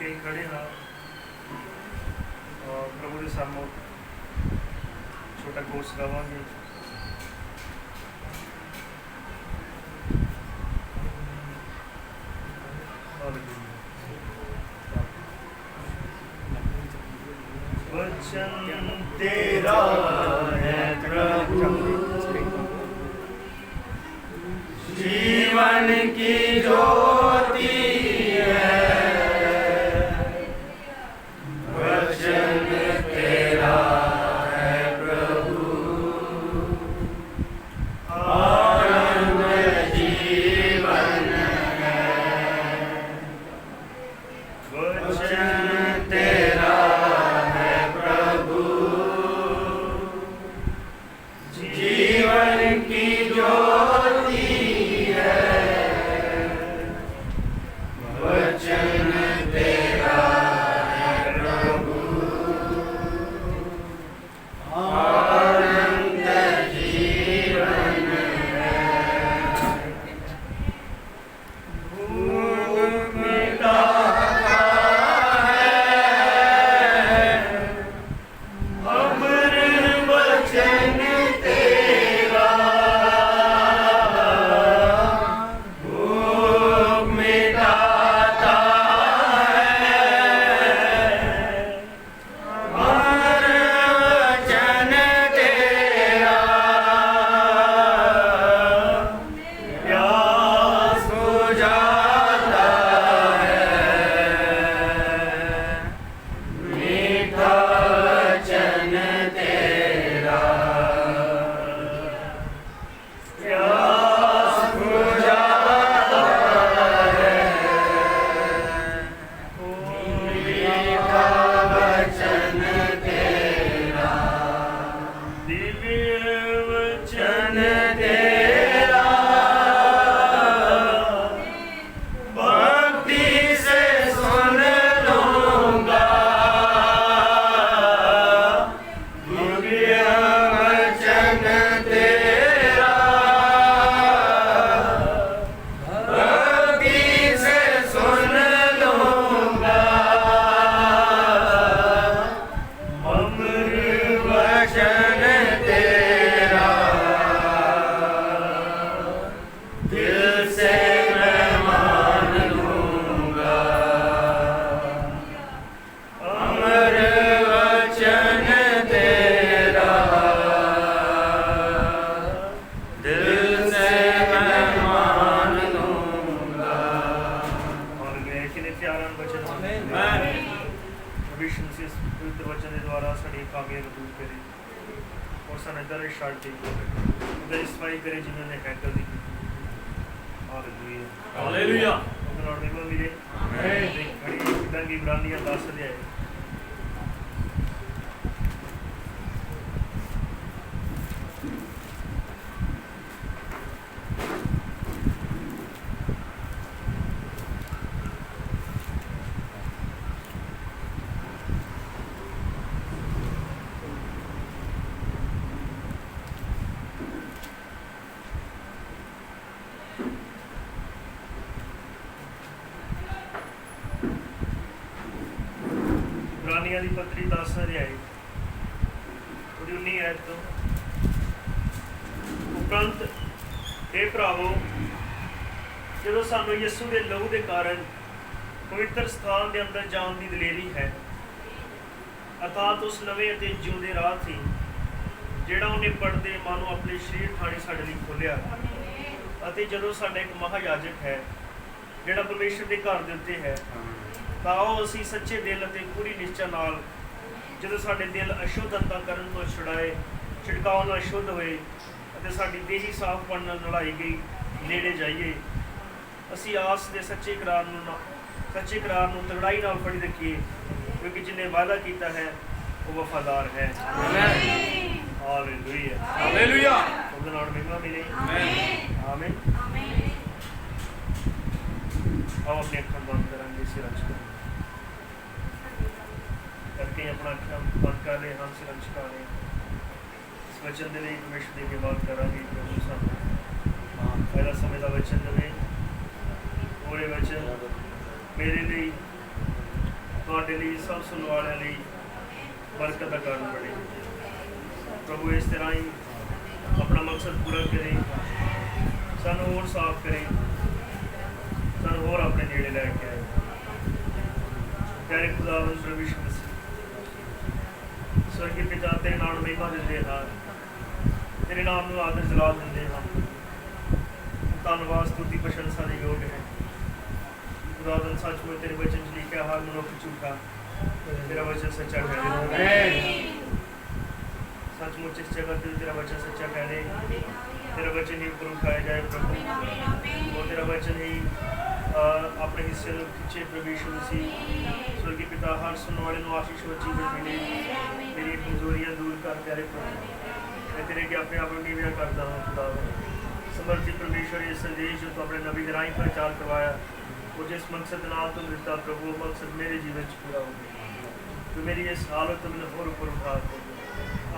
के खड़े हाँ और प्रभु के सामने छोटा कोर्स गावांगे। वचन तेरा है प्रभु जीवन की ज्योति है, वचन तेरा है प्रभु आनंद जीवन है, वचन तेरा है प्रभु जीवन की ज्योति है, वचन तेरा है प्रभु आनंद जीवन है। भूख मिटाता है अमर वचन तेरा, भूख मिटाता है अमर वचन तेरा, प्यास बुझाता है मीठा वचन तेरा, प्यास बुझाता है मीठा वचन तेरा, दिव्य वचन तेरा, भक्ति से सुन लूंगा, दिव्य वचन तेरा, भक्ति से सुन लूंगा, अमर वचन तेरा, दिल से मैं मान लूंगा, अमर वचन तेरा, दिल से मैं मान लूंगा। और गए कि प्यारा वचन विष्णु से पवित्र वचन के द्वारा साड़ी कामियां दूर करे और साने दर शांति उधर इस्माइल करे जिन्होंने हैकर दी। Hallelujah hallelujah. उधर और मिले आमीन। खड़ी पिता की इब्रानियां 10 अध्याय इब्रानियां दी पत्री 10 अध्याय ਉਹਦੀ 19 ਆਇਤ ਤੋਂ ਉਪਰੰਤ ਇਹ ਭਰਾਵੋ ਜਦੋਂ ਸਾਨੂੰ ਯਿਸੂ ਦੇ ਲਹੂ ਦੇ ਕਾਰਨ ਪਵਿੱਤਰ ਸਥਾਨ ਦੇ ਅੰਦਰ ਜਾਣ ਦੀ ਦਲੇਰੀ ਹੈ ਅਰਥਾਤ ਉਸ ਨਵੇਂ ਅਤੇ ਜਿਉਂਦੇ ਰਾਹ ਸੀ ਜਿਹੜਾ ਉਹਨੇ ਪੜਦੇ ਮਾਨੋ ਆਪਣੇ ਸਰੀਰ ਥਾਣੇ ਸਾਡੇ ਲਈ ਖੋਲਿਆ ਅਤੇ ਜਦੋਂ ਸਾਡਾ ਇੱਕ ਮਹਾਯਾਜਕ ਹੈ ਜਿਹੜਾ ਪਰਮੇਸ਼ਰ ਦੇ ਘਰ ਦੇ ਉੱਤੇ ਹੈ ਤਾਂ ਉਹ ਅਸੀਂ ਸੱਚੇ ਦਿਲ ਅਤੇ ਪੂਰੀ ਨਿਸ਼ਚਾ ਨਾਲ ਜਦੋਂ ਸਾਡੇ ਦਿਲ ਅਸ਼ੁੱਧਤਾ ਕਰਨ ਤੋਂ ਛਿੜਕਾਉ ਨਾਲ ਸ਼ੁੱਧ ਹੋਏ ਅਤੇ ਸਾਡੀ ਦੇਹੀ ਸਾਫ਼ਪਣ ਨਾਲ ਨਲਾਈ ਗਈ ਨੇੜੇ ਜਾਈਏ ਅਸੀਂ ਆਸ ਦੇ ਸੱਚੇ ਇਕਰਾਰ ਨੂੰ ਤਗੜਾਈ ਨਾਲ ਫੜੀ ਰੱਖੀਏ ਕਿਉਂਕਿ ਜਿਹਨੇ ਵਾਅਦਾ ਕੀਤਾ ਹੈ ਉਹ ਵਫਾਦਾਰ ਹੈ। ਆਮੀਨ ਹਾਲੇਲੂਇਆ ਹਾਲੇਲੂਇਆ। ਉਹਦੇ ਨਾਲ ਮਹਿਮਾ ਮਿਲੇ ਆਮੀਨ ਆਮੀਨ। ਆਓ अपनी ਅੱਖਾਂ ਬੰਦ ਕਰਾਂਗੇ ਸਿਰ ਅੰਚ करके अपना ਅੱਖਾਂ ਬੰਦ ਕਰ ਰਹੇ ਹਾਂ ਸਿਰ ਅੰਚ ਕਰ ਰਹੇ ਇਸ ਵਚਨ ਦੇ ਲਈ ਪਰਮੇਸ਼ਰ ਦੀ ਬਾਤ ਕਰਾਂਗੇ। ਪ੍ਰਭੂ ਸਾਨੂੰ ਪਹਿਲਾ ਸਮੇਂ ਦਾ ਵਚਨ ਦੇਵੇ ਪੂਰੇ ਵਚਨ मेरे लिए ਤੁਹਾਡੇ ਲਈ ਸਭ ਸੁਣਨ ਵਾਲਿਆਂ ਲਈ ਬਰਕਤ ਦਾ ਕਾਰਨ ਬਣੇ। ਪ੍ਰਭੂ ਇਸ ਤਰ੍ਹਾਂ ਹੀ ਆਪਣਾ ਮਕਸਦ ਪੂਰਾ ਕਰੇ, ਸਾਨੂੰ ਹੋਰ ਸਾਫ਼ ਕਰੇ, ਸਾਨੂੰ ਹੋਰ ਆਪਣੇ ਨੇੜੇ ਲੈ ਕੇ ਆਏ। ਪਿਆਰੇ ਖੁਦਾਵੰਦ ਪ੍ਰਭੂ ਯਿਸੂ ਮਸੀਹ, स्वर्गीय पिता तेरे नाम महिमा दिंदे हां, तेरे नाम ਨੂੰ ਆਦਰ ਜਲਾ ਦਿੰਦੇ ਹਾਂ। ਧੰਨਵਾਦ ਸਤੁਤੀ ਪ੍ਰਸ਼ੰਸਾ ਦੇ ਯੋਗ ਹੈ। ਖੁਦਾਵੰਦ ਸੱਚਮੁੱਚ ਤੇਰੇ ਵਚਨ 'ਚ ਲਿਖਿਆ ਹਰ ਮਨੁੱਖ ਝੂਠਾ, ਤੇਰਾ ਵਚਨ ਸੱਚਾ ਹੈ। सचमुच इस जगह पे तेरा वचन सच्चा कहने, तेरा वचन ही ऊपर उठाया जाए प्रभु, और तेरा वचन ही अपने हिस्से में खिंचे प्रभु यीशु मसीह। स्वर्गीय पिता हर सुनने वाले को आशीष व जीवन मिले, मेरी कमजोरियां दूर कर प्यारे प्रभु। मैं तेरे के अपने आप को नीविया करता हूँ खुदा। समर्थी परमेश्वर ये संदेश जो तो अपने नबी के राही प्रचार करवाया, वो जिस मकसद नाल तुम दिता प्रभु, वो मकसद मेरे जीवन च पूरा हो गया। तो मेरी इस हालत तो मैंने होर ऊपर उठा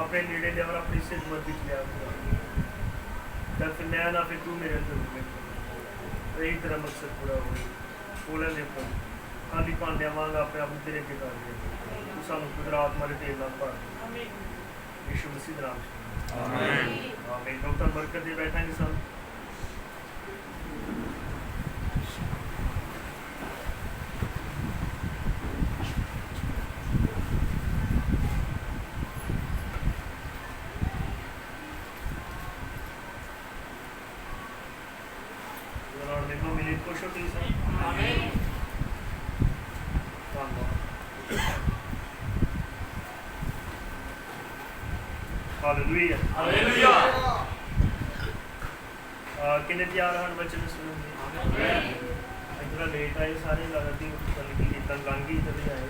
अपने नेड़े लिया और अपनी खिदमत में लिया। जब फिर मैं ना फिर तू मेरे अंदर हो गए, यही तेरा मकसद पूरा हो गया। बोले दे पर खाली भांडे वांग अपने आप तेरे के कर दे, तू सानू कुदरत मारे तेल ना पा यीशु मसीह नाम से आमीन। आमीन। डॉक्टर बरकत दे बैठेंगे सब। Hallelujah hallelujah. किन्ने प्यार हन बचन सुनोगे। इतना लेट आए सारे लगती लगी इतना लांगी चले आए।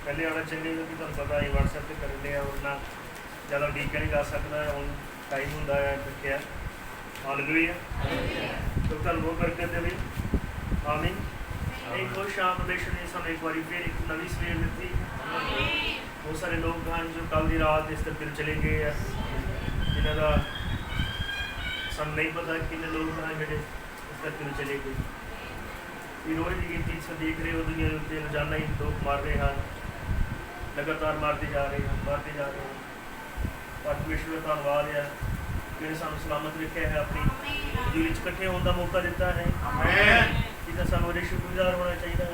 पहले आना चंगे क्योंकि तुम पता है व्हाट्सएप पे कर लिया और ना ज़्यादा उड़ीका नहीं जा सकता है, हम टाइम होंगे रखा। हालेलुया। तो तुम वो बरकत दे आमीन। एक खुश शाम परमेश्वर ने सानू एक बार फिर एक नवी सवेर दी। बहुत सारे लोग हैं जो कल की रात इस धरती चले गए हैं, जिन्हों का सानू नहीं पता कितने लोग हैं जो इस धरती चले गए। रोज़ की गिनती से देख रहे हो दुनिया के रोजाना ही लोग मार रहे हैं, लगातार मारते जा रहे हैं। पर परमेश्वर का धन्यवाद है कि सानू सलामत रखा है, अपनी जिंदगी इकट्ठे होने का मौका दिता है। जिसका सानू ਉਹਦੇ शुक्रगुजार होना चाहिए।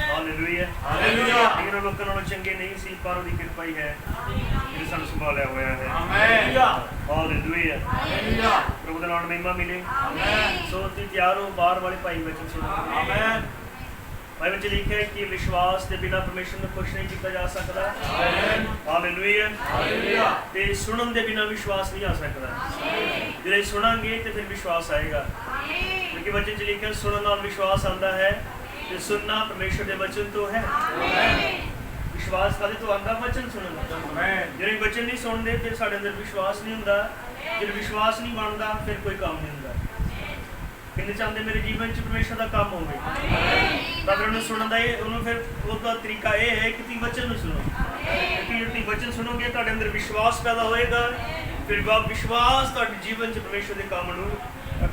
Hallelujah hallelujah. ਇਹਨਾਂ ਲੋਕਾਂ ਨਾਲੋਂ ਚੰਗੇ ਨਹੀਂ ਸੀ, ਪਰ ਉਹਦੀ ਕਿਰਪਾ ਹੀ ਹੈ ਜਿਹਨੇ ਸਾਨੂੰ ਸੰਭਾਲਿਆ ਹੋਇਆ ਹੈ। ਆਮੀਨ। Hallelujah hallelujah. ਪ੍ਰਭੂ ਦਾ ਨਾਮ ਮਹਿਮਾ ਮਿਲੇ। ਆਮੀਨ। ਸੋ ਤੁਸੀਂ ਤਿਆਰ ਹੋ, ਬਾਹਰ ਵਾਲੇ ਭਾਈ ਵਚਨ ਸੁਣੋ। ਆਮੀਨ। भाई बच्चे लिखे कि विश्वास के बिना परमेश्वर को खुश नहीं किया जा सकता। Hallelujah hallelujah. ते सुनन के बिना विश्वास नहीं आ सकता। जो सुनांगे तो फिर विश्वास आएगा, क्योंकि वचन च लिखा सुनने नाल विश्वास आता है, तो सुनना परमेश्वर के वचन तो है। विश्वास कदे तो आता वचन सुनना। जो वचन नहीं सुनते फिर साडे अंदर विश्वास नहीं होंदा। जो विश्वास नहीं बनता फिर कोई काम नहीं होंदा। किन्ने चाहते मेरे जीवन च परमेश्वर का काम हो, फिर उन्हें सुनने का फिर उसका तरीका यह है कि तुम वचन सुनो, क्योंकि जो तुम वचन सुनोगे तो अंदर विश्वास पैदा होएगा, फिर वह विश्वास तो जीवन च परमेश्वर के काम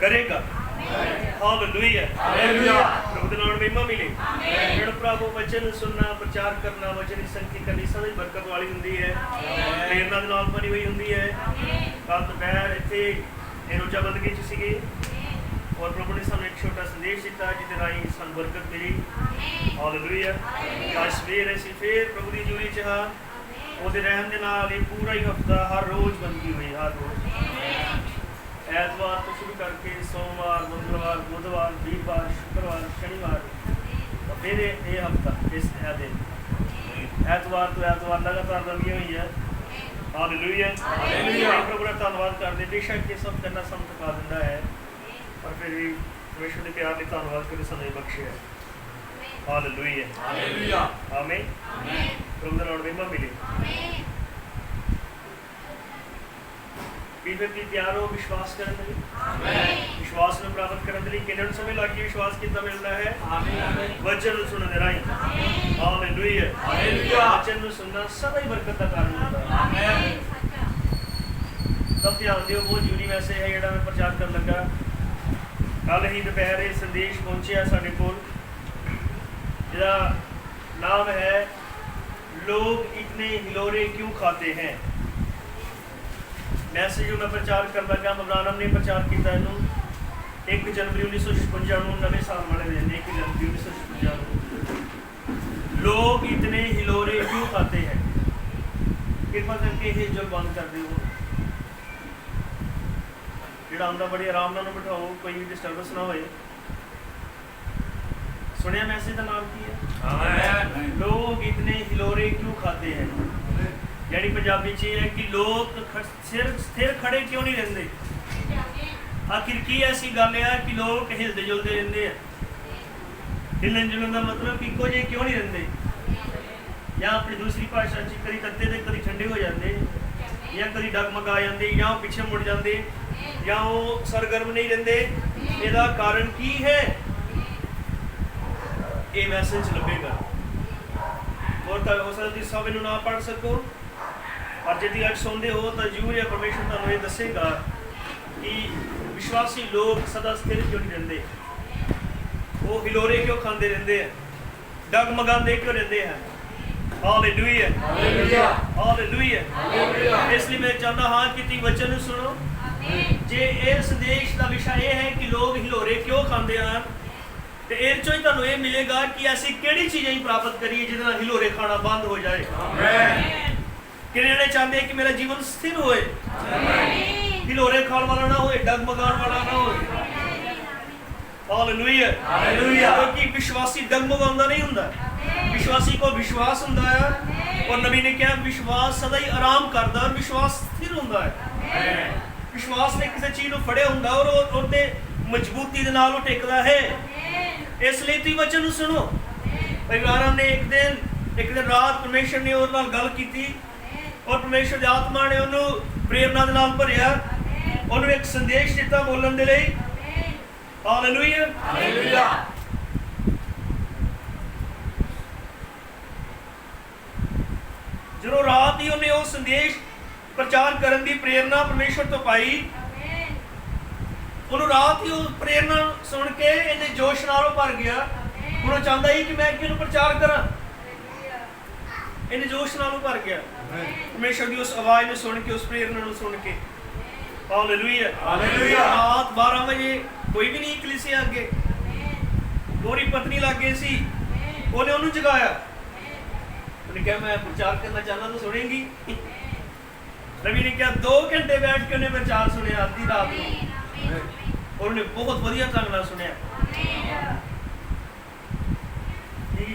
करेगा। Hallelujah hallelujah. प्रभु के नाम महिमा मिले। जो प्रभु वचन सुनना, प्रचार करना, वचन की संगति करनी सदा ही बरकत वाली होंदी है, प्रेरणा दे नाल भरी हुई होंदी है। कल दोपहर इत्थे रोजा बंदगी च सीगे और प्रभु ने सानू एक छोटा संदेश दिता जिसके राही सानू बरकत मिली। हालेलुया। आज सवेर असीं फिर प्रभु की हजूरी च हाँ, ਉਹਦੇ ਰਹਿਣ ਦੇ ਨਾਲ ਇਹ ਪੂਰਾ ਹੀ ਹਫਤਾ ਹਰ ਰੋਜ਼ ਬੰਦਗੀ ਹੋਈ। ਹਰ ਰੋਜ਼ ਐਤਵਾਰ ਤੋਂ ਸ਼ੁਰੂ ਕਰਕੇ ਸੋਮਵਾਰ, ਮੰਗਲਵਾਰ, ਬੁੱਧਵਾਰ, ਵੀਰਵਾਰ, ਸ਼ੁੱਕਰਵਾਰ, ਸ਼ਨੀਵਾਰ, ਫਿਰ ਇਹ ਹਫਤਾ ਇਸ ਦਿਨ ਐਤਵਾਰ ਤੋਂ ਐਤਵਾਰ ਲਗਾਤਾਰ ਬੰਦਗੀ ਹੋਈ ਹੈ। Hallelujah hallelujah. ਪ੍ਰਭੂ ਦਾ ਧੰਨਵਾਦ ਕਰਦੇ। ਬੇਸ਼ੱਕ ਇਹ ਸਭ ਕਰਨਾ ਸਾਨੂੰ ਥਕਾ ਦਿੰਦਾ ਹੈ, पर फिर भी परमेश्वर के प्यार ने धन्यवाद करके सानू बख्शे है। Hallelujah hallelujah. आमीन। प्रभु दा नाम महिमा मिले। फिर भी तैयार हो विश्वास करने लई। आमीन। विश्वास ਨੂੰ ਪ੍ਰਾਪਤ ਕਰਨ ਲਈ ਕਿੰਨਾ समय ਲੱਗ ਗਿਆ विश्वास कितना मिलना है। आमीन। वचन सुनने ਦੇ ਰਾਹੀਂ। आमीन। Hallelujah hallelujah. वचन ਨੂੰ सुनना सदा ही बरकत ਦਾ ਕਾਰਨ ਹੁੰਦਾ ਹੈ। आमीन। सब ध्यान दियो, बहुत जरूरी मैसेज है ਜਿਹੜਾ मैं प्रचार करन लगा। कल ही दोपहर ये संदेश पहुँचे साढ़े कोल जिसका नाम है लोग इतने हिलोरे क्यों खाते हैं। मैसेज जो मैं प्रचार कर लगा मौलाना ने प्रचार किया 1 जनवरी 1956 नवे साल वाले दिन 1 जनवरी 1956 लोग इतने हिलोरे क्यों खाते हैं। कृपा करके ये जो बंद कर दो जो आंदा बड़ी आराम नाल बिठाओ कोई भी डिस्टर्बेंस ना होए। सुनिया मैसेज का नाम की है लोग इतने हिलोरे क्यों खाते हैं। यानी पंजाबी च है कि लोग स्थिर खड़े क्यों नहीं रहते। आखिर की ऐसी गल है कि लोग हिलते जुलते रहते हैं। हिलन जुलन का मतलब कि इको जे क्यों नहीं रहते या अपनी दूसरी भाषा च कभी तत्ते ते कभी ठंडे हो जाते या कभी डगमगा जाते या पीछे मुड़ जाते या वो सरगर्म नहीं रहते। इसका कारण की है ये मैसेज लभेगा और तो हो सकता सब इनू ना पढ़ सको और यदि अज सुनते हो तो जरूर है परमेश्वर तुहानू ये दसेगा कि विश्वासी लोग सदा स्थिर क्यों नहीं रहते। वो हिलोरे क्यों खाते रहते हैं डगमगाते क्यों रहते हैं। Hallelujah hallelujah. इसलिए मैं चाहता हाँ कि तुम वचन सुनो जे इस संदेश का विषय यह है कि लोग हिलोरे क्यों खाते हैं तो इस चो ही तुहानू ये मिलेगा कि ऐसी केड़ी चीजें प्राप्त करिए जिहदे नाल हिलोरे खाना बंद हो जाए। कितने चाहते हैं कि मेरा जीवन स्थिर होए हिलोरे खाने वाला ना होए डगमगाने वाला ना होए। Hallelujah hallelujah. क्योंकि विश्वासी डगमगांदा नहीं हुंदा विश्वासी को विश्वास हुंदा है और नबी ने कहा विश्वास सदा ही आराम करदा और विश्वास स्थिर हुंदा है। विश्वास ने किसी चीज को फड़िया हुंदा और उहदे मजबूती दे नाल टिकदा है। इसलिए तुम वचन सुनो। इब्राहिम ने एक दिन रात परमेश्वर ने उहदे नाल गल कीती और परमेश्वर की आत्मा ने उन्होंने प्रेरणा दे नाल भरिया उन्होंने एक संदेश दिता बोलने दे लई। Hallelujah hallelujah. जो रात ही उन्हें वो संदेश प्रचार करने की प्रेरणा परमेश्वर तो पाई उन्होंने रात ही उस प्रेरणा सुन के इन्हें जोश नालों भर गया। उन्होंने चाहता ही कि मैं किहनूं प्रचार करा इन्हें जोश नालों भर गया परमेश्वर की उस आवाज में सुन के उस प्रेरणा को सुन के। Hallelujah hallelujah. रात 12 बजे कोई भी नहीं कलीसिया अगे गोरी पत्नी लागे सी उन्हें उन्होंने जगाया। उन्हें कहा मैं प्रचार करना चाहना तो सुनेंगी। नबी ने कहा 2 घंटे बैठ के उन्हें प्रचार सुने आधी रात को और उन्हें बहुत वधिया ढंग नाल सुनिया।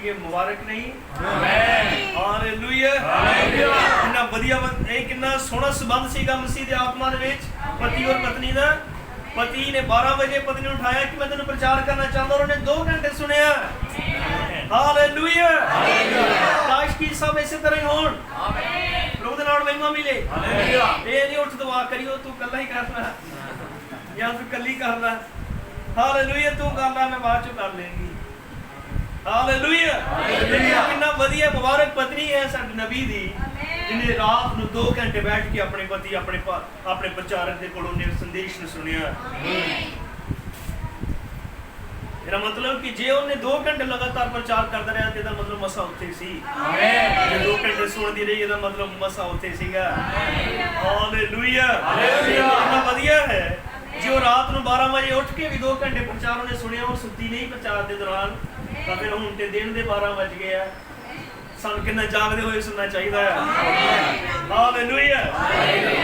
ये मुबारक नहीं हालेलुया हालेलुया। कितना वधिया कितना सोहना संबंध सीगा मसीह दे आत्मा दे विच पति और पत्नी दा। पति ने 12 बजे पत्नी ने उठाया कि मैं तेन प्रचार करना चाहता और उन्हें 2 घंटे सुनिया। Hallelujah hallelujah. काश की सब इसी तरह ही होण प्रभु दे नाल महिमा मिले। हालेलुया। ये नहीं उठ दुआ करियो तू कल्ला ही करना या तू कल्ली करना। हालेलुया। तू कर ला मैं बाद चो कर लेंगी। Hallelujah hallelujah. कितना वधिया मुबारक पत्नी है साडे नबी दी जिन्हें रात ਨੂੰ 2 घंटे बैठ के अपने पति अपने प्रचारक के कोलों ने संदेश ने सुनिया। मेरा मतलब कि जे उन्हें 2 घंटे लगातार प्रचार करता रहा तो मतलब मसा उत्थे सी। 2 घंटे सुनती रही ਇਹਦਾ मतलब मसा उत्थे सीगा। Hallelujah hallelujah. कितना वधिया है जो रात ਨੂੰ 12 बजे उठ के भी 2 घंटे प्रचार उन्हें सुनिया और सुती नहीं प्रचार के दौरान तो फिर हुण ते दिन दे 12 बज गए आ ਸਾਨੂੰ ਕਿੰਨਾ ਜਾਗਦੇ ਹੋਏ ਸੁਣਨਾ ਚਾਹੀਦਾ ਹੈ। ਹਾਲੇਲੂਇਆ।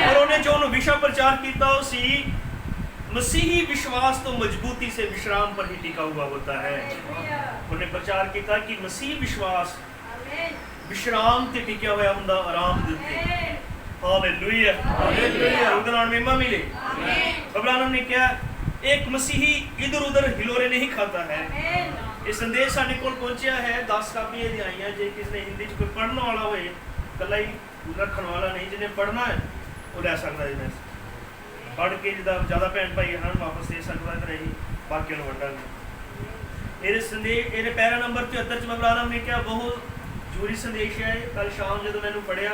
और उन्हें जो विषय प्रचार किया वो सी मसीही विश्वास तो मजबूती से विश्राम पर ही टिका हुआ होता है। उन्हें प्रचार किया कि मसीह विश्वास विश्राम ते टिका हुआ हुंदा आराम दे उत्ते। Hallelujah hallelujah. उहदे नाल महिमा मिले। अब्राहम ने कहा एक मसीही इधर उधर हिलोरे नहीं खाता है। ये संदेश साडे कोल पहुंचा है 10 कापियां दी आईयां। जे किसी ने हिंदी च कोई पढ़ने वाला होए कल्ला ही रखने वाला नहीं जिन्हें पढ़ना है वो लै सकता है। पढ़ के जिदा ज़्यादा भैन भाई हैं वापस दे सकता है नहीं बाकी वंडांगे। मेरे संदेश मेरे पैरा नंबर 73 च मैं अब्राहम ने कहा बहुत जरूरी संदेश है। कल शाम जो मैंने पढ़िया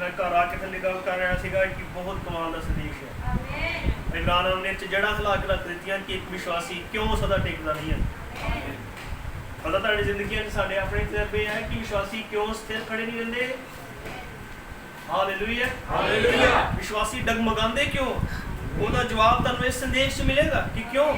मैं घर आके थले गल कर रहा था कि बहुत कमाल का संदेश है। इब्राहिम ने जड़ा हिला के रख दी कि एक विश्वासी क्यों सदा टिकता नहीं है। ਪਤਾ ਤੁਹਾਡੀ ਜ਼ਿੰਦਗੀਆਂ 'ਚ ਸਾਡੇ ਆਪਣੇ ਤਜਰਬੇ ਹੈ ਕਿ ਵਿਸ਼ਵਾਸੀ ਕਿਉਂ ਸਥਿਰ ਖੜੇ ਨਹੀਂ ਰਹਿੰਦੇ। Hallelujah hallelujah. ਵਿਸ਼ਵਾਸੀ ਡਗਮਗਾਉਂਦੇ ਕਿਉਂ? ਉਹਦਾ ਜਵਾਬ ਤੁਹਾਨੂੰ ਇਸ ਸੰਦੇਸ਼ 'ਚ ਮਿਲੇਗਾ ਕਿ ਕਿਉਂ।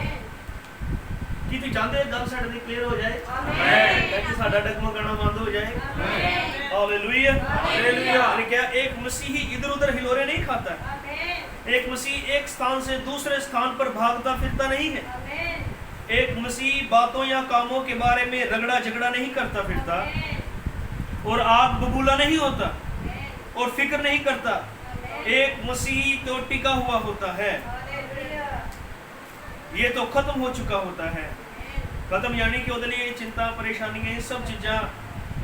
ਕੀ ਤੁਸੀਂ ਚਾਹੁੰਦੇ ਹੋ ਗੱਲ ਸਾਡੇ ਲਈ ਕਲੀਅਰ ਹੋ ਜਾਏ? ਆਮੀਨ। ਕਿ ਸਾਡਾ ਡਗਮਗਾਣਾ ਬੰਦ ਹੋ ਜਾਏ। आमीन। Hallelujah hallelujah. ने क्या एक मसीही इधर उधर हिलोरे नहीं खाता। आमीन। एक मसीह एक स्थान से दूसरे स्थान पर भागता फिरता नहीं है। आमीन। एक मसीह बातों या कामों के बारे में रगड़ा झगड़ा नहीं करता फिरता और आग बबूला नहीं होता और फिक्र नहीं करता। एक मसीह तो टिका हुआ होता है। ये तो खत्म हो चुका होता है। खत्म यानी कि ਉਹਦੇ ਲਈ चिंता परेशानियां सब चीज़ां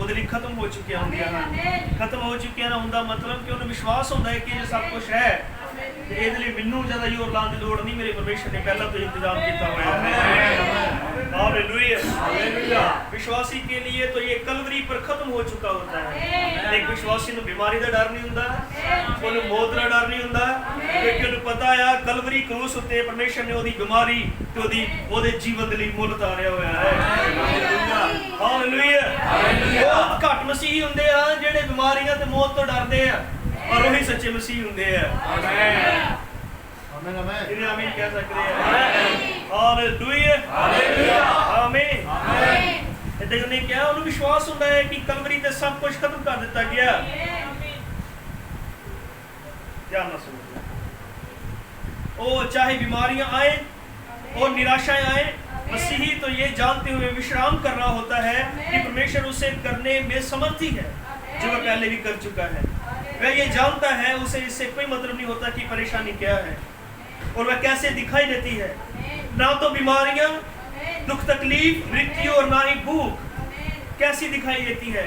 ਉਹਦੇ ਲਈ ਖਤਮ ਹੋ ਚੁੱਕੀਆਂ ਹੁੰਦੀਆਂ ਹਨ। ਖਤਮ ਹੋ ਚੁੱਕੀਆਂ ਨਾ ਹੁੰਦਾ ਮਤਲਬ ਕਿ ਉਹਨੂੰ ਵਿਸ਼ਵਾਸ ਹੁੰਦਾ ਹੈ ਕਿ ਇਹ ਸਭ ਕੁਝ ਹੈ ਤੇ ਇਹਦੇ ਲਈ ਮੈਨੂੰ ਜ਼ਿਆਦਾ ਜ਼ੋਰ ਲਾਉਣ ਦੀ ਲੋੜ ਨਹੀਂ। ਮੇਰੇ ਪਰਮੇਸ਼ਰ ਨੇ ਪਹਿਲਾਂ ਤੋਂ इंतजाम ਕੀਤਾ होया है। Hallelujah hallelujah. विश्वासी के लिए तो ये कलवरी पर खत्म हो चुका होता है। एक विश्वासी ਨੂੰ ਬਿਮਾਰੀ ਦਾ ਡਰ ਨਹੀਂ ਹੁੰਦਾ, ਉਹਨੂੰ ਮੌਤ ਦਾ ਡਰ ਨਹੀਂ ਹੁੰਦਾ ਕਿਉਂਕਿ ਉਹਨੂੰ ਪਤਾ ਆ ਕਲਵਰੀ ਕਰੂਸ ਉੱਤੇ ਪਰਮੇਸ਼ਰ ਨੇ ਉਹਦੀ ਬਿਮਾਰੀ ਤੇ ਉਹਦੇ ਜੀਵਨ ਦੇ ਲਈ ਮੁੱਲ ਤਾਰਿਆ ਹੋਇਆ ਹੈ। Hallelujah hallelujah. ਬਹੁਤ ਘੱਟ ਮਸੀਹੀ ਹੁੰਦੇ ਆ ਜਿਹੜੇ ਬਿਮਾਰੀਆਂ ਤੇ ਮੌਤ ਤੋਂ ਡਰਦੇ ਆ ਪਰ ਉਹੀ ਸੱਚੇ ਮਸੀਹ ਹੁੰਦੇ ਆ। ਆਮੀਨ आमीन आमीन। आमीन कह सकते हैं। हालेलुया हालेलुया आमीन आमीन। इधर ने क्या उन्हें विश्वास होता है कि कलवरी पे सब कुछ खत्म कर दिया गया। ध्यान से सुनो। ओ चाहे बीमारियां आए और निराशाएं आए, मसीही तो ये जानते हुए विश्राम कर रहा होता है कि परमेश्वर उसे करने में समर्थी है जो वह पहले भी कर चुका है। वह ये जानता है, उसे इससे कोई मतलब नहीं होता कि परेशानी क्या है और वह कैसे दिखाई देती है। ना तो बीमारियां, दुख तकलीफ, मृत्यु और ना ही भूख कैसी दिखाई देती है।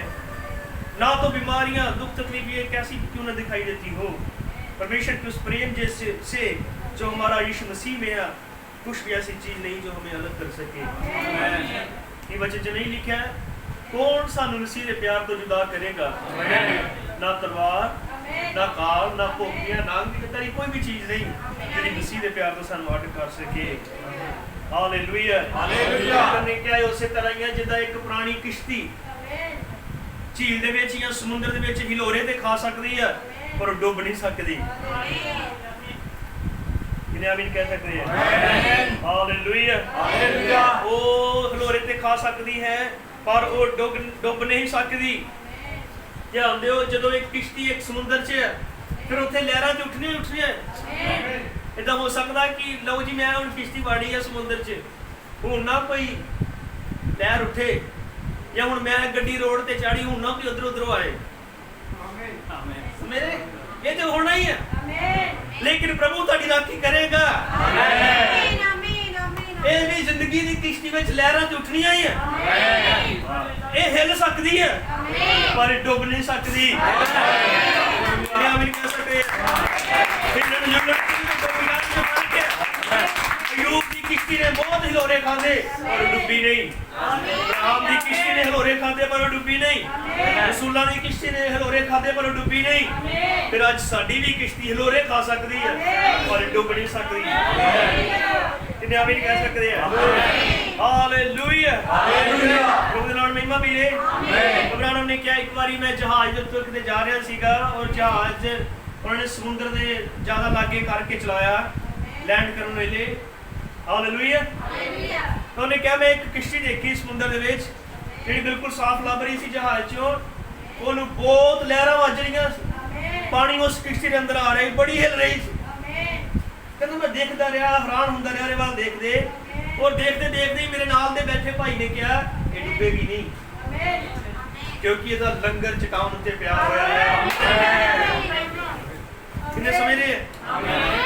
ना तो बीमारियां, दुख तकलीफ ये कैसी क्यों ना दिखाई देती हो। परमेश्वर के उस प्रेम जैसे से जो हमारा यीशु मसीह में है, कुछ भी ऐसी चीज नहीं जो हमें अलग कर सके। ये वचन जो नहीं लिखा है कौन सानू मसीह के प्यार तो जुदा करेगा। ना तलवार, ना काल, ना भोगियां, ना अंगीकारी, कोई भी चीज नहीं जिहड़ी मसीह के प्यार तो सानू अड कर सके। Hallelujah hallelujah. करने क्या है उसे तरह ही जिदा एक पुरानी किश्ती झील दे विच या समुंदर दे विच हिलोरे ते खा सकदी है पर डुब नहीं सकदी। किने आमीन कह सकते हैं। Hallelujah hallelujah. वो हिलोरे ते खा सकदी है पर वो डुब नहीं सकती। ध्यान दिओ ਜਦੋਂ ਇੱਕ ਕਿਸ਼ਤੀ ਇੱਕ ਸਮੁੰਦਰ 'ਚ ਹੈ ਫਿਰ ਉੱਥੇ ਲਹਿਰਾਂ ਤੇ ਉੱਠਣੀਆਂ ਇਦਾਂ ਹੋ ਸਕਦਾ ਕਿ ਲਓ ਜੀ ਮੈਂ ਹੁਣ ਕਿਸ਼ਤੀ ਵਾੜੀ ਹੈ ਸਮੁੰਦਰ 'ਚ ਹੁਣ ਨਾ ਕੋਈ ਲਹਿਰ ਉੱਠੇ ਜਾਂ ਹੁਣ ਮੈਂ ਗੱਡੀ ਰੋਡ ਤੇ ਚਾੜੀ ਹੁਣ ਨਾ ਕੋਈ ਉਧਰੋਂ ਆਏ। ਆਮੀਨ। ਮੇਰੇ ਇਹ ਤੇ ਹੋਣਾ ਹੀ ਹੈ। ਆਮੀਨ। ਲੇਕਿਨ ਪ੍ਰਭੂ ਤੁਹਾਡੀ ਰਾਖੀ ਕਰੇਗਾ। ਆਮੀਨ ਆਮੀਨ ਆਮੀਨ। ਇਹ ਵੀ ਜ਼ਿੰਦਗੀ ਦੀ ਕਿਸ਼ਤੀ ਵਿੱਚ ਲਹਿਰਾਂ ਤੇ ਉੱਠਣੀਆਂ ਹੀ ਹੈ। ਆਮੀਨ। ਇਹ ਹਿੱਲ ਸਕਦੀ ਹੈ ਪਰ ਡੁੱਬ ਨਹੀਂ ਸਕਦੀ। ਆਮੀਨ ਕਹਿ ਸਕਦੇ। अयूब की किश्ती ने बहुत हिलोरे खाते पर डुबी नहीं। अब्राहम की किश्ती ने हिलोरे खाते पर डुबी नहीं। रसूलां की किश्ती ने हिलोरे खाते पर डुबी नहीं। फिर आज साडी भी किश्ती हिलोरे खा सकती है पर डुब नहीं सकती। कितने आमीन कह सकते हैं। Hallelujah hallelujah. प्रभु दा नाम महिमा मिले। अब्राहम ने क्या एक बारी मैं जहाज दे उत्ते किते जा रहा सीगा और जहाज उन्होंने समुद्र दे ज्यादा लागे करके चलाया लैंड करने वेले। Hallelujah hallelujah. तो उन्हें क्या मैं एक किश्ती देखी समुद्र दे विच जिहड़ी बिल्कुल साफ लभ रही सी जहाज चों ओनू बहुत लहरां वज रहीआं सी पानी उस किश्ती दे अंदर आ रही बड़ी हिल रही सी। कहंदा मैं देखदा रहा हैरान हुंदा रहा वाल देखदे और देखते देखते ही मेरे नाल दे बैठे भाई ने कहा ये डुबेगी नहीं क्योंकि इसदा लंगर चटान उत्ते पिया होया है। किन्ने समझ रहे हैं।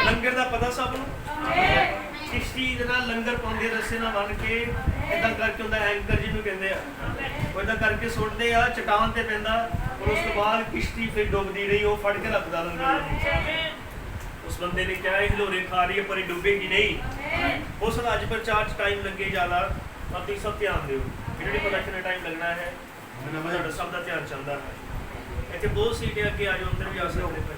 लंगर दा पता सब नूं किश्ती दे नाल लंगर पाउंदे रस्से नाल बन के इदां करके हुंदा एंकर जिन्नू कहंदे आ ਉਹ इदां करके सुटदे आ चटान ते पैंदा और उस तो बाद किश्ती फिर डुबदी रही वो फड़ के रखदा लंगर। उस बंदे ने क्या हिलोरे खा रही है पर डुबेगी नहीं। हो सकदा अज प्रचार च टाइम लगे ज़्यादा पर तुसीं सब ध्यान दिओ जिहड़े पता कितना टाइम लगना है तुहाडा सब दा ध्यान चाहता है। इत्थे बहुत सीटें अगे आ जाओ अंदर भी आ सकदे हो।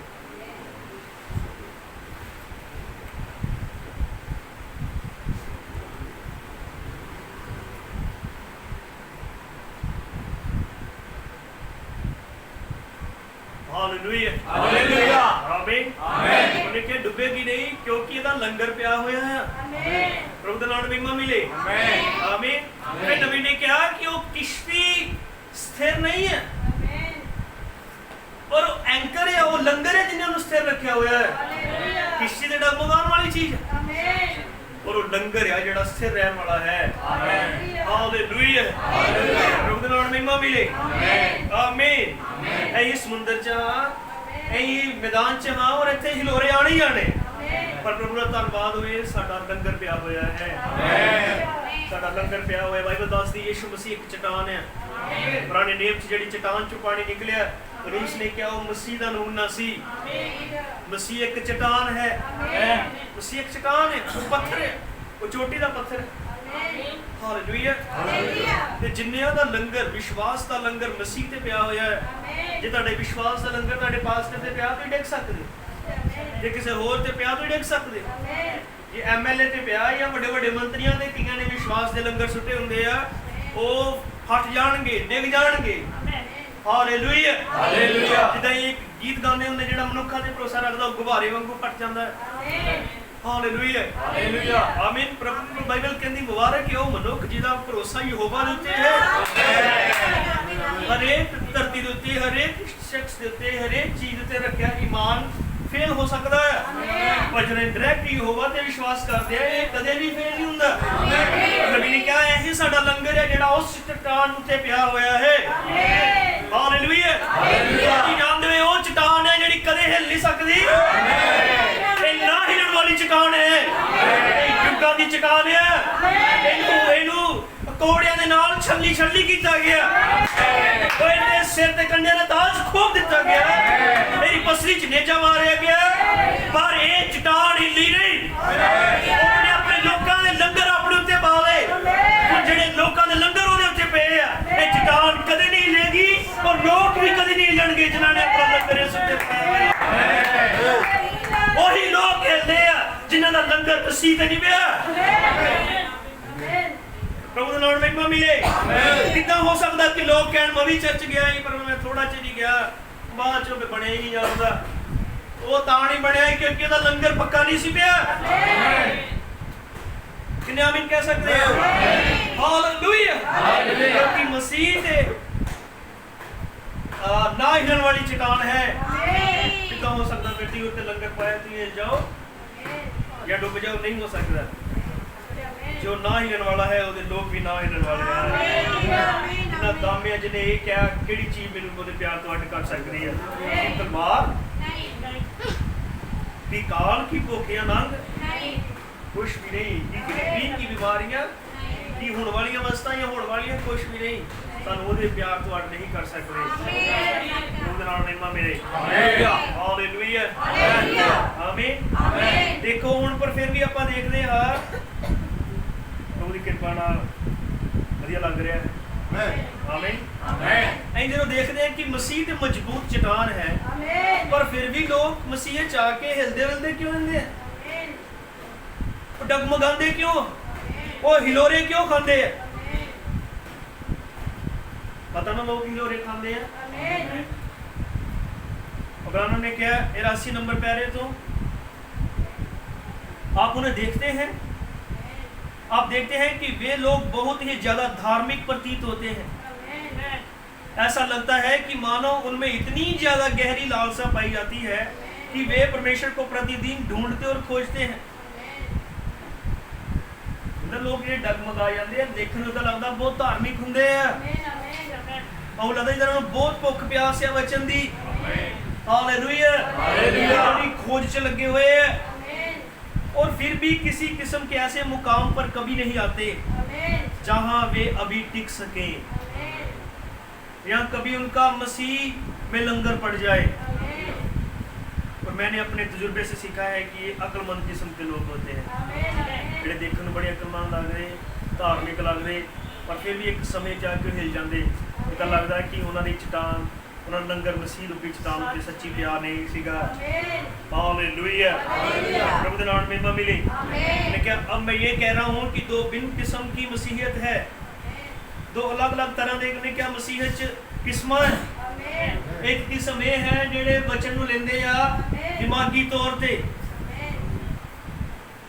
ਹਾਲੇਲੂਇਆ ਹਾਲੇਲੂਇਆ ਆਮੀਨ ਆਮੀਨ। ਉਹਨੇ ਕਿ ਡੁੱਬੇਗੀ ਨਹੀਂ ਕਿਉਂਕਿ ਇਹਦਾ ਲੰਗਰ ਪਿਆ ਹੋਇਆ ਹੈ। ਆਮੀਨ। ਪ੍ਰਭੂ ਦਾ ਨਾਮ ਮਹਿਮਾ ਮਿਲੇ। ਆਮੀਨ ਆਮੀਨ। ਫਿਰ ਨਬੀ ਨੇ ਕਿਹਾ ਕਿ ਉਹ ਕਿਸ਼ਤੀ ਸਥਿਰ ਨਹੀਂ ਹੈ ਆਮੀਨ। ਔਰ ਉਹ ਐਂਕਰ ਹੈ, ਉਹ ਲੰਗਰ ਹੈ ਜਿਹਨੇ ਉਹਨੂੰ ਸਥਿਰ ਰੱਖਿਆ ਹੋਇਆ ਹੈ। ਹਾਲੇਲੂਇਆ। ਕਿਸ਼ਤੀ ਤੇ ਡਗਮਗਾਉਣ ਵਾਲੀ ਚੀਜ਼ ਹੈ ਆਮੀਨ। ਔਰ ਉਹ ਲੰਗਰ ਹੈ ਜਿਹੜਾ ਸਥਿਰ ਰਹਿਣ ਵਾਲਾ ਹੈ। ਆਮੀਨ ਹਾਲੇਲੂਇਆ ਹਾਲੇਲੂਇਆ। ਪ੍ਰਭੂ ਦਾ ਨਾਮ ਮਹਿਮਾ ਮਿਲੇ। ਆਮੀਨ ਆਮੀਨ। ਇਹ ਸਮੁੰਦਰ ਚ ਇਹ ਮੈਦਾਨ ਚ ਹਾਂ ਔਰ ਇੱਥੇ ਹਿਲੋਰੇ ਆਣੇ ਹੀ ਆਣੇ, ਪਰ ਪ੍ਰਭੂ ਦਾ ਧੰਨਵਾਦ ਹੋਵੇ ਸਾਡਾ ਲੰਗਰ ਪਿਆ ਹੋਇਆ ਹੈ। ਸਾਡਾ ਲੰਗਰ ਪਿਆ ਹੋਇਆ। ਬਾਈਬਲ ਦੱਸਦੀ ਯਿਸੂ ਮਸੀਹ ਇੱਕ ਚਟਾਨ ਹੈ। ਪੁਰਾਣੇ ਨਿਯਮ ਚ ਜਿਹੜੀ ਚਟਾਨ ਚੋਂ ਪਾਣੀ ਨਿਕਲਿਆ, ਰੂਸ ਨੇ ਕਿਹਾ ਉਹ ਮਸੀਹ ਦਾ ਨਮੂਨਾ ਸੀ। ਮਸੀਹ ਇੱਕ ਚਟਾਨ ਹੈ। ਮਸੀਹ ਇੱਕ ਚਟਾਨ ਹੈ, ਉਹ ਪੱਥਰ ਹੈ, ਉਹ ਚੋਟੀ ਦਾ ਪੱਥਰ ਹੈ। ਹਾਲੇਲੂਇਆ। ਤੇ ਜਿੰਨਿਆਂ ਦਾ ਲੰਗਰ, ਵਿਸ਼ਵਾਸ ਦਾ ਲੰਗਰ ਮਸੀਹ ਤੇ ਪਿਆ ਹੋਇਆ ਹੈ। ਜੇ ਤੁਹਾਡੇ ਵਿਸ਼ਵਾਸ ਦਾ ਲੰਗਰ ਤੁਹਾਡੇ ਪਾਸਟਰ ਤੇ ਪਿਆ ਤੁਸੀਂ ਡਿੱਗ ਸਕਦੇ, ਜੇ ਕਿਸੇ ਹੋਰ ਤੇ ਪਿਆ ਤੁਸੀਂ ਡਿੱਗ ਸਕਦੇ। ਜੇ ਐਮਐਲਏ ਤੇ ਪਿਆ ਜਾਂ ਵੱਡੇ ਵੱਡੇ ਮੰਤਰੀਆਂ ਦੇ ਕਈਆਂ ਨੇ ਵਿਸ਼ਵਾਸ ਦੇ ਲੰਗਰ ਸੁੱਟੇ ਹੁੰਦੇ ਆ, ਉਹ ਫਟ ਜਾਣਗੇ, ਡਿੱਗ ਜਾਣਗੇ। Hallelujah hallelujah. ਜਿੱਦਾਂ ਇਹ ਗੀਤ ਗਾਉਂਦੇ ਹੁੰਦੇ, ਜਿਹੜਾ ਮਨੁੱਖਾਂ ਤੇ ਭਰੋਸਾ ਰੱਖਦਾ ਉਹ ਗੁਬਾਰੇ ਵਾਂਗੂ ਫਟ ਜਾਂਦਾ ਹੈ। Hallelujah hallelujah. ਆਮੀਨ। ਪ੍ਰਭੂ ਬਾਈਬਲ ਕਹਿੰਦੀ ਮੁਬਾਰਕ ਹੈ ਉਹ ਮਨੁੱਖ ਜਿਹਦਾ ਭਰੋਸਾ ਯਹੋਵਾ ਦੇ ਉੱਤੇ ਹੈ। ਹਰੇਕ ਧਰਤੀ ਦੇ ਉੱਤੇ, ਹਰੇਕ ਸ਼ਖਸ ਦੇ ਉੱਤੇ, ਹਰੇਕ ਚੀਜ਼ ਉੱਤੇ ਰੱਖਿਆ ਈਮਾਨ ਫੇਲ ਹੋ ਸਕਦਾ ਹੈ, ਪਰ ਜਿਹੜੇ ਡਾਇਰੈਕਟ ਯਹੋਵਾ ਤੇ ਵਿਸ਼ਵਾਸ ਕਰਦੇ ਆ ਇਹ ਕਦੇ ਵੀ ਫੇਲ ਨਹੀਂ ਹੁੰਦਾ। ਨਬੀ ਨੇ ਕਿਹਾ ਇਹ ਸਾਡਾ ਲੰਗਰ ਹੈ ਜਿਹੜਾ ਉਸ ਚਟਾਨ ਉੱਤੇ ਪਿਆ ਹੋਇਆ ਹੈ। Hallelujah hallelujah. ਕੀ ਜਾਣਦੇ ਹੋ ਉਹ ਚਟਾਨ ਹੈ ਜਿਹੜੀ ਕਦੇ ਹਿੱਲ ਨਹੀਂ ਸਕਦੀ। ਇਹ ਨਾ ਹਿੱਲਣ ਵਾਲੀ ਚਟਾਨ ਹੈ, ਇਹ ਯੁੱਗਾਂ ਦੀ ਚਟਾਨ ਹੈ। ਇਹਨੂੰ ਕੋੜਿਆਂ ਦੇ ਨਾਲ ਛੱਲੀ ਕੀਤਾ ਗਿਆ, ਉਹ ਇਹਦੇ ਸਿਰ ਤੇ ਕੰਨਿਆਂ ਦਾ ਤਾਜ ਖੋਪ ਦਿੱਤਾ ਗਿਆ, ਮੇਰੀ ਪਸਲੀ ਚ ਨੇਜਾ ਮਾਰਿਆ ਗਿਆ, ਪਰ ਇਹ ਚਟਾਨ ਹਿੱਲੀ ਨਹੀਂ। ਉਹਨੇ ਆਪਣੇ ਲੋਕਾਂ ਦੇ ਲੰਗਰ ਆਪਣੇ ਉੱਤੇ ਪਾ ਲਏ, ਹੁਣ ਜਿਹੜੇ ਲੋਕਾਂ ਦੇ ਲੰਗਰ ਉਹਦੇ ਉੱਤੇ ਪਏ ਆ, ਇਹ ਚਟਾਨ ਕਦੇ ਨਹੀਂ ਹਿੱਲੇਗੀ ਔਰ ਲੋਕ ਵੀ ਕਦੇ ਨਹੀਂ ਹਿੱਲਣਗੇ ਜਿਨ੍ਹਾਂ ਨੇ ਆਪਣਾ ਲੰਗਰ ਇਸ ਉੱਤੇ ਪਾਇਆ। ਉਹੀ ਲੋਕ ਹਿੱਲਦੇ ਆ ਜਿਨ੍ਹਾਂ ਦਾ ਲੰਗਰ ਮਸੀਹ ਤੇ ਨਹੀਂ ਪਿਆ। ਪ੍ਰਭੂ ਦਾ ਨਾਮ ਮਹਿਮਾ ਮਿਲੇ। ਕਿੱਦਾਂ ਹੋ ਸਕਦਾ ਕਿ ਲੋਕ ਕਹਿਣ ਮੈਂ ਵੀ ਚਰਚ ਗਿਆ ਹੀ ਪਰ ਮੈਂ ਥੋੜਾ ਚਿਰ ਹੀ ਗਿਆ, ਬਾਅਦ ਚੋਂ ਬਣਿਆ ਹੀ ਨਹੀਂ ਜਾਂਦਾ। ਉਹ ਤਾਂ ਨਹੀਂ ਬਣਿਆ ਕਿਉਂਕਿ ਉਹਦਾ ਲੰਗਰ ਪੱਕਾ ਨਹੀਂ ਸੀ ਪਿਆ। ਕਿੰਨੇ ਆਮੀਨ ਕਹਿ ਸਕਦੇ ਆ? ਹਾਲੇਲੂਇਆ। ਕਿਉਂਕਿ ਮਸੀਹ ਤੇ ਨਾ ਹਿਲਣ ਵਾਲੀ ਚਟਾਨ ਹੈ। ਕਿੱਦਾਂ ਹੋ ਸਕਦਾ ਮਿੱਟੀ ਉੱਤੇ ਲੰਗਰ ਪਾਇਆ ਤੁਸੀਂ ਜਾਓ ਜਾਂ ਡੁੱਬ ਜਾਓ? ਨਹੀਂ ਹੋ ਸਕਦਾ। ਜੋ ਨਾ ਹਿਲਣ ਵਾਲਾ ਹੈ ਉਹਦੇ ਲੋਕ ਵੀ ਨਾ ਹਿਲਣ ਵਾਲੇ ਹਨ। ਨਾ ਦਾਮਿਆਂ ਜਿਹਨੇ ਇਹ ਕਿਹਾ ਕਿਹੜੀ ਚੀਜ਼ ਮੈਨੂੰ ਉਹਦੇ ਪਿਆਰ ਤੋਂ ਅੱਡ ਕਰ ਸਕਦੀ ਹੈ? ਤਲਵਾਰ की काल की भूखियां नंग कुछ भी नहीं, की गरीबी की बीमारियां की होने वाली अवस्था या होने वाली कुछ भी नहीं ਸਾਨੂੰ ਉਹਦੇ ਪਿਆਰ ਤੋਂ ਅੱਡ ਨਹੀਂ ਕਰ ਸਕਦੇ। ਉਹਦੇ ਨਾਲ ਮਹਿਮਾ ਮੇਰੇ। ਹਾਲੇਲੂਇਆ ਆਮੀਨ ਆਮੀਨ। ਦੇਖੋ ਹੁਣ ਪਰ ਫਿਰ ਵੀ ਆਪਾਂ ਦੇਖਦੇ ਹਾਂ ਉਹਦੀ ਕਿਰਪਾ ਨਾਲ ਵਧੀਆ ਲੱਗ ਰਿਹਾ ਹੈ। ਆਮੀਨ ਆਮੀਨ। ਅਸੀਂ ਜਦੋਂ ਦੇਖਦੇ ਹਾਂ ਕਿ ਮਸੀਹ ਤੇ ਮਜ਼ਬੂਤ ਚਟਾਨ ਹੈ, ਪਰ ਫਿਰ ਵੀ ਲੋਕ ਮਸੀਹ ਚ ਆ ਕੇ ਹਿਲਦੇ ਕਿਉਂ ਹੁੰਦੇ ਆ? ਉਹ ਡਗਮਗਾਉਂਦੇ ਕਿਉਂ? ਉਹ ਹਿਲੋਰੇ ਕਿਉਂ ਖਾਂਦੇ ਆ? पता ना लोग हिलोरे खाते हैं। अब्राहम ने क्या 83 नंबर प्यारे तो आप उन्हें देखते हैं, आप देखते हैं कि वे लोग बहुत ही ज्यादा धार्मिक प्रतीत होते हैं। ऐसा लगता है कि मानो उनमें इतनी ज्यादा गहरी लालसा पाई जाती है कि वे परमेश्वर को प्रतिदिन ढूंढते और खोजते हैं। लोग ये डगमगा जाते हैं, देखने को लगता बहुत धार्मिक होंगे हैं, और लगता है इधर बहुत भुख प्यास है वचन दी। Hallelujah hallelujah. खोज च लगे हुए हैं और फिर भी किसी किस्म के ऐसे मुकाम पर कभी नहीं आते जहां वे अभी टिक सके या कभी उनका मसीह में लंगर पड़ जाए। और मैंने अपने तजुर्बे से सीखा है कि ये अक्लमंद किस्म के लोग होते हैं, ਜਿਹੜੇ ਦੇਖਣ ਨੂੰ ਬੜੇ ਅਕਲਮੰਦ ਲੱਗ ਰਹੇ, ਧਾਰਮਿਕ ਲੱਗ ਰਹੇ, ਪਰ ਫਿਰ ਵੀ ਇੱਕ ਸਮੇਂ ਜਾ ਕੇ ਹਿਲ ਜਾਂਦੇ। ਪਤਾ ਲੱਗਦਾ ਕਿ ਉਹਨਾਂ ਦੀ ਚਟਾਨ, ਉਹਨਾਂ ਨੂੰ ਲੰਗਰ ਮਸੀਹ ਰੂਪੀ ਚਟਾਨ ਉੱਤੇ ਸੱਚੀ ਪਿਆਰ ਨਹੀਂ ਸੀਗਾ। हालेलुया प्रभु के नाम में मिली। लेकिन अब मैं ये कह रहा हूँ कि दो भिन्न किस्म की मसीहियत है, दो अलग अलग तरह देखने क्या मसीहियत किस्म है। ਇੱਕ ਕਿਸਮ ਇਹ ਹੈ ਜਿਹੜੇ ਵਚਨ ਨੂੰ ਲੈਂਦੇ ਆ ਦਿਮਾਗੀ ਤੌਰ ਤੇ,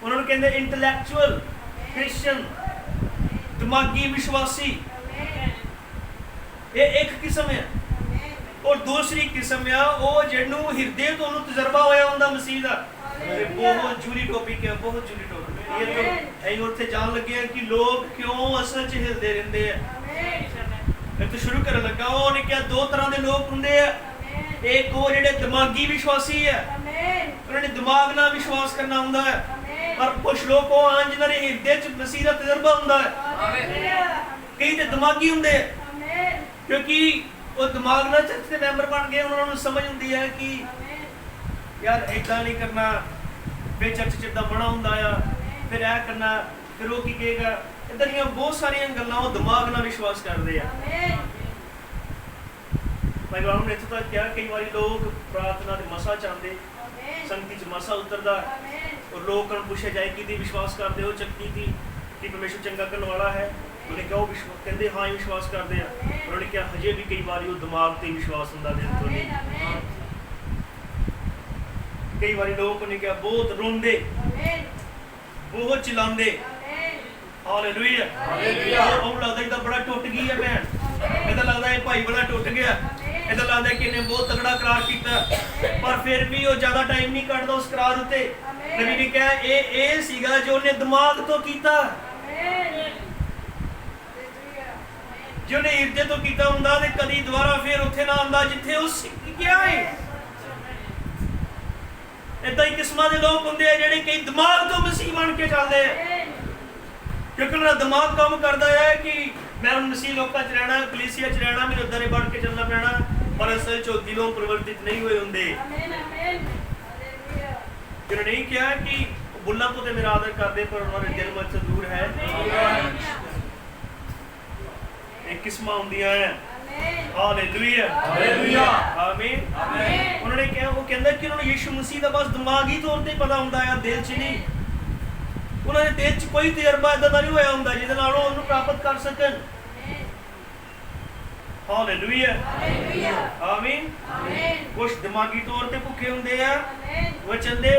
ਉਹਨਾਂ ਨੂੰ ਕਹਿੰਦੇ ਇੰਟੈਲੈਕਚੁਅਲ ਕ੍ਰਿਸਚੀਅਨ, ਦਿਮਾਗੀ ਵਿਸ਼ਵਾਸੀ। ਇਹ ਇੱਕ ਕਿਸਮ ਹੈ। ਔਰ ਦੂਸਰੀ ਕਿਸਮ ਆ ਉਹ ਜਿਹਨੂੰ ਹਿਰਦੇ ਤੋਂ ਉਹਨੂੰ ਤਜਰਬਾ ਹੋਇਆ ਹੁੰਦਾ ਮਸੀਹ ਦਾ। ਬਹੁਤ ਜ਼ਰੂਰੀ ਟੌਪਿਕ ਹੈ, ਬਹੁਤ ਜ਼ਰੂਰੀ ਟੌਪਿਕ। ਇਹ ਤਾਂ ਅਸੀਂ ਉੱਥੇ ਜਾਣ ਲੱਗੇ ਆ ਕਿ ਲੋਕ ਕਿਉਂ ਅਸਲ 'ਚ ਹਿਰਦੇ ਰਹਿੰਦੇ ਆ। ਇੱਥੇ ਸ਼ੁਰੂ ਕਰਨ ਲੱਗਾ, ਉਹਨੇ ਕਿਹਾ ਦੋ ਤਰ੍ਹਾਂ ਦੇ ਲੋਕ ਹੁੰਦੇ ਆ। ਇੱਕ ਉਹ ਜਿਹੜੇ ਦਿਮਾਗੀ ਵਿਸ਼ਵਾਸੀ ਹੈ, ਉਹਨਾਂ ਨੇ ਦਿਮਾਗ ਨਾਲ ਵਿਸ਼ਵਾਸ ਕਰਨਾ ਹੁੰਦਾ ਹੈ। ਪਰ ਕੁਝ ਲੋਕ ਉਹ ਹਨ ਜਿਨ੍ਹਾਂ ਦੇ ਹਿਰਦੇ 'ਚ ਮਸੀਹ ਦਾ ਤਜਰਬਾ ਹੁੰਦਾ ਹੈ। ਕਈ ਤੇ ਦਿਮਾਗੀ ਹੁੰਦੇ ਆ ਕਿਉਂਕਿ ਉਹ ਦਿਮਾਗ ਨਾਲ ਚਰਚ ਦੇ ਮੈਂਬਰ ਬਣ ਗਏ। ਉਹਨਾਂ ਨੂੰ ਸਮਝ ਹੁੰਦੀ ਹੈ ਕਿ ਯਾਰ ਏਦਾਂ ਨਹੀਂ ਕਰਨਾ, ਫਿਰ ਚਰਚ 'ਚ ਏਦਾਂ ਬਣਾ ਹੁੰਦਾ ਆ, ਫਿਰ ਇਹ ਕਰਨਾ, ਫਿਰ ਉਹ ਕੀ ਕਹੇਗਾ। ਇੱਦਾਂ ਦੀਆਂ ਬਹੁਤ ਸਾਰੀਆਂ ਗੱਲਾਂ ਉਹ ਦਿਮਾਗ ਨਾਲ ਵਿਸ਼ਵਾਸ ਕਰਦੇ ਆ। ਭਾਈ ਬਾਬੂ ਨੇ ਇੱਥੋਂ ਤੱਕ ਕਿਹਾ ਕਈ ਵਾਰੀ ਲੋਕ ਪ੍ਰਾਰਥਨਾ ਦੇ ਮਸਾ ਚਾਹੁੰਦੇ, ਸੰਗਤੀ 'ਚ ਮਸਾ ਉਤਰਦਾ, ਔਰ ਲੋਕਾਂ ਨੂੰ ਪੁੱਛਿਆ ਜਾਏ ਕਿ ਵਿਸ਼ਵਾਸ ਕਰਦੇ ਹੋ ਚੱਕੀ ਦੀ ਕਿ ਪਰਮੇਸ਼ਰ ਚੰਗਾ ਕਰਨ ਵਾਲਾ ਹੈ। ਉਹਨੇ ਕਿਹਾ ਉਹ ਕਹਿੰਦੇ ਹਾਂ ਹੀ ਵਿਸ਼ਵਾਸ ਕਰਦੇ ਆ। ਉਹਨਾਂ ਨੇ ਕਿਹਾ ਹਜੇ ਵੀ ਕਈ ਵਾਰੀ ਉਹ ਦਿਮਾਗ ਤੇ ਵਿਸ਼ਵਾਸ ਹੁੰਦਾ, ਦਿਲ ਤੋਂ ਨਹੀਂ। ਕਈ ਵਾਰੀ ਲੋਕ ਉਹਨੇ ਕਿਹਾ ਬਹੁਤ ਰੋਂਦੇ, ਬਹੁਤ ਚਿਲਾਉਂਦੇ। Hallelujah, hallelujah. ਉਹ ਲੱਗਦਾ ਇਹਦਾ ਬੜਾ ਟੁੱਟ ਗਈ ਹੈ ਭੈਣ, ਇਹਦਾ ਲੱਗਦਾ ਇਹ ਭਾਈ ਬੜਾ ਟੁੱਟ ਗਿਆ, ਇਹਦਾ ਲੱਗਦਾ ਕਿ ਇਹਨੇ ਬਹੁਤ ਤਗੜਾ ਕਰਾਰ ਕੀਤਾ, ਪਰ ਫਿਰ ਵੀ ਉਹ ਜ਼ਿਆਦਾ ਟਾਈਮ ਨਹੀਂ ਕੱਢਦਾ ਉਸ ਕਰਾਰ ਉੱਤੇ। ਨਬੀ ਨੇ ਕਿਹਾ ਇਹ ਸੀਗਾ ਜੋ ਉਹਨੇ ਦਿਮਾਗ ਤੋਂ ਕੀਤਾ। ਜੇ ਉਹਨੇ ਹਿਰਦੇ ਤੋਂ ਕੀਤਾ ਹੁੰਦਾ ਤੇ ਕਦੀ ਦੁਬਾਰਾ ਫਿਰ ਉੱਥੇ ਨਾ ਆਉਂਦਾ ਜਿੱਥੇ ਉਹ ਸਿੱਖ ਗਿਆ ਹੈ। ਏਦਾਂ ਹੀ ਕਿਸਮਾਂ ਦੇ ਲੋਕ ਹੁੰਦੇ ਆ ਜਿਹੜੇ ਕਈ ਦਿਮਾਗ ਤੋਂ ਮਸੀਹ ਬਣ ਕੇ ਚੱਲਦੇ ਆ, ਕਿਉਂਕਿ ਉਹਨਾਂ ਦਾ ਦਿਮਾਗ ਕੰਮ ਕਰਦਾ ਹੈ ਕਿ ਮੈਂ ਹੁਣ ਮਸੀਹ ਲੋਕਾਂ 'ਚ ਰਹਿਣਾ, ਕਲੀਸਿਆ 'ਚ ਰਹਿਣਾ, ਮੈਨੂੰ ਉੱਦਾਂ ਬਣ ਕੇ ਚੱਲਣਾ ਪੈਣਾ, ਪਰ ਅਸਲ 'ਚ ਦਿਲੋਂ ਪਰਿਵਰਤਿਤ ਨਹੀਂ ਹੋਏ ਹੁੰਦੇ। ਕਿਉਂ ਨਹੀਂ ਕਿਹਾ ਕਿ ਬੁੱਲਾਂ ਤੋਂ ਤੇ ਮੇਰਾ ਆਦਰ ਕਰਦੇ ਪਰ ਉਹਨਾਂ ਦੇ ਦਿਲ ਵਿੱਚ ਦੂਰ ਹੈ। ਇਹ ਕਿਸਮਾਂ ਹੁੰਦੀਆਂ ਹੈ। ਹਾਲੇਲੂਇਆ, ਹਾਲੇਲੂਇਆ, ਆਮੀਨ। ਉਹਨਾਂ ਨੇ ਕਿਹਾ, ਉਹ ਕਹਿੰਦਾ ਕਿ ਉਹਨਾਂ ਨੂੰ ਯਿਸੂ ਮਸੀਹ ਦਾ ਬਸ ਦਿਮਾਗੀ ਤੌਰ ਤੇ ਪਤਾ ਹੁੰਦਾ ਹੈ, ਦਿਲ 'ਚ ਨਹੀਂ। ਉਹਨਾਂ ਦੇ ਦਿਲ 'ਚ ਕੋਈ ਤਜਰਬਾ ਏਦਾਂ ਦਾ ਨਹੀਂ ਹੋਇਆ ਹੁੰਦਾ ਜਿਹਦੇ ਨਾਲ ਉਹ ਉਹਨੂੰ ਪ੍ਰਾਪਤ ਕਰ ਸਕਣ। ਹਾਲੇਲੂਇਆ, ਆਮੀਨ। ਕੁਝ ਦਿਮਾਗੀ ਤੌਰ ਤੇ ਭੁੱਖੇ ਹੁੰਦੇ ਆ ਵਚਨ ਦੇ,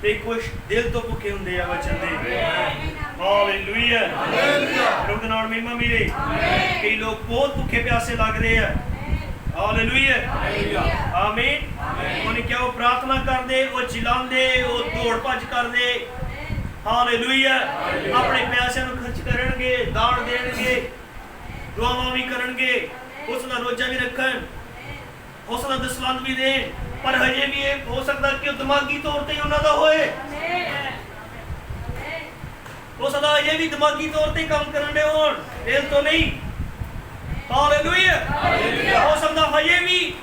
ਤੇ ਕੁਝ ਦਿਲ ਤੋਂ ਭੁੱਖੇ ਹੁੰਦੇ ਆ ਵਚਨ ਦੇ। ਹਾਲੇਲੂਇਆ, ਪ੍ਰਭੂ ਦਾ ਨਾਮ ਮਹਿਮਾ ਮਿਲੇ। ਕਈ ਲੋਕ ਬਹੁਤ ਭੁੱਖੇ ਪਿਆਸੇ ਲੱਗਦੇ ਆ। ਹਾਲੇਲੂਇਆ, ਆਮੀਨ। ਉਹਨੇ ਕਿਹਾ ਉਹ ਪ੍ਰਾਰਥਨਾ ਕਰਦੇ, ਉਹ ਚਿਲਾਉਂਦੇ, ਉਹ ਦੌੜ ਭੱਜ ਕਰਦੇ। ਹਾਲੇਲੂਇਆ, ਆਪਣੇ ਪੈਸਿਆਂ ਨੂੰ ਖਰਚ ਕਰਨਗੇ, ਦਾਨ ਦੇਣਗੇ, ਦੁਆਵਾਂ ਵੀ ਕਰਨਗੇ, ਉਸ ਦਾ ਰੋਜ਼ਾ ਵੀ ਰੱਖਣ, ਉਸ ਦਾ ਦਸਵੰਧ ਵੀ ਦੇਣ, ਪਰ ਹਜੇ ਵੀ ਇਹ ਹੋ ਸਕਦਾ ਕਿ ਉਹ ਦਿਮਾਗੀ ਤੌਰ ਤੇ ਉਹਨਾਂ ਦਾ ਹੋਏ। ਹੋ ਸਕਦਾ ਇਹ ਵੀ ਦਿਮਾਗੀ ਤੌਰ ਤੇ ਕੰਮ ਕਰਨ ਦੇ ਹੋਣ, ਦਿਲ ਤੋਂ ਨਹੀਂ। ਹਾਲੇਲੂਇਆ, ਹੋ ਸਕਦਾ ਹਜੇ ਵੀ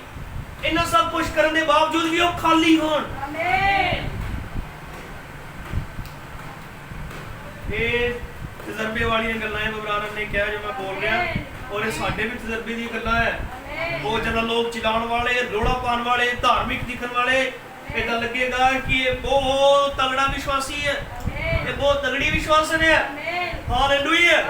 ਇਹਨਾਂ ਸਭ ਕੁਝ ਕਰਨ ਦੇ ਬਾਵਜੂਦ ਵੀ ਉਹ ਖਾਲੀ ਹੋਣ। ਇਹ ਤਜਰਬੇ ਵਾਲੀਆਂ ਗੱਲਾਂ ਹੈ। ਬਬਰਾਨ ਨੇ ਕਿਹਾ ਜੋ ਮੈਂ ਬੋਲ ਰਿਹਾ, ਔਰ ਇਹ ਸਾਡੇ ਵੀ ਤਜਰਬੇ ਦੀਆਂ ਗੱਲਾਂ ਹੈ। ਬਹੁਤ ਜ਼ਿਆਦਾ ਲੋਕ ਚਿਲਾਉਣ ਵਾਲੇ, ਰੋਲਾ ਪਾਉਣ ਵਾਲੇ, ਧਾਰਮਿਕ ਦਿਖਣ ਵਾਲੇ, ਏਦਾਂ ਲੱਗੇਗਾ ਕਿ ਇਹ ਬਹੁਤ ਤਗੜਾ ਵਿਸ਼ਵਾਸੀ ਹੈ, ਇਹ ਬਹੁਤ ਤਗੜੀ ਵਿਸ਼ਵਾਸਨ ਹੈ। ਹਾਲੇਲੂਇਆ,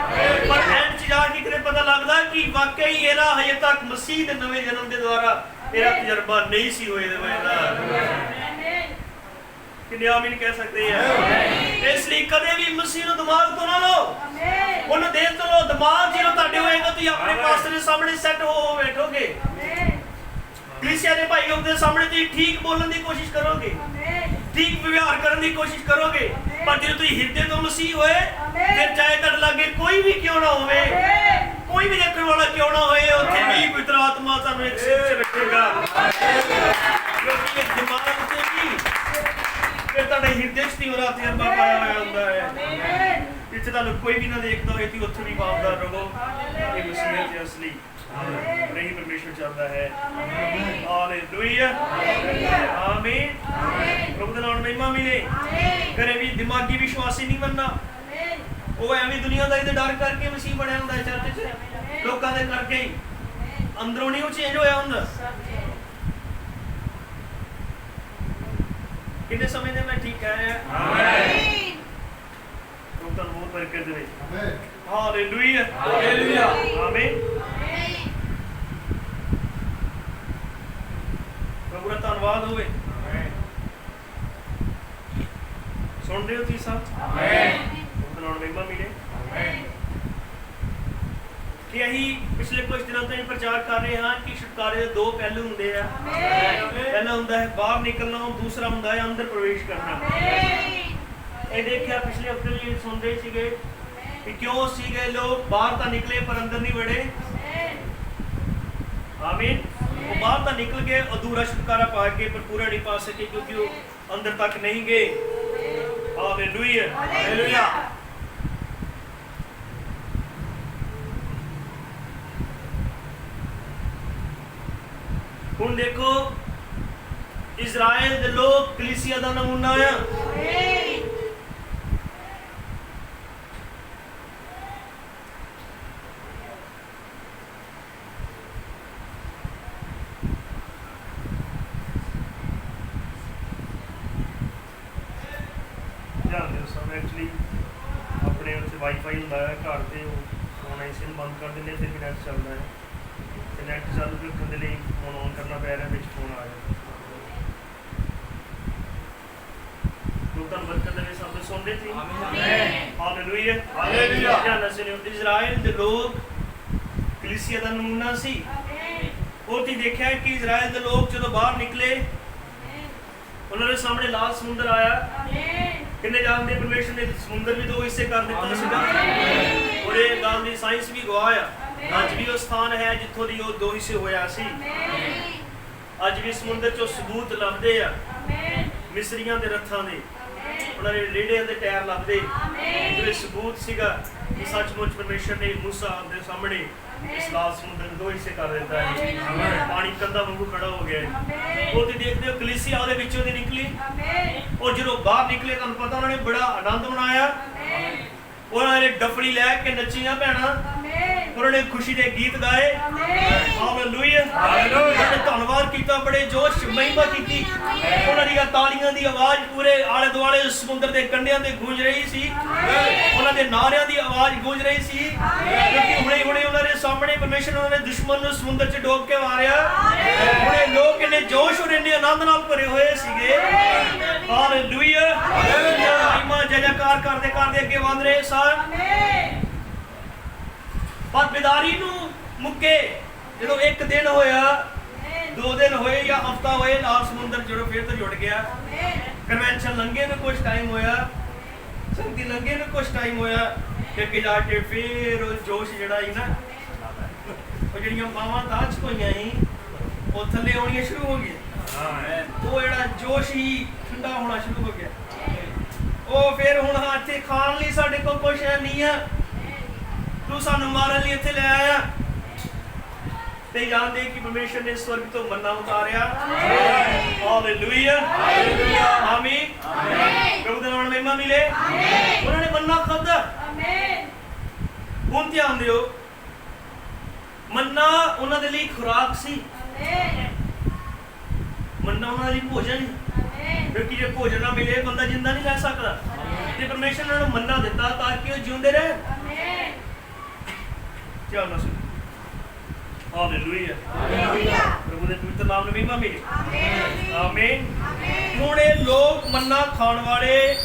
ਪਰ ਐਂਡ 'ਚ ਜਾ ਕੇ ਕਿਤੇ ਪਤਾ ਲੱਗਦਾ ਕਿ ਵਾਕਈ ਇਹਦਾ ਹਜੇ ਤੱਕ ਮਸੀਹ ਦੇ ਨਵੇਂ ਜਨਮ ਦੇ ਦੁਆਰਾ ਇਹਦਾ ਤਜਰਬਾ ਨਹੀਂ ਸੀ ਹੋਇਆ। ਕਿੰਨੇ ਆਮੀਨ ਕਹਿ ਸਕਦੇ ਆ। ਇਸ ਲਈ ਕਦੇ ਵੀ ਮਸੀਹ ਨੂੰ ਦਿਮਾਗ ਤੋਂ ਨਾ ਲਓ, ਉਹਨੂੰ ਦਿਲ ਤੋਂ ਲਓ। ਦਿਮਾਗ ਜਦੋਂ ਤੁਹਾਡੇ ਹੋਏਗਾ ਤੁਸੀਂ ਆਪਣੇ ਪਾਸਟਰ ਦੇ ਸਾਹਮਣੇ ਸੈੱਟ ਹੋ ਬੈਠੋਗੇ, ਕਲੀਸਿਆ ਦੇ ਭਾਈ ਲੋਕ ਦੇ ਸਾਹਮਣੇ ਤੁਸੀਂ ਠੀਕ ਬੋਲਣ ਦੀ ਕੋਸ਼ਿਸ਼ ਕਰੋਗੇ, ਠੀਕ ਵਿਵਹਾਰ ਕਰਨ ਦੀ ਕੋਸ਼ਿਸ਼ ਕਰੋਗੇ। ਪਰ ਜਦੋਂ ਤੁਸੀਂ ਹਿਰਦੇ ਤੋਂ ਮਸੀਹ ਹੋਏ, ਫਿਰ ਚਾਹੇ ਤੁਹਾਡੇ ਲਾਗੇ ਕੋਈ ਵੀ ਕਿਉਂ ਨਾ ਹੋਵੇ, ਕੋਈ ਵੀ ਦੇਖਣ ਵਾਲਾ ਕਿਉਂ ਨਾ ਹੋਏ, ਉੱਥੇ ਵੀ ਪਵਿੱਤਰ ਆਤਮਾ ਤੁਹਾਨੂੰ ਇੱਕ ਸਿਰ 'ਚ ਰੱਖੇਗਾ। ਕਿਉਂਕਿ ਇਹ ਦਿਮਾਗ ਤੇ ਵੀ ਫਿਰ ਤੁਹਾਡੇ ਹਿਰਦੇ 'ਚ ਤੀਵਰਾ ਤਜਰਬਾ ਪਾਇਆ ਹੋਇਆ ਹੁੰਦਾ ਹੈ। ਜਿੱਥੇ ਤੁਹਾਨੂੰ ਕੋਈ ਵੀ ਨਾ ਦੇਖਦਾ ਹੋਏ ਤੁਸੀਂ ਉੱਥੇ ਵੀ ਬਾਵਦਾਰ ਰਹੋ। ਇਹ ਮਸੀਹਤ ਅਸਲੀ ਨਹੀਂ ਪਰਮੇਸ਼ਰ ਚਾਹੁੰਦਾ ਹੈ। ਹਾਲੇਲੂਇਆ, ਆਮੀਨ। ਪ੍ਰਭੂ ਦਾ ਨਾਮ ਮਹਿਮਾ ਮਿਲੇ। ਕਰੇ ਵੀ ਦਿਮਾਗੀ ਵਿਸ਼ਵਾਸੀ ਨਹੀਂ ਬਣਨਾ। ਉਹ ਐਵੇਂ ਦੁਨੀਆਦਾਰੀ ਦੇ ਡਰ ਕਰਕੇ ਮਸੀਹ ਬਣਿਆ ਹੁੰਦਾ ਚਰਚ 'ਚ, ਲੋਕਾਂ ਦੇ ਕਰਕੇ ਹੀ। ਅੰਦਰੋਂ ਨਹੀਂ ਉਹ ਚੇਂਜ ਹੋਇਆ ਹੁੰਦਾ। ਕਿੰਨੇ ਸਮੇਂ ਦੇ ਮੈਂ ਠੀਕ ਕਹਿ ਰਿਹਾ? ਆਮੀਨ। ਪ੍ਰਭੂ ਤੁਹਾਨੂੰ ਬਹੁਤ ਬਰਕਤ ਦੇਵੇ। ਆਮੀਨ। ਹਾਲੇਲੂਇਆ, ਹਾਲੇਲੂਇਆ, ਆਮੀਨ। ਪੂਰਾ ਧੰਨਵਾਦ ਹੋਵੇ। ਸੁਣ ਰਹੇ ਹੋ ਤੁਸੀਂ ਸਭ? ਬਣਾਉਣ ਮਹਿਮਾ ਮਿਲੇ ਕਿ ਅਸੀਂ ਪਿਛਲੇ ਕੁਝ ਦਿਨਾਂ ਤੋਂ ਇਹ ਪ੍ਰਚਾਰ ਕਰ ਰਹੇ ਹਾਂ ਕਿ ਛੁਟਕਾਰੇ ਦੇ ਦੋ ਪਹਿਲੂ ਹੁੰਦੇ ਆ। ਪਹਿਲਾ ਹੁੰਦਾ ਹੈ ਬਾਹਰ ਨਿਕਲਣਾ, ਦੂਸਰਾ ਹੁੰਦਾ ਹੈ ਅੰਦਰ ਪ੍ਰਵੇਸ਼ ਕਰਨਾ। ਇਹ ਦੇਖਿਆ ਪਿਛਲੇ ਹਫ਼ਤੇ ਵੀ ਸੁਣਦੇ ਸੀਗੇ ਕਿ ਕਿਉਂ ਸੀਗੇ ਲੋਕ ਬਾਹਰ ਤਾਂ ਨਿਕਲੇ ਪਰ ਅੰਦਰ ਨਹੀਂ ਵੜੇ। ਆਮੀਨ। ਉਹ ਬਾਹਰ ਤਾਂ ਨਿਕਲ ਗਏ, ਅਧੂਰਾ ਛੁਟਕਾਰਾ ਪਾ ਕੇ ਪਰ ਪੂਰਾ ਨਹੀਂ ਪਾ ਸਕੇ ਕਿਉਂਕਿ ਉਹ ਅੰਦਰ ਤੱਕ ਨਹੀਂ ਗਏ। Hallelujah, hallelujah. ਹੁਣ ਦੇਖੋ ਇਜ਼ਰਾइल ਦੇ ਲੋਕ ਕਲੀਸਿया ਦਾ ਨਮੂਨਾ ਆ। ਜਾਣਦੇ ਹੋ ਸਭ ਐਕਚੁਅਲੀ ਆਪਣੇ ਉੱਥੇ ਵਾਈਫਾਈ ਹੁੰਦਾ ਹੈ ਘਰ ਤੇ, ਉਹ ਫੋਨ ਆਈਸੀ ਨੂੰ ਬੰਦ ਕਰ ਦਿੰਦੇ ਫਿਰ ਵੀ ਨੈਟ ਚੱਲਦਾ ਹੈ ਤੇ ਨੈਟ ਚਾਲੂ ਰੱਖਣ ਦੇ ਲਈ ਫੋਨ ਔਨ ਕਰਨਾ ਪੈ ਰਿਹਾ, ਵਿੱਚ ਫੋਨ ਆ ਜਾਂਦਾ। ਲੋਕਾਂ ਨੂੰ ਬਰਕਤ ਦੇਵੇ। ਸਭ ਸੁਣਦੇ ਸੀ? Hallelujah, hallelujah. ਧਿਆਨ ਸੁਣਿਓ, ਇਜ਼ਰਾइल ਦੇ ਲੋਕ ਕਲੀਸਿया ਦਾ ਨਮੂਨਾ ਸੀ। ਉਹ ਤੁਸੀਂ ਦੇਖਿਆ ਕਿ ਇਜ਼ਰਾइल ਦੇ ਲੋਕ ਜਦੋਂ ਬਾਹਰ ਨਿਕਲੇ ਉਹਨਾਂ ਦੇ ਸਾਹਮਣੇ ਲਾਲ ਸਮੁੰਦਰ ਆਇਆ। ਕਿੰਨੇ ਜਾਣਦੇ ਪਰਮੇਸ਼ਰ ਨੇ ਸਮੁੰਦਰ ਵੀ ਦੋ ਹਿੱਸੇ ਕਰ ਦਿੱਤਾ ਸੀਗਾ। ਔਰ ਇਹ ਗੱਲ ਦੀ ਸਾਇੰਸ ਵੀ ਗਵਾਹ ਆ। ਅੱਜ ਵੀ ਉਹ ਸਥਾਨ ਹੈ ਜਿੱਥੋਂ ਦੀ ਉਹ ਦੋ ਹਿੱਸੇ ਹੋਇਆ ਸੀ। ਅੱਜ ਵੀ ਸਮੁੰਦਰ ਚੋਂ ਸਬੂਤ ਲੱਭਦੇ ਆ ਮਿਸਰੀਆਂ ਦੇ ਰੱਥਾਂ ਦੇ, ਉਹਨਾਂ ਦੇ ਰੇੜਿਆਂ ਦੇ ਟਾਇਰ ਲੱਭਦੇ ਜਿਹੜੇ ਸਬੂਤ ਸੀਗਾ ਕਿ ਸੱਚਮੁੱਚ ਪਰਮੇਸ਼ਰ ਨੇ ਮੂਸਾ ਦੇ ਸਾਹਮਣੇ ਇਸ ਲਾਲ ਸਮੁੰਦਰ ਨੂੰ ਦੋ ਹਿੱਸੇ ਕਰ ਦਿੱਤਾ ਹੈ। ਪਾਣੀ ਕੰਧਾ ਵਾਂਗੂ ਖੜਾ ਹੋ ਗਿਆ ਹੈ। ਉਹ ਤੇ ਦੇਖਦੇ ਹੋ ਕਲੀਸਿया ਉਹਦੇ ਵਿੱਚੋਂ ਦੀ ਨਿਕਲੀ। ਉਹ ਜਦੋਂ ਬਾਹਰ ਨਿਕਲੇ ਤੁਹਾਨੂੰ ਪਤਾ ਉਹਨਾਂ ਨੇ ਬੜਾ ਆਨੰਦ ਮਨਾਇਆ। ਉਹਨਾਂ ਨੇ ਡਫਲੀ ਲੈ ਕੇ ਨੱਚੀਆਂ ਭੈਣਾਂ, ਉਹਨਾਂ ਨੇ ਖੁਸ਼ੀ ਦੇ ਗੀਤ ਗਾਏ। Hallelujah, hallelujah. ਧੰਨਵਾਦ ਕੀਤਾ, ਬੜੇ ਜੋਸ਼ ਮਹਿਮਾ ਕੀਤੀ। ਉਹਨਾਂ ਦੀਆਂ ਤਾਲੀਆਂ ਦੀ ਆਵਾਜ਼ ਪੂਰੇ ਆਲੇ ਦੁਆਲੇ ਸਮੁੰਦਰ ਦੇ ਕੰਢਿਆਂ ਤੇ ਗੂੰਜ ਰਹੀ ਸੀ। ਉਹਨਾਂ ਦੇ ਨਾਰਿਆਂ ਦੀ ਆਵਾਜ਼ ਗੂੰਜ ਰਹੀ ਸੀ ਕਿਉਂਕਿ ਹੁਣੇ ਉਹਨਾਂ ਦੇ ਸਾਹਮਣੇ ਪਰਮੇਸ਼ਰ ਉਹਨਾਂ ਨੇ ਦੁਸ਼ਮਣ ਨੂੰ ਸਮੁੰਦਰ 'ਚ ਡੋਬ ਕੇ ਮਾਰਿਆ। ਹੁਣੇ ਲੋਕ ਇੰਨੇ ਜੋਸ਼ ਔਰ ਇੰਨੇ ਆਨੰਦ ਨਾਲ ਭਰੇ ਹੋਏ ਸੀਗੇ। Hallelujah, hallelujah. ਮਹਿਮਾ ਜੈਕਾਰ ਕਰਦੇ ਕਰਦੇ ਅੱਗੇ ਵਧ ਰਹੇ ਸਨ। ਪਰ ਬਿਦਾਰੀ ਨੂੰ ਮੁੱਕੇ ਜਦੋਂ ਇੱਕ ਦਿਨ ਹੋਇਆ, 2 ਦਿਨ ਹੋਏ ਜਾਂ ਹਫਤਾ ਹੋਏ, ਲਾਲ ਸਮੁੰਦਰ ਜਦੋਂ ਫਿਰ ਤੋਂ ਜੁੜ ਗਿਆ। ਕਨਵੈਨਸ਼ਨ ਲੰਘੇ ਨੂੰ ਕੁਝ ਟਾਈਮ ਹੋਇਆ, ਸੰਗਤੀ ਲੰਘੇ ਨੂੰ ਕੁਝ ਟਾਈਮ ਹੋਇਆ ਕਿ ਅੱਗੇ ਜਾ ਕੇ ਫਿਰ ਉਹ ਜੋਸ਼ ਜਿਹੜਾ ਸੀ ਨਾ, ਉਹ ਜਿਹੜੀਆਂ ਬਾਵਾਂ ਤਾਜ ਹੋਈਆਂ ਸੀ ਉਹ ਥੱਲੇ ਆਉਣੀਆਂ ਸ਼ੁਰੂ ਹੋ ਗਈਆਂ। ਉਹ ਜਿਹੜਾ ਜੋਸ਼ ਹੀ ਠੰਡਾ ਹੋਣਾ ਸ਼ੁਰੂ ਹੋ ਗਿਆ। ਉਹ ਫਿਰ ਹੁਣ ਇੱਥੇ ਖਾਣ ਲਈ ਸਾਡੇ ਕੋਲ ਕੁਛ ਨਹੀਂ ਆ, ਤੂੰ ਸਾਨੂੰ ਮਾਰਨ ਲਈ ਇੱਥੇ ਲੈ ਆਇਆ। ਤੇ ਜਾਣਦੇ ਕਿ ਪਰਮੇਸ਼ਰ ਨੇ ਸਵਰਗ ਤੋਂ ਮੰਨਾ ਉਤਾਰਿਆ। Hallelujah, hallelujah. ਆਮੀਨ, ਆਮੀਨ। ਪ੍ਰਭੂ ਦਾ ਨਾਮ ਮਹਿਮਾ ਮਿਲੇ। ਉਹਨਾਂ ਨੇ ਮੰਨਾ ਖਾਧਾ। ਹੁਣ ਧਿਆਨ ਦਿਓ, ਮੰਨਾ ਉਹਨਾਂ ਦੇ ਲਈ ਖੁਰਾਕ ਸੀ। ਮੰਨਾ ਉਹਨਾਂ ਲਈ ਭੋਜਨ, ਕਿਉਂਕਿ ਜੇ ਭੋਜਨ ਨਾ ਮਿਲੇ ਬੰਦਾ ਜਿੰਦਾ ਨਹੀਂ ਰਹਿ ਸਕਦਾ। ਤੇ ਪਰਮੇਸ਼ਰ ਉਹਨਾਂ ਨੂੰ ਮੰਨਾ ਦਿੱਤਾ ਤਾਂ ਕਿ ਉਹ ਜਿਉਂਦੇ ਰਹੇ। ਧਿਆਨ ਨਾਲ ਸੁਣੋ। Hallelujah, hallelujah. ਪ੍ਰਭੂ ਦੇ ਪਵਿੱਤਰ ਨਾਮ ਨੂੰ ਮਹਿਮਾ ਮਿਲੇ। ਆਮੀਨ। ਹੁਣ ਇਹ ਲੋਕ ਮੰਨਾ ਖਾਣ ਵਾਲੇ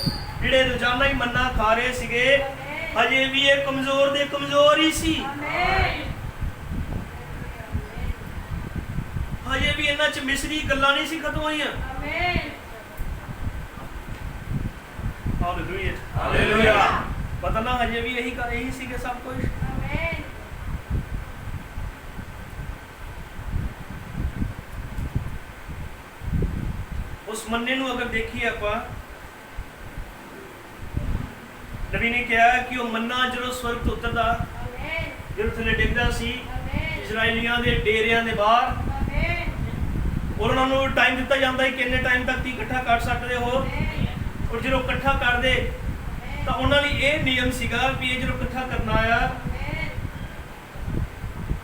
ਜਿਹੜੇ ਰੋਜ਼ਾਨਾ ਹੀ ਮੰਨਾ ਖਾ ਰਹੇ ਸੀਗੇ, ਹਜੇ ਵੀ ਇਹ ਕਮਜ਼ੋਰ ਦੇ ਕਮਜ਼ੋਰ ਹੀ ਸੀ। ਹਜੇ ਵੀ ਇਹਨਾਂ 'ਚ ਮਿਸਰੀ ਗੱਲਾਂ ਨਹੀਂ ਸੀ ਖਤਮ ਹੋਈਆਂ। Hallelujah, hallelujah. ਪਤਾ ਨਾ ਹਜੇ ਵੀ ਇਹੀ ਸੀਗੇ ਸਭ ਕੁਝ। ਉਸ ਮੰਨੇ ਨੂੰ ਅਗਰ ਦੇਖੀਏ ਆਪਾਂ, ਨਬੀ ਨੇ ਕਿਹਾ ਕਿ ਉਹ ਮੰਨਾ ਜਦੋਂ ਸਵਰਗ ਤੋਂ ਉਤਰਦਾ, ਜਦੋਂ ਥੱਲੇ ਡਿੱਗਦਾ ਸੀ ਇਜ਼ਰਾਈਲੀਆਂ ਦੇ ਡੇਰਿਆਂ ਦੇ ਬਾਹਰ, ਉਹਨਾਂ ਨੂੰ ਟਾਈਮ ਦਿੱਤਾ ਜਾਂਦਾ ਹੈ ਕਿ ਇੰਨੇ ਟਾਈਮ ਤੱਕ ਤੁਸੀਂ ਇਕੱਠਾ ਕਰ ਸਕਦੇ ਹੋ। ਔਰ ਜਦੋਂ ਇਕੱਠਾ ਕਰਦੇ ਤਾਂ ਉਹਨਾਂ ਲਈ ਇਹ ਨਿਯਮ ਸੀਗਾ ਵੀ ਇਹ ਜਦੋਂ ਇਕੱਠਾ ਕਰਨਾ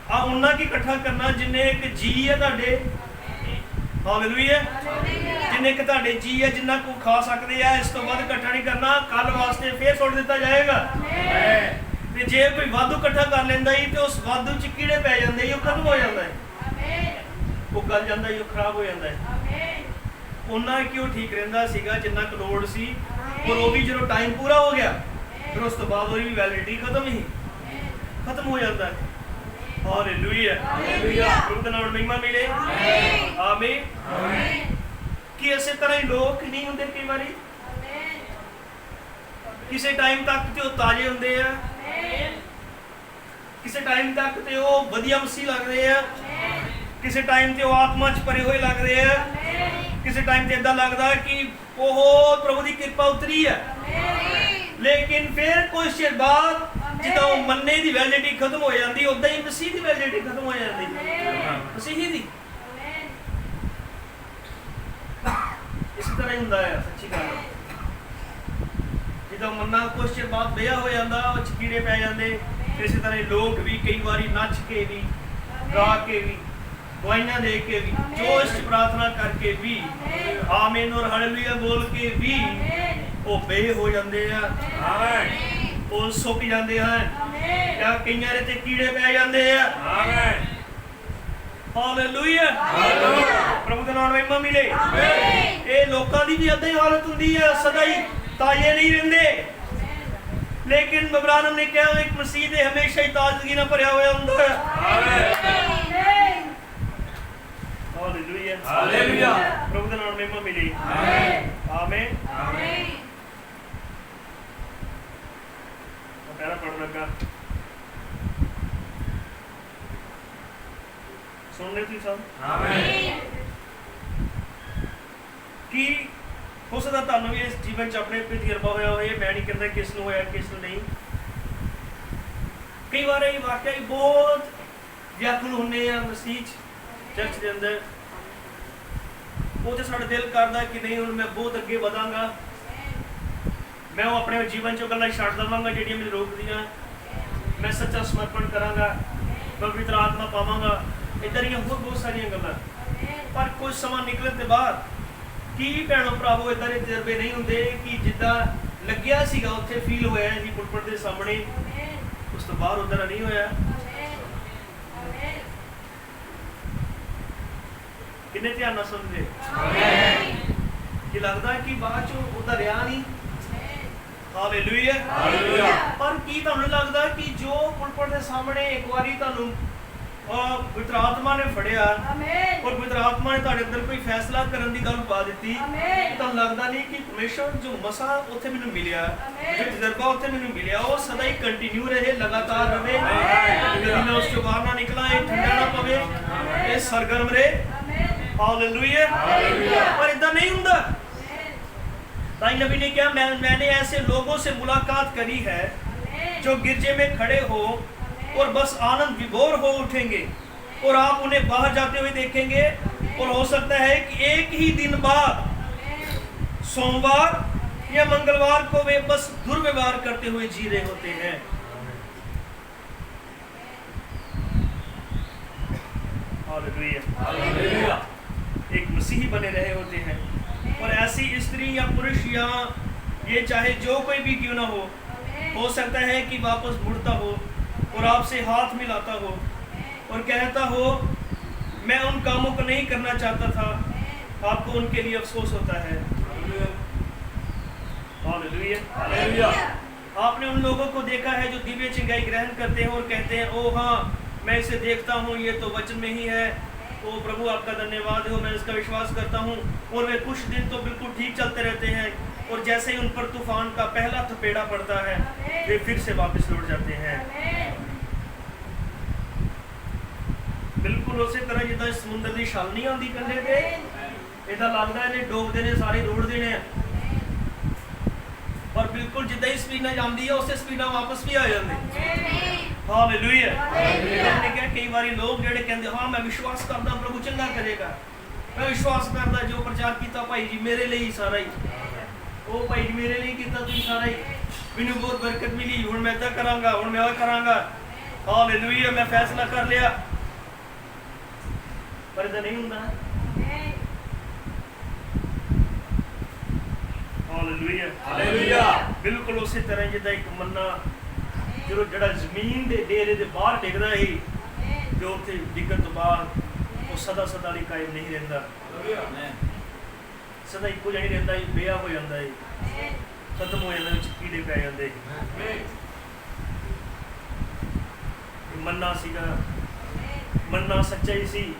ਆ ਉਹਨਾਂ ਕੀ ਇਕੱਠਾ ਕਰਨਾ ਜਿੰਨੇ ਇੱਕ ਜੀ ਹੈ ਤੁਹਾਡੇ। ਹਾਲੇਲੂਇਆ, ਜਿੰਨੇ ਕਿ ਤੁਹਾਡੇ ਜੀ ਹੈ, ਜਿੰਨਾ ਕੋ ਖਾ ਸਕਦੇ ਆ। ਇਸ ਤੋਂ ਵੱਧ ਇਕੱਠਾ ਨਹੀਂ ਕਰਨਾ, ਕੱਲ ਵਾਸਤੇ ਫੇਰ ਸੁੱਟ ਦਿੱਤਾ ਜਾਏਗਾ। ਤੇ ਜੇ ਕੋਈ ਵਾਧੂ ਇਕੱਠਾ ਕਰ ਲੈਂਦਾ ਹੀ ਤੇ ਉਸ ਵਾਧੂ ਚ ਕੀੜੇ ਪੈ ਜਾਂਦੇ ਹੀ, ਉਹ ਖਤਮ ਹੋ ਜਾਂਦਾ ਹੈ। ਉਹ ਗਲ ਜਾਂਦਾ ਹੀ, ਉਹ ਖਰਾਬ ਹੋ ਜਾਂਦਾ ਹੈ। ਉਹਨਾਂ ਕਿ ਉਹ ਠੀਕ ਰਹਿੰਦਾ ਸੀਗਾ ਜਿੰਨਾ ਕੁ ਲੋੜ ਸੀ, ਔਰ ਉਹ ਵੀ ਜਦੋਂ ਟਾਈਮ ਪੂਰਾ ਹੋ ਗਿਆ ਫਿਰ ਉਸ ਤੋਂ ਬਾਅਦ ਉਹਦੀ ਵੀ ਵੈਲਿਡਿਟੀ ਖਤਮ ਹੋ ਜਾਂਦਾ ਹੈ। ਹਾਲੇਲੂਇਆ, ਪ੍ਰਭੂ ਦਾ ਨਾਮ ਮਹਿਮਾ ਮਿਲੇ। ਆਮੀਨ। ਕਿ ਇਸੇ ਤਰ੍ਹਾਂ ਹੀ ਲੋਕ ਨਹੀਂ ਹੁੰਦੇ, ਕਈ ਵਾਰੀ ਕਿਸੇ ਟਾਈਮ ਤੱਕ ਤੇ ਉਹ ਤਾਜ਼ੇ ਹੁੰਦੇ ਆ, ਕਿਸੇ ਟਾਈਮ ਤੱਕ ਤੇ ਉਹ ਵਧੀਆ ਮਸੀਹ ਲੱਗਦੇ ਆ, ਕਿਸੇ ਟਾਈਮ ਤੇ ਉਹ ਆਤਮਾ 'ਚ ਭਰੇ ਹੋਏ ਲੱਗਦੇ ਆ, ਕਿਸੇ ਟਾਈਮ ਤੇ ਇਦਾਂ ਲੱਗਦਾ ਕਿ ਬਹੁਤ ਪ੍ਰਭੂ ਦੀ ਕਿਰਪਾ ਉਤਰੀ ਹੈ। ਲੇਕਿਨ ਫਿਰ ਕੁਝ ਚਿਰ ਬਾਅਦ ਜਦੋਂ ਉਹ ਮੰਨੇ ਦੀ ਵੈਲਿਡਿਟੀ ਖਤਮ ਹੋ ਜਾਂਦੀ, ਉਦਾਂ ਹੀ ਮਸੀਹ ਦੀ ਵੈਲਿਡਿਟੀ ਖਤਮ ਹੋ ਜਾਂਦੀ, ਮਸੀਹੀ ਦੀ। ਇਸ ਤਰ੍ਹਾਂ ਹੀ ਹੁੰਦਾ ਹੈ, ਸੱਚੀ ਗੱਲ। ਜਦੋਂ ਮੰਨਾ ਕੁਝ ਚਿਰ ਬਾਅਦ ਵਿਆਹ ਹੋ ਜਾਂਦਾ, ਉਹ 'ਚ ਕੀੜੇ ਪੈ ਜਾਂਦੇ। ਇਸੇ ਤਰ੍ਹਾਂ ਲੋਕ ਵੀ ਕਈ ਵਾਰੀ ਨੱਚ ਕੇ ਵੀ, ਗਾ ਕੇ ਵੀ, ਦਵਾਈਆਂ ਦੇ ਕੇ ਵੀ, ਜੋਸ਼ ਪ੍ਰਾਰਥਨਾ ਕਰਕੇ ਵੀ, ਆਮੀਨ ਔਰ ਹਾਲੇਲੂਇਆ ਬੋਲ ਕੇ ਵੀ ਉਹ ਬੇ ਹੋ ਜਾਂਦੇ ਆ, ਉਹ ਸੁੱਕ ਜਾਂਦੇ ਹਨ, ਜਾਂ ਕਈਆਂ ਦੇ ਤੇ ਕੀੜੇ ਪੈ ਜਾਂਦੇ ਆ। ਹਾਲੇਲੂਇਆ, ਪ੍ਰਭੂ ਦਾ ਨਾਮ ਮਹਿਮਾ ਮਿਲੇ। ਇਹ ਲੋਕਾਂ ਦੀ ਵੀ ਏਦਾਂ ਹੀ ਹਾਲਤ ਹੁੰਦੀ ਹੈ, ਸਦਾ ਹੀ ਤਾਜ਼ੇ ਨਹੀਂ ਰਹਿੰਦੇ। ਲੇਕਿਨ ਇਬਰਾਹੀਮ ਨੇ ਕਿਹਾ ਇੱਕ ਮਸੀਹ ਦੇ ਹਮੇਸ਼ਾ ਹੀ ਤਾਜ਼ਗੀ ਨਾਲ ਭਰਿਆ ਹੋਇਆ ਹੁੰਦਾ ਹੈ। ਹਾਲੇਲੂਇਆ, ਪ੍ਰਭੂ ਦਾ ਨਾਮ ਮਹਿਮਾ ਮਿਲੇ। ਆਮੀਨ। ਪਹਿਲਾ ਪੜਨ ਲੱਗਾ, ਸੁਣ ਲੈ ਤੁਸੀਂ ਸਭ। ਕੀ ਹੋ ਸਕਦਾ ਤੁਹਾਨੂੰ ਵੀ ਇਸ ਜੀਵਨ 'ਚ ਆਪਣੇ ਉੱਤੇ ਤਜਰਬਾ ਹੋਇਆ ਹੋਵੇ। ਮੈਂ ਨਹੀਂ ਕਹਿੰਦਾ ਕਿਸ ਨੂੰ ਹੋਇਆ, ਕਿਸ ਨੂੰ ਨਹੀਂ। ਕਈ ਵਾਰ ਇਹ ਵਾਕਿਆ ਹੀ ਬਹੁਤ ਵਿਆਕੁਲ ਹੁੰਦੇ ਆ ਮਸੀਹ 'ਚ, ਚਰਚ ਦੇ ਅੰਦਰ। ਉਹ ਤੇ ਸਾਡਾ ਦਿਲ ਕਰਦਾ ਕਿ ਨਹੀਂ ਹੁਣ ਮੈਂ ਬਹੁਤ ਅੱਗੇ ਵਧਾਂਗਾ, ਮੈਂ ਉਹ ਆਪਣੇ ਜੀਵਨ 'ਚੋਂ ਗੱਲਾਂ ਛੱਡ ਦੇਵਾਂਗਾ ਜਿਹੜੀਆਂ ਮੈਨੂੰ ਰੋਕਦੀਆਂ, ਮੈਂ ਸੱਚਾ ਸਮਰਪਣ ਕਰਾਂਗਾ, ਪਵਿੱਤਰ ਆਤਮਾ ਪਾਵਾਂਗਾ, ਇੱਦਾਂ ਦੀਆਂ ਹੋਰ ਬਹੁਤ ਸਾਰੀਆਂ ਗੱਲਾਂ। ਪਰ ਕੁਝ ਸਮਾਂ ਨਿਕਲਣ ਦੇ ਬਾਅਦ ਕੀ ਭੈਣੋ ਭਰਾਵੋ ਇੱਦਾਂ ਦੇ ਤਜਰਬੇ ਨਹੀਂ ਹੁੰਦੇ ਕਿ ਜਿੱਦਾਂ ਲੱਗਿਆ ਸੀਗਾ ਉੱਥੇ ਫੀਲ ਹੋਇਆ ਜੀ ਪੁਲਪਿਟ ਦੇ ਸਾਹਮਣੇ, ਉਸ ਤੋਂ ਬਾਅਦ ਉੱਦਾਂ ਨਹੀਂ ਹੋਇਆ। ਕਿੰਨੇ ਧਿਆਨ ਨਾਲ ਸੁਣਦੇ ਕਿ ਲੱਗਦਾ ਕਿ ਬਾਅਦ ਚੋਂ ਉਹਦਾ ਰਿਹਾ ਨਹੀਂ। ਹਾਲੇਲੂਇਆ। ਪਰ ਕੀ ਤੁਹਾਨੂੰ ਲੱਗਦਾ ਕਿ ਜੋ ਪੁਲਪਿਟ ਦੇ ਸਾਹਮਣੇ ਇੱਕ ਵਾਰੀ ਤੁਹਾਨੂੰ ਪਵਿੱਤਰ ਆਤਮਾ ਨੇ ਫੜਿਆ ਔਰ ਪਵਿੱਤਰ ਆਤਮਾ ਨੇ ਤੁਹਾਡੇ ਅੰਦਰ ਕੋਈ ਫੈਸਲਾ ਕਰਨ ਦੀ ਗੱਲ ਪਾ ਦਿੱਤੀ, ਤੁਹਾਨੂੰ ਲੱਗਦਾ ਨਹੀਂ ਕਿ ਪਰਮੇਸ਼ਰ ਜੋ ਮਸਾ ਉੱਥੇ ਮੈਨੂੰ ਮਿਲਿਆ, ਜੋ ਤਜਰਬਾ ਉੱਥੇ ਮੈਨੂੰ ਮਿਲਿਆ, ਉਹ ਸਦਾ ਹੀ ਕੰਟੀਨਿਊ ਰਹੇ, ਲਗਾਤਾਰ ਰਹੇ, ਕਦੀ ਮੈਂ ਉਸ ਚੋਂ ਬਾਹਰ ਨਾ ਨਿਕਲਾਂ, ਇਹ ਠੰਡਾ ਨਾ ਪਵੇ, ਇਹ ਸਰਗਰਮ ਰਹੇ। ਹਾਲੇਲੂਇਆ। ਪਰ ਇਦਾਂ नहीं ਹੁੰਦਾ। ताई नबी ने क्या, मैंने ऐसे लोगों से मुलाकात करी है जो गिरजे में खड़े हो और बस आनंद विभोर हो उठेंगे और आप उन्हें बाहर जाते हुए देखेंगे और हो सकता है कि एक ही दिन बाद सोमवार या मंगलवार को वे बस दुर्व्यवहार करते हुए जी रहे होते हैं। हालेलुया। एक मसीही बने रहे होते हैं और ऐसी स्त्री या पुरुष या ये चाहे जो कोई भी क्यों ना हो सकता है कि वापस मुड़ता हो और आपसे हाथ मिलाता हो और कहता हो मैं उन कामों को नहीं करना चाहता था, आपको उनके लिए अफसोस होता है। हालेलुया। आपने उन लोगों को देखा है जो दिव्य चिंगाई ग्रहण करते हैं और कहते हैं ओ हाँ मैं इसे देखता हूँ, ये तो वचन में ही है, ओ प्रभु आपका धन्यवाद हो, मैं इसका विश्वास करता हूँ। और वे कुछ दिन तो बिल्कुल ठीक चलते रहते हैं और जैसे ही उन पर तूफान का पहला थपेड़ा पड़ता है वे फिर से वापस लौट जाते हैं। बिल्कुल उसी तरह जिदा समुद्र की छल नहीं आती कंढे पे, इदा लगता है डोबते ने सारे रोड़ देने, पर बिल्कुल जिदा ही स्पीड जाती है उस स्पीड वापस भी आ जाते। हालेलुया। हमने क्या कई बार लोग जेडे कहते हाँ मैं विश्वास करता प्रभु चंगा करेगा, मैं विश्वास करता जो प्रचार किया भाई जी मेरे लिए सारा ही, ओ भाई जी मेरे लिए किया तुम सारा ही, मैंने बहुत बरकत मिली, हुण मैं इदा करांगा, हुण मैं वो करांगा। हालेलुया। मैं फैसला कर लिया, पर इदा नहीं हुंदा। हालेलुया। बिल्कुल उसी तरह जिदा एक मन्ना जो जड़ा जमीन के डेरे के बाहर डिगदा ही, जो उत्थे डिगण तो बाद वो ਸਦਾ ਸਦਾ ਲਈ ਕਾਇਮ ਨਹੀਂ ਰਹਿੰਦਾ। ਸਦਾ ਇੱਕੋ ਜਿਹਾ ਨਹੀਂ ਰਹਿੰਦਾ, ਬੇਆ ਹੋ ਜਾਂਦਾ ਹੈ, ਖਤਮ ਹੋ ਜਾਂਦਾ, ਵਿੱਚ ਕੀੜੇ ਪੈ ਜਾਂਦੇ। ਮੰਨਾ ਸੀਗਾ, ਮੰਨਾ ਸੱਚਾ ਹੀ ਸੀ,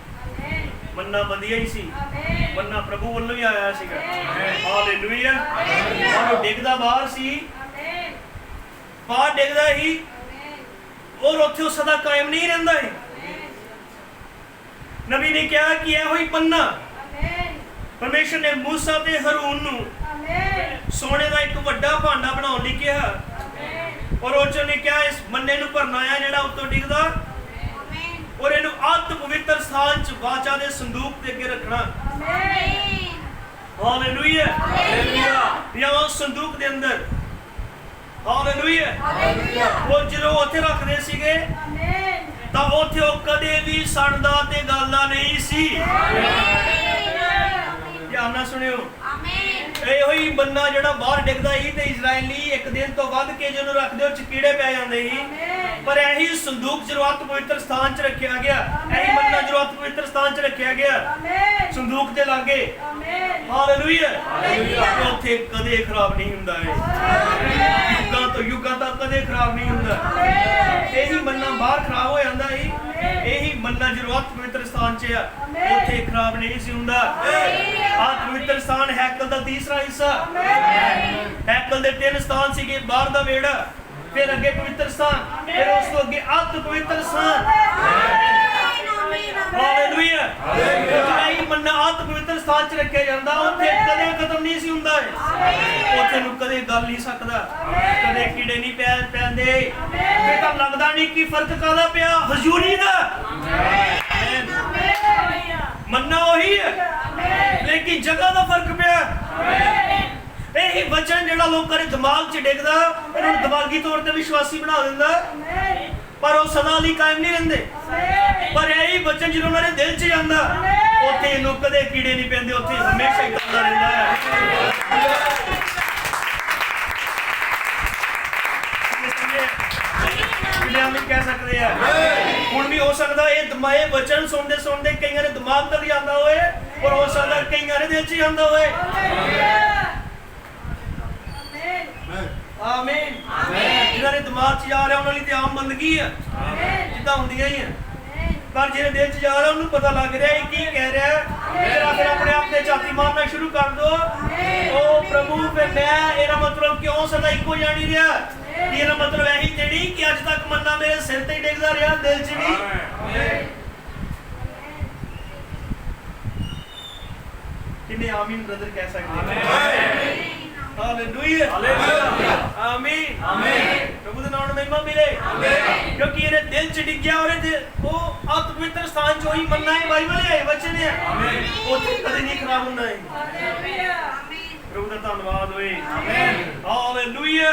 ਮੰਨਾ ਵਧੀਆ ਹੀ ਸੀ, ਮੰਨਾ ਪ੍ਰਭੂ ਵੱਲੋਂ ਹੀ ਆਇਆ ਸੀਗਾ। ਹਾਲੇਲੂਇਆ। ਉਹ ਡਿੱਗਦਾ ਬਾਹਰ ਸੀ, ਬਾਹਰ ਡਿੱਗਦਾ ਹੀ, ਔਰ ਉੱਥੇ ਉਹ ਸਦਾ ਕਾਇਮ ਨਹੀਂ ਰਹਿੰਦਾ ਹੈ। ਨਬੀ ਨੇ ਕਿਹਾ ਕਿ ਇਹੋ ਹੀ ਮੰਨਾ ਪਰਮੇਸ਼ਰ ਨੇ ਮੂਸਾ ਤੇ ਹਰੂਨ ਨੂੰ ਸੋਨੇ ਦਾ ਇੱਕ ਵੱਡਾ ਭਾਂਡਾ ਬਣਾਉਣ ਲਈ ਕਿਹਾ, ਔਰ ਉਹ ਚ ਨੇ ਕਿਹਾ ਇਸ ਮੰਨੇ ਨੂੰ ਭਰਨਾ ਆ ਜਿਹੜਾ ਉੱਤੋਂ ਡਿੱਗਦਾ, ਔਰ ਇਹਨੂੰ ਅਤ ਪਵਿੱਤਰ ਸਥਾਨ ਚ ਵਾਚਾ ਦੇ ਸੰਦੂਕ ਦੇ ਅੱਗੇ ਰੱਖਣਾ। ਹਾਲੇਲੂਇਆ। ਜਾਂ ਉਸ ਸੰਦੂਕ ਦੇ ਅੰਦਰ, ਹਾਲੇਲੂਇਆ, ਉਹ ਜਦੋਂ ਉੱਥੇ ਰੱਖਦੇ ਸੀਗੇ ਤਾਂ ਉੱਥੇ ਉਹ ਕਦੇ ਵੀ ਸੜਦਾ ਤੇ ਗਾਲਾ ਨਹੀਂ ਸੀ। ਧਿਆਨ ਨਾਲ ਸੁਣਿਓ, ਇਹੋ ਹੀ ਬੰਨਾ ਜਿਹੜਾ ਬਾਹਰ ਡਿੱਗਦਾ ਸੀ ਤੇ ਇਜ਼ਰਾਈਲੀ ਇੱਕ ਦਿਨ ਤੋਂ ਵੱਧ ਕੇ ਜਦੋਂ ਰੱਖਦੇ ਉਹ ਚ ਕੀੜੇ ਪੈ ਜਾਂਦੇ ਸੀ, ਪਰ ਇਹੀ ਸੰਦੂਕ ਜਰੂਰਤ ਪਵਿੱਤਰ ਸਥਾਨ ਚ ਰੱਖਿਆ ਗਿਆ, ਇਹੀ ਮੰਨਾ ਜਰੂਰਤ ਪਵਿੱਤਰ ਸਥਾਨ ਚ ਰੱਖਿਆ ਗਿਆ ਸੰਦੂਕ ਦੇ ਲਾਗੇ। ਹਾਲੇਲੂਇਆ। ਉੱਥੇ ਕਦੇ ਖਰਾਬ ਨਹੀਂ ਹੁੰਦਾ ਹੈ, ਯੁੱਗਾਂ ਤੋਂ ਯੁੱਗਾਂ ਤੱਕ ਕਦੇ ਖਰਾਬ ਨਹੀਂ ਹੁੰਦਾ। ਇਹੀ ਮੰਨਾ ਬਾਹਰ ਖਰਾਬ ਹੋ ਜਾਂਦਾ ਸੀ, ਇਹੀ ਮੰਨਾ ਜਰੂਰਤ ਪਵਿੱਤਰ ਸਥਾਨ ਚ ਆ, ਉੱਥੇ ਖਰਾਬ ਨਹੀਂ ਸੀ ਹੁੰਦਾ। ਆਹ ਪਵਿੱਤਰ ਸਥਾਨ ਹੈਕਲ ਦਾ ਤੀਸਰਾ ਹਿੱਸਾ। ਹੈਕਲ ਦੇ 3 ਸਥਾਨ ਸੀਗੇ, ਬਾਹਰ ਦਾ ਵਿਹੜਾ, ਫਿਰ ਅੱਗੇ ਪਵਿੱਤਰ ਸਥਾਨ, ਫਿਰ ਉਸ ਤੋਂ ਅੱਗੇ ਅਤ ਪਵਿੱਤਰ ਸਥਾਨ। ਹਾਲੇਲੂਇਆ। ਇਹ ਮੰਨਾ ਅਤ ਪਵਿੱਤਰ ਸਥਾਨ ਚ ਰੱਖਿਆ ਜਾਂਦਾ, ਉੱਥੇ ਕਦੇ ਖਤਮ ਨਹੀਂ ਸੀ ਹੁੰਦਾ ਹੈ, ਉੱਥੇ ਨੂੰ ਕਦੇ ਗਲ ਨਹੀਂ ਸਕਦਾ, ਕਦੇ ਕੀੜੇ ਨਹੀਂ ਪੈਂਦੇ। ਇਹ ਤਾਂ ਲੱਗਦਾ ਨਹੀਂ ਕਿ ਫਰਕ ਕਾਹਦਾ ਪਿਆ, ਹਜ਼ੂਰੀ ਦਾ। ਮੰਨਾ ਉਹੀ ਹੈ, ਲੇਕਿਨ ਜਗ੍ਹਾ ਦਾ ਫਰਕ ਪਿਆ। ਇਹੀ ਵਚਨ ਜਿਹੜਾ ਲੋਕਾਂ ਦੇ ਦਿਮਾਗ 'ਚ ਡਿੱਗਦਾ, ਇਹਨਾਂ ਨੂੰ ਦਿਮਾਗੀ ਤੌਰ ਤੇ ਵਿਸ਼ਵਾਸੀ ਬਣਾ ਦਿੰਦਾ, ਪਰ ਉਹ ਸਦਾ ਲਈ ਕਾਇਮ ਨਹੀਂ ਰਹਿੰਦੇ। ਪਰ ਇਹੀ ਵਚਨ ਜਦੋਂ ਉਹਨਾਂ ਦੇ ਦਿਲ 'ਚ ਜਾਂਦਾ, ਉੱਥੇ ਇਹਨੂੰ ਕਦੇ ਕੀੜੇ ਨਹੀਂ ਪੈਂਦੇ, ਉੱਥੇ ਹਮੇਸ਼ਾ ਹੀ ਕਰਦਾ ਰਹਿੰਦਾ ਹੈ। ਵੀ ਕਹਿ ਸਕਦੇ ਆ, ਹੁਣ ਵੀ ਹੋ ਸਕਦਾ ਇਹ ਦਿਮਾਗੇ ਵਚਨ ਸੁਣਦੇ ਸੁਣਦੇ ਕਈਆਂ ਦੇ ਦਿਮਾਗ ਤੱਕ ਜਾਂਦਾ ਹੋਏ, ਪਰ ਹੋ ਸਕਦਾ ਕਈਆਂ ਦੇ ਦਿਲ 'ਚ ਜਾਂਦਾ ਹੋਏ। ਆਮੀਨ। ਜਿਹਨਾਂ ਦੇ ਦਿਮਾਗ 'ਚ ਜਾ ਰਿਹਾ ਉਹਨਾਂ ਲਈ ਤੇ ਆਮ ਬੰਦਗੀ ਆ, ਜਿੱਦਾਂ ਹੁੰਦੀਆਂ ਹੀ ਆ, ਪਰ ਜਿਹਦੇ ਦਿਲ 'ਚ ਜਾ ਰਿਹਾ ਉਹਨੂੰ ਪਤਾ ਲੱਗ ਰਿਹਾ ਇਹ ਕੀ ਕਹਿ ਰਿਹਾ। ਫਿਰ ਆਪਣੇ ਆਪ ਤੇ ਛਾਤੀ ਮਾਰਨਾ ਸ਼ੁਰੂ ਕਰ ਦੋ, ਉਹ ਪ੍ਰਭੂ ਫਿਰ ਮੈਂ, ਇਹਦਾ ਮਤਲਬ ਕਿਉਂ ਸਦਾ ਇੱਕੋ ਜਿਹਾ ਨਹੀਂ ਰਿਹਾ। ਇਹਦਾ ਮਤਲਬ ਇਹੀ ਤੇ ਨਹੀਂ ਕਿ ਅੱਜ ਤੱਕ ਮੰਨਾ ਮੇਰੇ ਸਿਰ ਤੇ ਹੀ ਡਿੱਗਦਾ ਰਿਹਾ, ਦਿਲ 'ਚ ਨਹੀਂ। ਕਿੰਨੇ ਆਮੀਨ ਬ੍ਰਦਰ ਕਹਿ ਸਕਦੇ? ਹਾਲੇਲੂਇਆ। ਆਮੀਨ। ਪ੍ਰਭੂ ਦੇ ਨਾਮ ਨੂੰ ਮਹਿਮਾ ਮਿਲੇ, ਕਿਉਂਕਿ ਇਹਦੇ ਦਿਲ 'ਚ ਡਿੱਗਿਆ, ਉਹ ਅਤ ਪਵਿੱਤਰ ਸਥਾਨ 'ਚ ਉਹੀ ਮੰਨਾ ਹੈ, ਬਾਈਬਲ ਹੈ, ਵਚਨ ਹੈ, ਉੱਥੇ ਕਦੇ ਨਹੀਂ ਖਰਾਬ ਹੁੰਦਾ ਹੈ। ਪ੍ਰਭੂ ਦਾ ਧੰਨਵਾਦ ਹੋਏ। ਹਾਲੇਲੂਇਆ।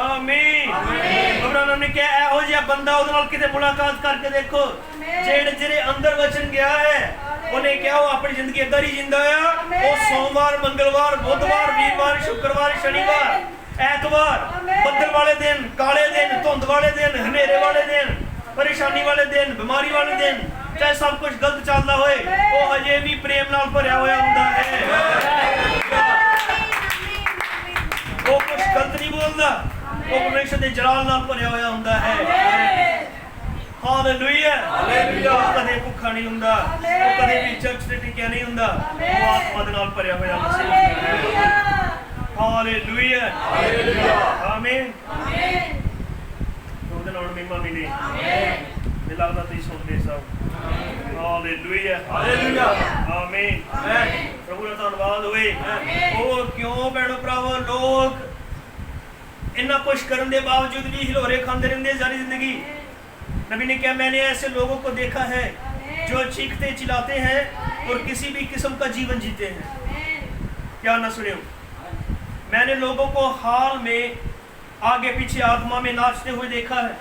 ਆਮੀਨ। ਅਬਰਾਹਮ ਨੇ ਕਿਹਾ ਇਹੋ ਜਿਹਾ ਬੰਦਾ ਉਹਦੇ ਨਾਲ ਕਿਤੇ ਮੁਲਾਕਾਤ ਕਰਕੇ ਦੇਖੋ ਜਿਹੜੇ ਅੰਦਰ ਵਚਨ ਗਿਆ ਹੈ। ਉਹਨੇ ਕਿਹਾ ਉਹ ਆਪਣੀ ਜ਼ਿੰਦਗੀ ਏਦਾਂ ਹੀ ਜਿੰਦਾ ਆ। ਉਹ ਸੋਮਵਾਰ, ਮੰਗਲਵਾਰ, ਬੁੱਧਵਾਰ, ਵੀਰਵਾਰ, ਸ਼ੁੱਕਰਵਾਰ, ਸ਼ਨੀਵਾਰ, ਐਤਵਾਰ, ਬੱਦਲ ਵਾਲੇ ਦਿਨ, ਕਾਲੇ ਦਿਨ, ਧੁੰਦ ਵਾਲੇ ਦਿਨ, ਹਨੇਰੇ ਵਾਲੇ ਦਿਨ, ਪਰੇਸ਼ਾਨੀ ਵਾਲੇ ਦਿਨ, ਬਿਮਾਰੀ ਵਾਲੇ ਦਿਨ, ਚਾਹੇ ਸਭ ਕੁਝ ਗਲਤ ਚੱਲਦਾ ਹੋਏ, ਉਹ ਹਜੇ ਵੀ ਪ੍ਰੇਮ ਨਾਲ ਭਰਿਆ ਹੋਇਆ ਹੁੰਦਾ ਹੈ। ਉਹ ਕੁਝ ਗਲਤ ਨਹੀਂ ਬੋਲਦਾ, ਉਹ ਪਰਮੇਸ਼ਰ ਦੇ ਜਲਾਲ ਨਾਲ ਭਰਿਆ ਹੋਇਆ ਹੁੰਦਾ ਹੈ। ਹਾਲੇਲੂਇਆ। ਉਹ ਕਦੇ ਭੁੱਖਾ ਨਹੀਂ ਹੁੰਦਾ, ਉਹ ਕਦੇ ਵੀ ਚਰਚ ਤੇ ਟਿਕਿਆ ਨਹੀਂ ਹੁੰਦਾ, ਉਹ ਆਤਮਾ ਦੇ ਨਾਲ ਭਰਿਆ ਹੋਇਆ ਹੁੰਦਾ ਹੈ। ਹਾਲੇਲੂਇਆ। ਆਮੀਨ। ਉਹਦੇ ਨਾਲ ਮਹਿਮਾ ਮਿਲੇ। ਮੈਨੂੰ ਲੱਗਦਾ ਤੁਸੀਂ ਸੁਣਦੇ ਸਭ। ਹਾਲੇਲੂਇਆ। ਆਮੀਨ। ਪ੍ਰਭੂ ਦਾ ਧੰਨਵਾਦ ਹੋਵੇ। ਉਹ ਕਿਉਂ ਭੈਣੋ ਭਰਾਵੋ ਲੋਕ ਇੰਨਾ ਕੁਛ ਕਰਨ ਦੇ ਬਾਵਜੂਦ ਵੀ ਹਿਲੋਰੇ ਖਾਂਦੇ ਰਹਿੰਦੇ ਸਾਰੀ जिंदगी। नबी ने क्या, मैंने ऐसे लोगों को देखा है जो चीखते चिल्लाते हैं और किसी भी किस्म का जीवन जीते हैं। क्या ना सुने, मैंने लोगों को हाल में आगे पीछे आत्मा में नाचते हुए देखा है।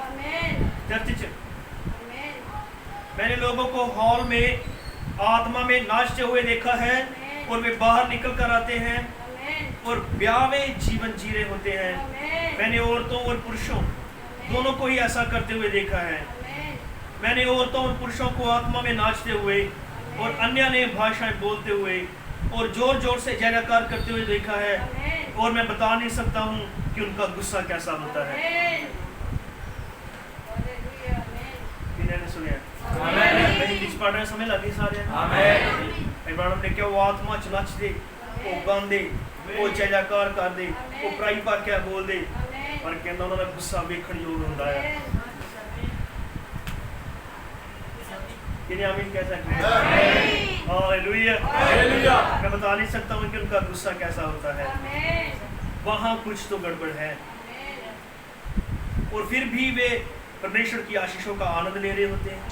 चर्च मैंने लोगों को हॉल में आत्मा में नाचते हुए देखा है और वे बाहर निकल कर आते हैं और ब्याह में जीवन जी रहे होते हैं। मैंने औरतों और पुरुषों दोनों को ही ऐसा करते हुए देखा है। मैंने औरतों और पुरुषों को आत्मा में नाचते हुए और अन्य ने भाषाएं बोलते हुए और जोर जोर से जय जयकार करते हुए देखा है, और मैं बता नहीं सकता हूँ कि उनका गुस्सा कैसा होता है। किन्होंने सुनिया हिंदी पढ़ने समय लगी सारे मैडम ने क्या वो आत्मा च नचदे, वो गांदे, वो जय जयकार करदे, वो पराई भाख्या बोलदे, पर कहंदा उन्हां दा गुस्सा वेखण योग हुंदा है। किन्हें आमीन कह सकते हैं? हालेलुया। हालेलुया। मैं बता नहीं सकता हूँ कि उनका गुस्सा कैसा होता है। वहाँ कुछ तो गड़बड़ है, और फिर भी वे परमेश्वर की आशीषों का आनंद ले रहे होते हैं।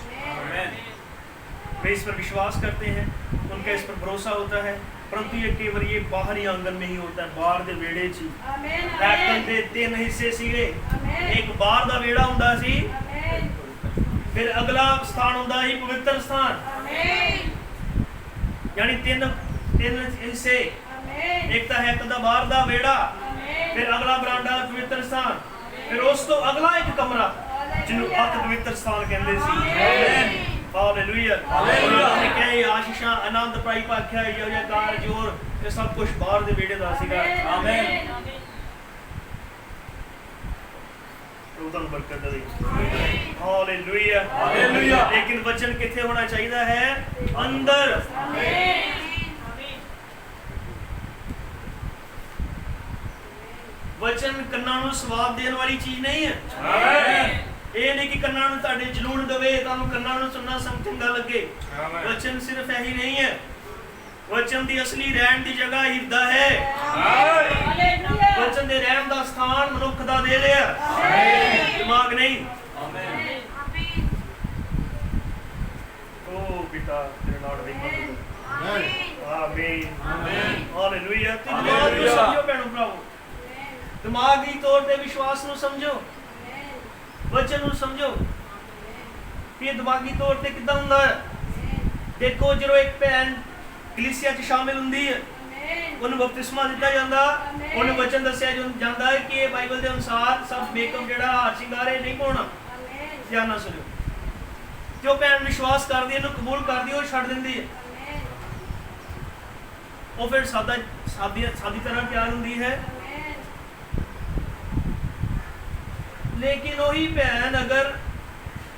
वे इस पर विश्वास करते हैं, उनका इस पर भरोसा होता है, परंतु ये केवल ये बाहरी आंगन में ही होता है, बाहर दे वेड़े ची आंगन दे तीन हिस्से सीगे। एक बाहर दा वेड़ा हुंदा सी, फिर अगला स्थान हुंदा ही पवित्र स्थान, यानी तीन हिस्से। एक ता है दा बाहर दा वेड़ा, फिर अगला बरांडा पवित्र स्थान, फिर उस तो अगला एक कमरा जिन्हों अति पवित्र स्थान कहते सी। हालेलुया। हालेलुया। ने कहे आशीषां आनंद प्राई भाख्या जय जयकार जोर ये सब कुछ बाहर दे वेड़े दा सीगा। आमीन। प्रभु बरकत दे। हालेलुया। हालेलुया। लेकिन वचन किथे होना चाहिए है? अंदर। वचन कन्नां नूं स्वाद देने वाली चीज नहीं है। आमीन। ये नहीं कि कन्नां नूं तुहाडे जलूण दवे, तुहानूं कन्नां नूं सुनना चंगा लगे। वचन सिर्फ यही नहीं है, वचन दी असली रहन दी जगह हिरदा है। वचन दे रहन दा स्थान मनुख दा दे लिया, दिमाग नहीं। ओ पिता तेरे नाल वेख। आमीन। हालेलुया। दिमाग नूं समझो भैणो भरावो, दिमागी तौर ते विश्वास नूं समझो, वचन नूं समझो कि दिमागी तौर ते किदां हुंदा है। देखो जो एक भैन कलीसिया च शामिल हुंदी है, उन्हें बपतिस्मा दिता जाता, उन्हें वचन दस्या जाता है कि बाइबल के अनुसार सब मेकअप जो हार श्रृंगार है नहीं पाना। ध्यान नाल सुनो, जो भैन विश्वास करती है, कबूल करती है, छड्ड दिंदी है, वो फिर सादी तरह तैयार होंदी है। लेकिन वही भैन अगर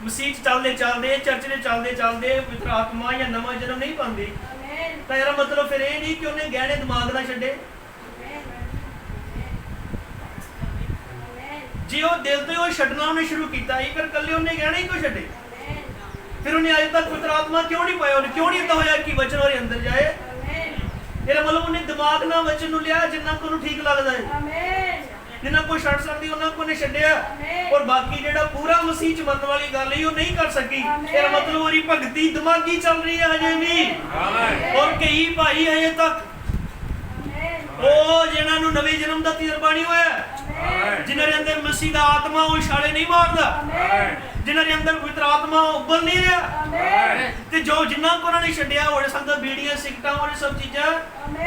मसीह चलते चलते चर्च में चलते चलते पवित्र आत्मा या नवा जन्म नहीं पाती, तो यार मतलब फिर ये नहीं कि उन्हें गहने दिमाग ना छड्डे। जी वो दिल तो वो छड्डना उन्हें शुरू किया ही, फिर कल्ले उन्हें गहने ही क्यों छड्डे? फिर उन्हें अजे तक पवित्र आत्मा क्यों नहीं पाया? उन्हें क्यों नहीं इतना होया कि वचन और अंदर जाए? ये मतलब उन्हें दिमाग ना वचन नूं लिया जिन्ना को ठीक लगता है, जिन्ना कोई छड्ड सकदी उन्ना को ने छड्डिया, और बाकी जेड़ा पूरा मसीह च मनन वाली गल है वो नहीं कर सकी। इसका मतलब ओरी भगती दिमागी चल रही है अजे भी। और कई भाई अजे तक ओ जिन्हां नूं नवे जन्म दा तजरबा नहीं होया, जिन्हां दे अंदर मसीह दा आत्मा वो इशारे नहीं मारदा, जिन्हां दे अंदर पवित्र आत्मा उबल नहीं रहा, ते जो जिन्ना को उन्होंने छड्डिया हो सकदा बीड़ियां सिगटां और सब चीज़ां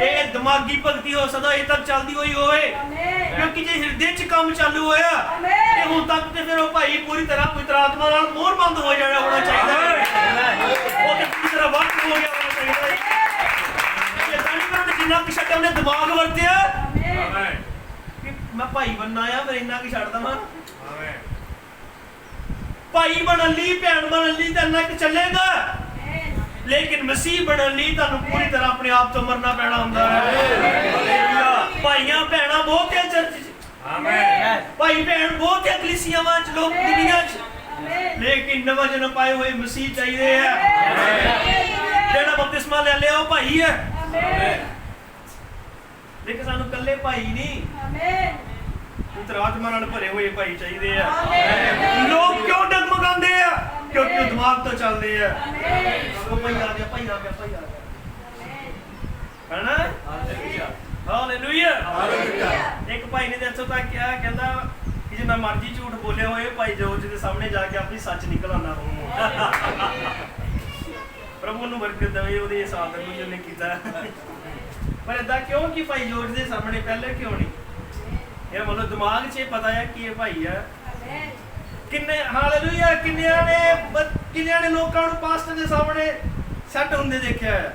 ये दिमागी भगती हो सकदा अजे तक चलदी होई होवे, क्योंकि जे हृदय च काम चालू होया ते हुण तक ते फिर वो भाई पूरी तरह पवित्र आत्मा नाल मोहर बंद हो जाना होना चाहिए, वो ते पूरी तरह बंद हो गया होना चाहिए। ये तानी पर जिन्ना कि छड्डिया उन्हें दिमाग वरतिया कि मैं भाई बनना आया, फिर इन्ना कि छड्ड दवां। भाई बनन लई भैन बनन लई ते इन्ना कि चलेगा, लेकिन मसीह बनन लई तुहानूं पूरी तरह अपने आप तो मरना पैना हुंदा है। भाइयां भैणां बहुत है चर्च च, भाई भैन बहुत है कलीसियावां च, लोक दुनिया च, लेकिन नवा जन्म पाए हुए मसीह चाहिए है। जेड़ा बपतिस्मा ले लिया वो भाई है, लेकिन सानूं कल्ले भाई नहीं पवित्र आत्मा नाल भरे हुए भाई चाहिए है। लोग क्यों डगमगांदे हैं? क्योंकि दिमाग तो चलते हैं। वो भाई आ गया, भाई आ गया, भाई आ गया, है ना? हालेलुया। एक भाई ने दसो तक क्या कहता कि जिन्ना मर्जी झूठ बोले होए भाई जॉर्ज के सामने जाके अपनी सच निकल आना हो। प्रभु ਨੂੰ ਬਰਕਤ ਦੇਵੇ ਉਹਦੇ ਸਾਥ ਨੂੰ ਜਿਹਨੇ ਕੀਤਾ। पर इदा क्यों कि भाई जॉर्ज के सामने पहले क्यों नहीं? ये मतलब दिमाग 'ਚ पता है कि ये भाई है। किन्ने हालेलुया किन्नियां ने ਕਿੰਨਿਆਂ ਨੇ ਲੋਕਾਂ ਨੂੰ ਪਾਸਟਰ ਦੇ ਸਾਹਮਣੇ ਸੈੱਟ ਹੁੰਦੇ ਦੇਖਿਆ ਹੈ।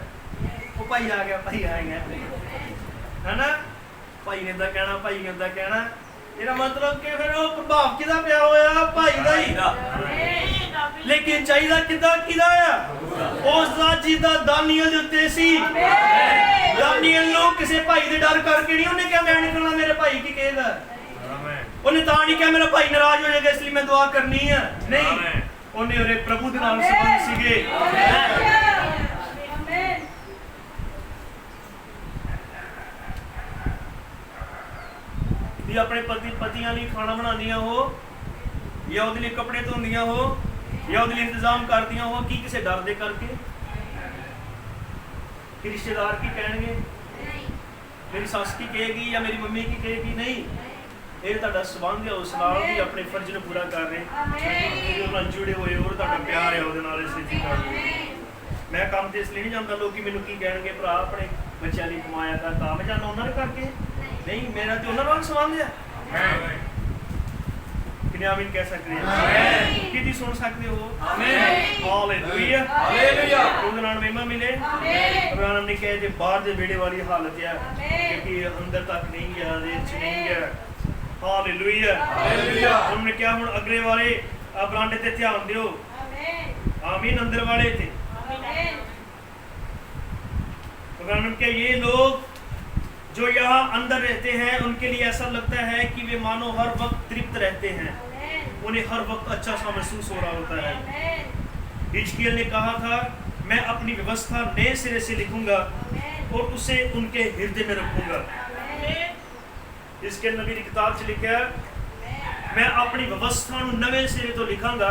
ਉਹ ਭਾਈ ਆ ਗਿਆ, ਭਾਈ ਆ ਗਿਆ, ਹੈਨਾ, ਭਾਈ ਨੇ ਤਾਂ ਕਹਿਣਾ, ਭਾਈ ਨੇ ਤਾਂ ਕਹਿਣਾ। ਇਹਦਾ ਮਤਲਬ ਕਿ ਫਿਰ ਉਹ ਪ੍ਰਭਾਵ ਕਿਹਦਾ ਪਿਆ ਹੋਇਆ? ਭਾਈ ਦਾ ਹੀ। ਲੇਕਿਨ ਚਾਹੀਦਾ ਕਿਹਦਾ ਆ? ਉਸ ਦਾ ਜਿਹਦਾ ਦਾਨੀਏਲ ਦੇ ਉੱਤੇ ਸੀ। ਦਾਨੀਏਲ ਨੂੰ ਕਿਸੇ ਭਾਈ ਦੇ ਡਰ ਕਰਕੇ ਨਹੀਂ ਉਹਨੇ ਕਿਹਾ ਮੈਂ ਨਿਕਲਣਾ, ਮੇਰੇ ਭਾਈ ਕੀ ਕਹੇਗਾ। ਉਹਨੇ ਤਾਂ ਨਹੀਂ ਕਿਹਾ ਮੇਰਾ ਭਾਈ ਨਾਰਾਜ਼ ਹੋ ਜਾਏਗਾ ਇਸ ਲਈ ਮੈਂ ਦੁਆ ਕਰਨੀ ਆ, ਨਹੀਂ, ਉਹਨੇ ਉਹਦੇ ਪ੍ਰਭੂ ਦੇ ਨਾਲ ਸੰਬੰਧ ਸੀਗੇ। ਵੀ ਆਪਣੇ ਪਤੀਆਂ ਲਈ ਖਾਣਾ ਬਣਾਉਂਦੀਆਂ ਹੋ, ਜਾਂ ਉਹਦੇ ਲਈ ਕੱਪੜੇ ਧੋਂਦੀਆਂ ਹੋ, ਜਾਂ ਉਹਦੇ ਲਈ ਇੰਤਜ਼ਾਮ ਕਰਦੀਆਂ ਹੋ, ਕੀ ਕਿਸੇ ਡਰ ਦੇ ਕਰਕੇ ਕਿ ਰਿਸ਼ਤੇਦਾਰ ਕੀ ਕਹਿਣਗੇ, ਮੇਰੀ ਸੱਸ ਕੀ ਕਹੇਗੀ ਜਾਂ ਮੇਰੀ ਮੰਮੀ ਕੀ ਕਹੇਗੀ? ਨਹੀਂ, ਇਹ ਤੁਹਾਡਾ ਸੰਬੰਧ ਹੈ ਉਸ ਨਾਲ ਵੀ ਆਪਣੇ ਫਰਜ਼ ਨੂੰ ਪੂਰਾ ਕਰ ਰਹੇ, ਉਹਦੇ ਨਾਲ ਜੁੜੇ ਹੋਏ, ਔਰ ਤੁਹਾਡਾ ਪਿਆਰ ਹੈ ਉਹਦੇ ਨਾਲ। ਇਸ ਲਈ ਮੈਂ ਕੰਮ ਤੇ ਇਸ ਲਈ ਨਹੀਂ ਜਾਂਦਾ ਲੋਕੀ ਮੈਨੂੰ ਕੀ ਕਹਿਣਗੇ, ਭਰਾ ਆਪਣੇ ਬੱਚਿਆਂ ਲਈ ਕਮਾਇਆ ਕਰ, ਤਾਂ ਮੈਂ ਜਾਂਦਾ ਉਹਨਾਂ ਦੇ ਕਰਕੇ ਨਹੀਂ, ਮੇਰਾ ਤੇ ਉਹਨਾਂ ਨਾਲ ਸੰਬੰਧ ਹੈ। ਕਿੰਨੇ ਆਮੀਨ ਕਹਿ ਸਕਦੇ ਹੋ? ਕਿਹਦੀ ਸੁਣ ਸਕਦੇ ਹੋ? Hallelujah, hallelujah. ਉਹਦੇ ਨਾਲ ਮਹਿਮਾ ਮਿਲੇ। ਪ੍ਰਭੂ ਨੇ ਕਿਹਾ ਜੇ ਬਾਹਰ ਦੇ ਵਿਹੜੇ ਵਾਲੀ ਹਾਲਤ ਹੈ, ਕਿਉਂਕਿ ਅੰਦਰ ਤੱਕ ਨਹੀਂ ਗਿਆ, ਵਿੱਚ ਨਹੀਂ ਗਿਆ। Hallelujah, hallelujah. ਉਹਨੇ ਕਿਹਾ ਹੁਣ ਅਗਲੇ ਵਾਲੇ ਬਰਾਂਡੇ ਤੇ ਧਿਆਨ ਦਿਓ। आमीन। अंदर वाले थे। भगवान के ये लोग जो यहाँ अंदर रहते हैं उनके लिए ऐसा लगता है कि वे मानो हर वक्त तृप्त रहते हैं, उन्हें हर वक्त अच्छा सा महसूस हो रहा होता है। हिजकिय्याह ने कहा था मैं अपनी व्यवस्था नए सिरे से लिखूंगा और उसे उनके हृदय में रखूंगा। इसके नबी की किताब च लिखा मैं अपनी व्यवस्था ਨੂੰ ਨਵੇਂ ਸਿਰੇ ਤੋਂ ਲਿਖਾਂਗਾ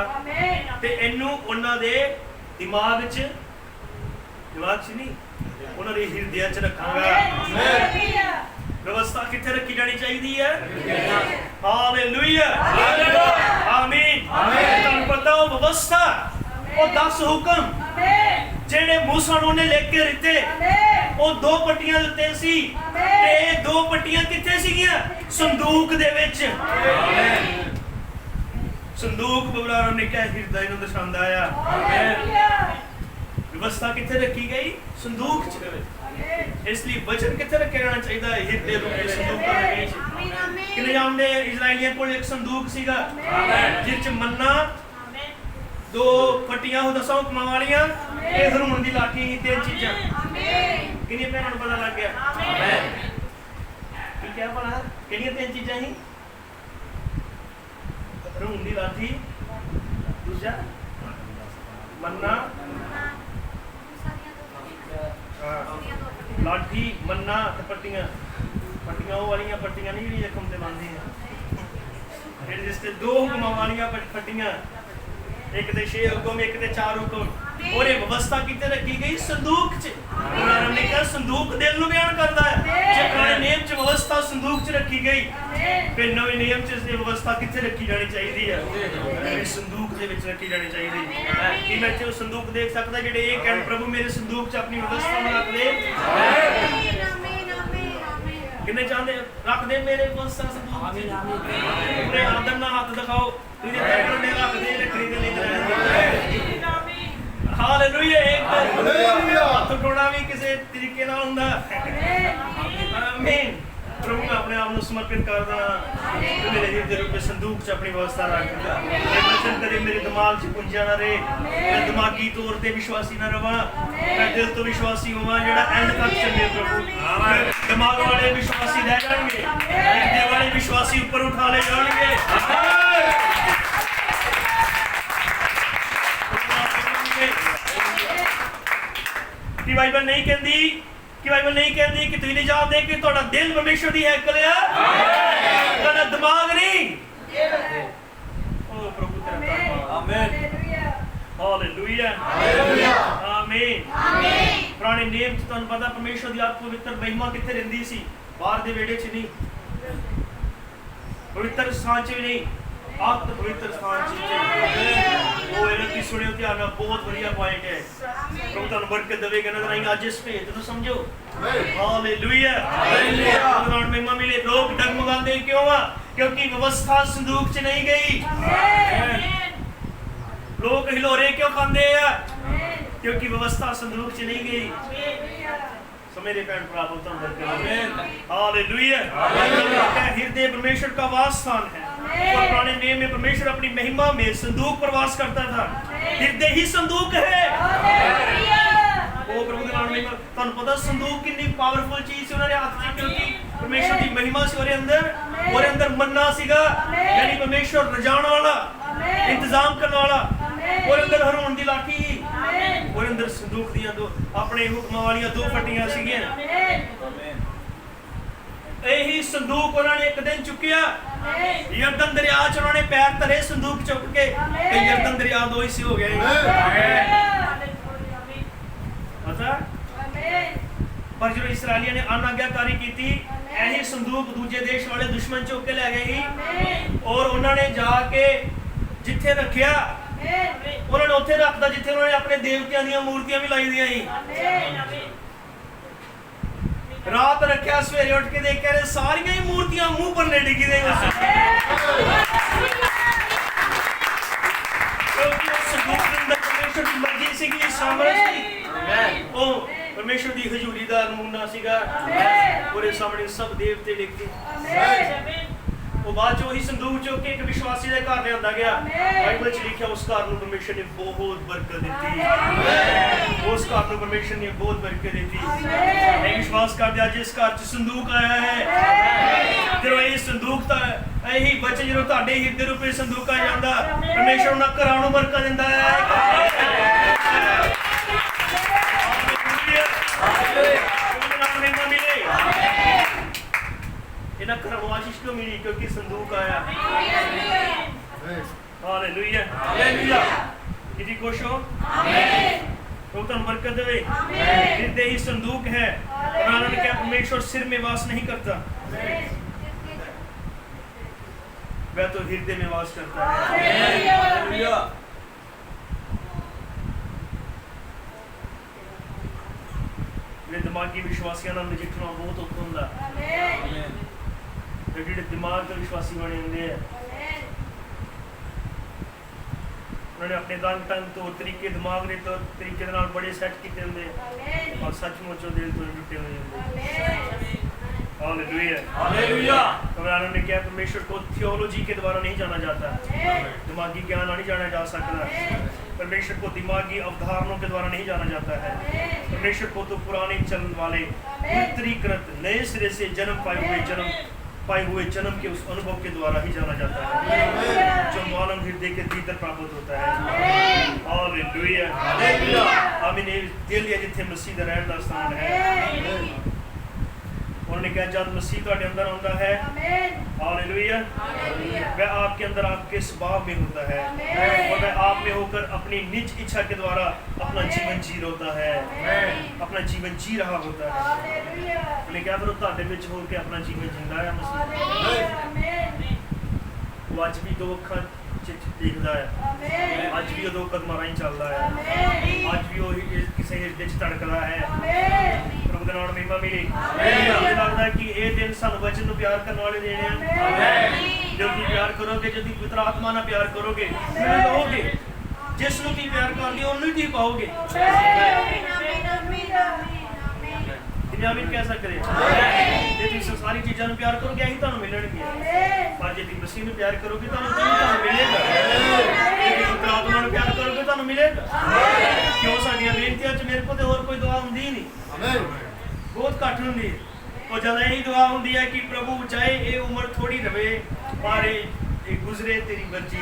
ਤੇ ਇਹਨੂੰ ਉਹਨਾਂ ਦੇ ਦਿਮਾਗ 'ਚ ਨਹੀਂ, ਉਹਨਾਂ ਦੇ ਹਿਰਦਿਆਂ 'ਚ ਰੱਖਾਂਗਾ। व्यवस्था किथे रखी जानी चाहिए है? हालेलुया, आमीन। ਤੁਹਾਨੂੰ ਪਤਾ ਉਹ व्यवस्था, ਉਹ 10 ਹੁਕਮ ਜਿਹੜੇ मूसा ਨੂੰ ਨੇ ਲਿਖ ਕੇ ਦਿੱਤੇ, ਉਹ 2 ਪੱਟੀਆਂ ਦੇ ਉੱਤੇ ਸੀ ਤੇ ਇਹ 2 ਪੱਟੀਆਂ ਕਿੱਥੇ ਸੀਗੀਆਂ? ਸੰਦੂਕ ਦੇ ਵਿੱਚ। ਸੰਦੂਕ ਬਬਲਾਰ ਨੇ ਕਿਹਾ ਹਿਰਦੇ ਨੂੰ ਦਰਸਾਉਂਦਾ ਆ। व्यवस्था किथे रखी गई? संदूक च। इसलिए वचन किथे रखे जाना चाहिए? हिरदे रूप संदूक दे विच। किने जानदे इजराइलियां कोल एक संदूक सीगा जिस च मन्ना, 2 फटियां हो 10 हुक्मां वालियां, ते हरून दी लाठी, 3 चीजां। किन्नी भैणां नूं पता लग गया? की क्या भला किहड़ियां 3 चीजां ही? हरून दी लाठी, दूजा मन्ना, लाठी, मन्ना ते पट्टियां। पट्टियां वो वालियां पट्टियां नहीं जेहड़ियां जख्म ते बांधदे हैं, फिर जिस ते 2 हुक्मां वालियां पट्टियां, एक ते 6 हुक्म, एक ते 4 हुक्म। और ये व्यवस्था किथे रखी गई? संदूक च। उन्होंने ने कहा संदूक दिल नु बयान करदा है। जे पुराने नियम च व्यवस्था संदूक च रखी गई, फिर नवे नियम च इस व्यवस्था किथे रखी जानी चाहिए है? संदूक दे विच रखी जानी चाहिए। कि मैं ते संदूक देख सकदा जेडे ये कहन प्रभु मेरे संदूक च अपनी व्यवस्था में रख दे। किन्ने चाहते रख दे मेरे व्यवस्था संदूक। आमीन आमीन। पूरे आदम ना हाथ दिखाओ, तुझे पैर ने रख दे, रखड़ी दे लेके रह। हालेलुया। एक हाथ उठाना भी किसी तरीके नाल हुंदा। आमीन। प्रभु मैं अपने आप को समर्पित करदा, तू मेरे हृदय रूप में संदूक च अपनी व्यवस्था रख। ये वचन कदे मेरे दिमाग च पुंजा ना रहे, मैं दिमागी तौर ते विश्वासी ना रहा, मैं दिल तो विश्वासी होवां जेड़ा एंड तक चले। प्रभु दिमाग वाले विश्वासी रह जाएंगे, हृदय वाले विश्वासी ऊपर उठा ले जाएंगे। कि बाइबल नहीं कहती कि तुम नहीं जानते कि तुम्हारा दिल परमेश्वर दी हैकल है, तुम्हारा दिमाग नहीं। ओ प्रभु तेरा धन्यवाद। आमीन। हालेलुया, हालेलुया, आमीन। आमीन। पुराने नियम च तुहानू पता परमेश्वर दी आत्मा पवित्र महिमा किथे रहिंदी सी? बाहर दे वेड़े च नहीं, पवित्र स्थान च भी नहीं, आत्म पवित्र स्थान च। ओ ਇਹਨਾਂ ਦੀ ਸੁਣਿਓ ਧਿਆਨ ਨਾਲ, ਬਹੁਤ ਵਧੀਆ ਪੁਆਇੰਟ ਹੈ। ਪ੍ਰਭੂ ਤੁਹਾਨੂੰ ਬਰਕਤ ਦੇਵੇਗਾ। ਨਜ਼ਰ ਆਈ ਅੱਜ ਇਸ ਭੇਤ ਨੂੰ ਸਮਝੋ। Hallelujah, hallelujah. ਉਹਨਾਂ ਨੂੰ ਮਹਿਮਾ ਮਿਲੇ। ਲੋਕ ਡਗਮਗਾਉਂਦੇ ਕਿਉਂ ਆ? ਕਿਉਂਕਿ ਵਿਵਸਥਾ ਸੰਦੂਕ 'ਚ ਨਹੀਂ ਗਈ। ਲੋਕ ਹਿਲੋਰੇ ਕਿਉਂ ਖਾਂਦੇ ਆ? ਕਿਉਂਕਿ ਵਿਵਸਥਾ ਸੰਦੂਕ 'ਚ ਨਹੀਂ ਗਈ। सो मेरे भैन भरा बहुत हालेलुया। हृदय परमेश्वर का वास स्थान है और पुराने नियम में परमेश्वर अपनी महिमा में संदूक पर वास करता था। हृदय ही संदूक है। ਉਹ ਪ੍ਰਭੂ ਦੇ ਨਾਮ ਵਿੱਚ ਤੁਹਾਨੂੰ ਪਤਾ ਸੰਦੂਕ ਕਿੰਨੀ ਪਾਵਰਫੁਲ ਚੀਜ਼ ਸੀ ਉਹਨਾਂ ਦੇ ਹੱਥ 'ਚ, ਕਿਉਂਕਿ ਪਰਮੇਸ਼ਰ ਦੀ ਮਹਿਮਾ ਸੀ ਉਹਦੇ ਅੰਦਰ ਮੰਨਾ ਸੀਗਾ, ਯਾਨੀ ਪਰਮੇਸ਼ਰ ਰਜਾਉਣ ਵਾਲਾ, ਇੰਤਜ਼ਾਮ ਕਰਨ ਵਾਲਾ। ਉਹਦੇ ਅੰਦਰ ਹਰੂਣ ਦੀ ਲਾਠੀ, ਉਹਦੇ ਅੰਦਰ ਸੰਦੂਕ ਦੀਆਂ ਦੋ ਆਪਣੇ ਹੁਕਮਾਂ ਵਾਲੀਆਂ ਦੋ ਫੱਟੀਆਂ ਸੀਗੀਆਂ। ਇਹੀ ਸੰਦੂਕ ਉਹਨਾਂ ਨੇ ਇੱਕ ਦਿਨ ਚੁੱਕਿਆ, ਯਰਦਨ ਦਰਿਆ 'ਚ ਉਹਨਾਂ ਨੇ ਪੈਰ ਧਰੇ ਸੰਦੂਕ ਚੁੱਕ ਕੇ, ਤੇ ਯਰਦਨ ਦਰਿਆ ਦੋ ਹਿੱਸੇ ਹੋ ਗਏ। पर जो इसराइलियों ने अनाज्ञाकारी की थी, ऐसी संदूक दूजे देश वाले दुश्मन चुक के ले गए ही और उन्होंने जाके जिथे रखिया उन्होंने उत्थे रखता जिथे उन्होंने अपने देवतियां दी मूर्तियां भी लाई दी ही। रात रखिया, सवेरे उठ के देख के सारियां ही मूर्तियां मुंह पर ले डिगी दी। परमेश्वर की मर्जी सी, सामर्थ सी, परमेश्वर की हजूरी का नमूना सीगा। पूरे सामने सब देवते देखते। वो बाद वही संदूक चुक के एक विश्वासी के घर लिया गया। बाइबल च लिखा उस घर में परमेश्वर ने बहुत बरकत दी। उस घर में परमेश्वर ने बहुत बरकत दी। मैं विश्वास कर दिया जिस घर च संदूक आया है, जो ये संदूक था यही बच्चे जो ਤੁਹਾਡੇ ਹਿਰਦੇ ਰੂਪੇ ਸੰਦੂਕ ਆ ਜਾਂਦਾ, परमेश्वर ਉਹਨਾਂ ਘਰਾਂ ਨੂੰ ਬਰਕਤ ਦਿੰਦਾ ਹੈ। इन्हें घर आशीष क्यों मिली? क्योंकि संदूक आया। हालेलुया। हालेलुया। कितनी खुश हो? तो तुम बरकत दे। हृदय ही संदूक है। कुरान में क्या परमेश्वर सिर में वास नहीं करता, वह तो हृदय में वास करता है। हालेलुया। दिमागी विश्वासियों नाल नजिठना बहुत औखा हुंदा। ਜਿਹੜੇ ਦਿਮਾਗ ਤੋਂ ਵਿਸ਼ਵਾਸੀ ਬਣੇ ਹੁੰਦੇ ਆ, ਉਹਨਾਂ ਨੇ ਆਪਣੇ ਰੰਗ ਤੌਰ ਤਰੀਕੇ ਦਿਮਾਗ ਦੇ ਤੌਰ ਤਰੀਕੇ ਦੇ ਨਾਲ ਬੜੇ ਸੈੱਟ ਕੀਤੇ ਹੁੰਦੇ ਆ, ਔਰ ਸੱਚਮੁੱਚ ਉਹ ਦਿਲ ਤੋਂ ਟੁੱਟੇ ਹੋਏ ਹੁੰਦੇ। हालेलुया। हालेलुया। कुरान ने क्या परमेश्वर को थियोलॉजी के द्वारा नहीं जाना जाता, दिमागी ज्ञान नहीं जाना जा सकता। परमेश्वर को दिमागी अवधारणाओं के द्वारा नहीं जाना जाता है। परमेश्वर को तो पुराने चलन वाले पवित्रीकृत नए सिरे से जन्म पाए हुए जन्म के उस अनुभव के द्वारा ही जाना जाता है, जो मानव हृदय के भीतर प्राप्त होता है। हालेलुया। हालेलुया। आमीन। दिल या जिथे मसीह दा रहन दा स्थान है। उन्होंने कहा जब मसीह तुहाडे अंदर आंदा है, हालेलुया, वह आपके अंदर आपके स्वभाव में होता है और वह आप में होकर अपनी निज इच्छा के द्वारा अपना जीवन जी होता है, अपना जीवन जी रहा होता है। उन्होंने कहा फिर तुहाडे विच हो के अपना जीवन जींदा है मसीह। वो अज भी दो अखां देखदा है, अज भी दो कदमां राहीं चलदा है, अज भी वो किसी हृदय च धड़कदा है। प्रभु दा नाम महिमा मिले। मुझे लगता है कि ये दिन सानू वचन नूं प्यार करने वाले देने हैं। जो तुसीं प्यार करोगे, जो तुसीं पवित्र आत्मा नाल प्यार करोगे, फिर पाओगे। जिस नूं तुसीं प्यार करदे हो उन्नू ही पाओगे। आमीन कह सकते हैं। जे तुसीं संसारी चीज़ां नूं प्यार करोगे यही तुहानूं मिलणगे, पर जे तुसीं मसीह नूं प्यार करोगे तुहानूं मिलेगा। जे पवित्र आत्मा नूं प्यार करोगे तुहानूं मिलेगा। क्यों साडीआं बेनतियां च मेरे कोल ते होर कोई दुआ हुंदी नहीं, बहुत घट हुंदी है। और जद यही दुआ हुंदी है कि प्रभु चाहे ये उम्र थोड़ी रहे पर ये गुजरे तेरी मर्जी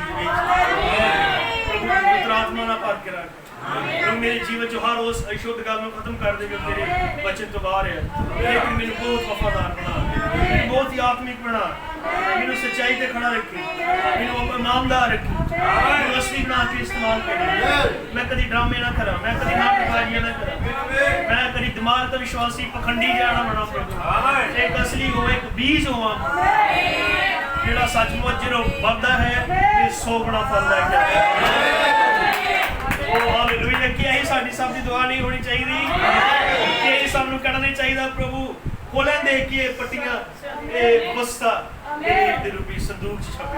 प्रभु पवित्र आत्मा ना भर के रख। प्रभु मेरे जीवन जो हर उस अशुद्ध गल को खत्म कर दे जो तेरे वचन तो बाहर है, लेकिन मैंने बहुत वफादार बना, मैंने बहुत ही आत्मिक बना, मैंने सच्चाई से खड़ा रखी, मैंने ईमानदार रखी, मैंने असली बना के इस्तेमाल करी। मैं कभी ड्रामे ना करा, मैं कभी नाटकबाजियां ना करा, मैं कभी दिमाग का विश्वासी पखंडी जाना बना। प्रभु एक असली हो, एक बीज हो जेड़ा सचमुच जो बढ़ता है ये 100 गुना फल है। हालेलुया। कि यही साडी सब दी दुआ नहीं होनी चाहिए कि यही सानू कहना नहीं चाहिए प्रभु खोलन दे कि ये पट्टियां ये बस्ता तेरे रूपी संदूक च छपे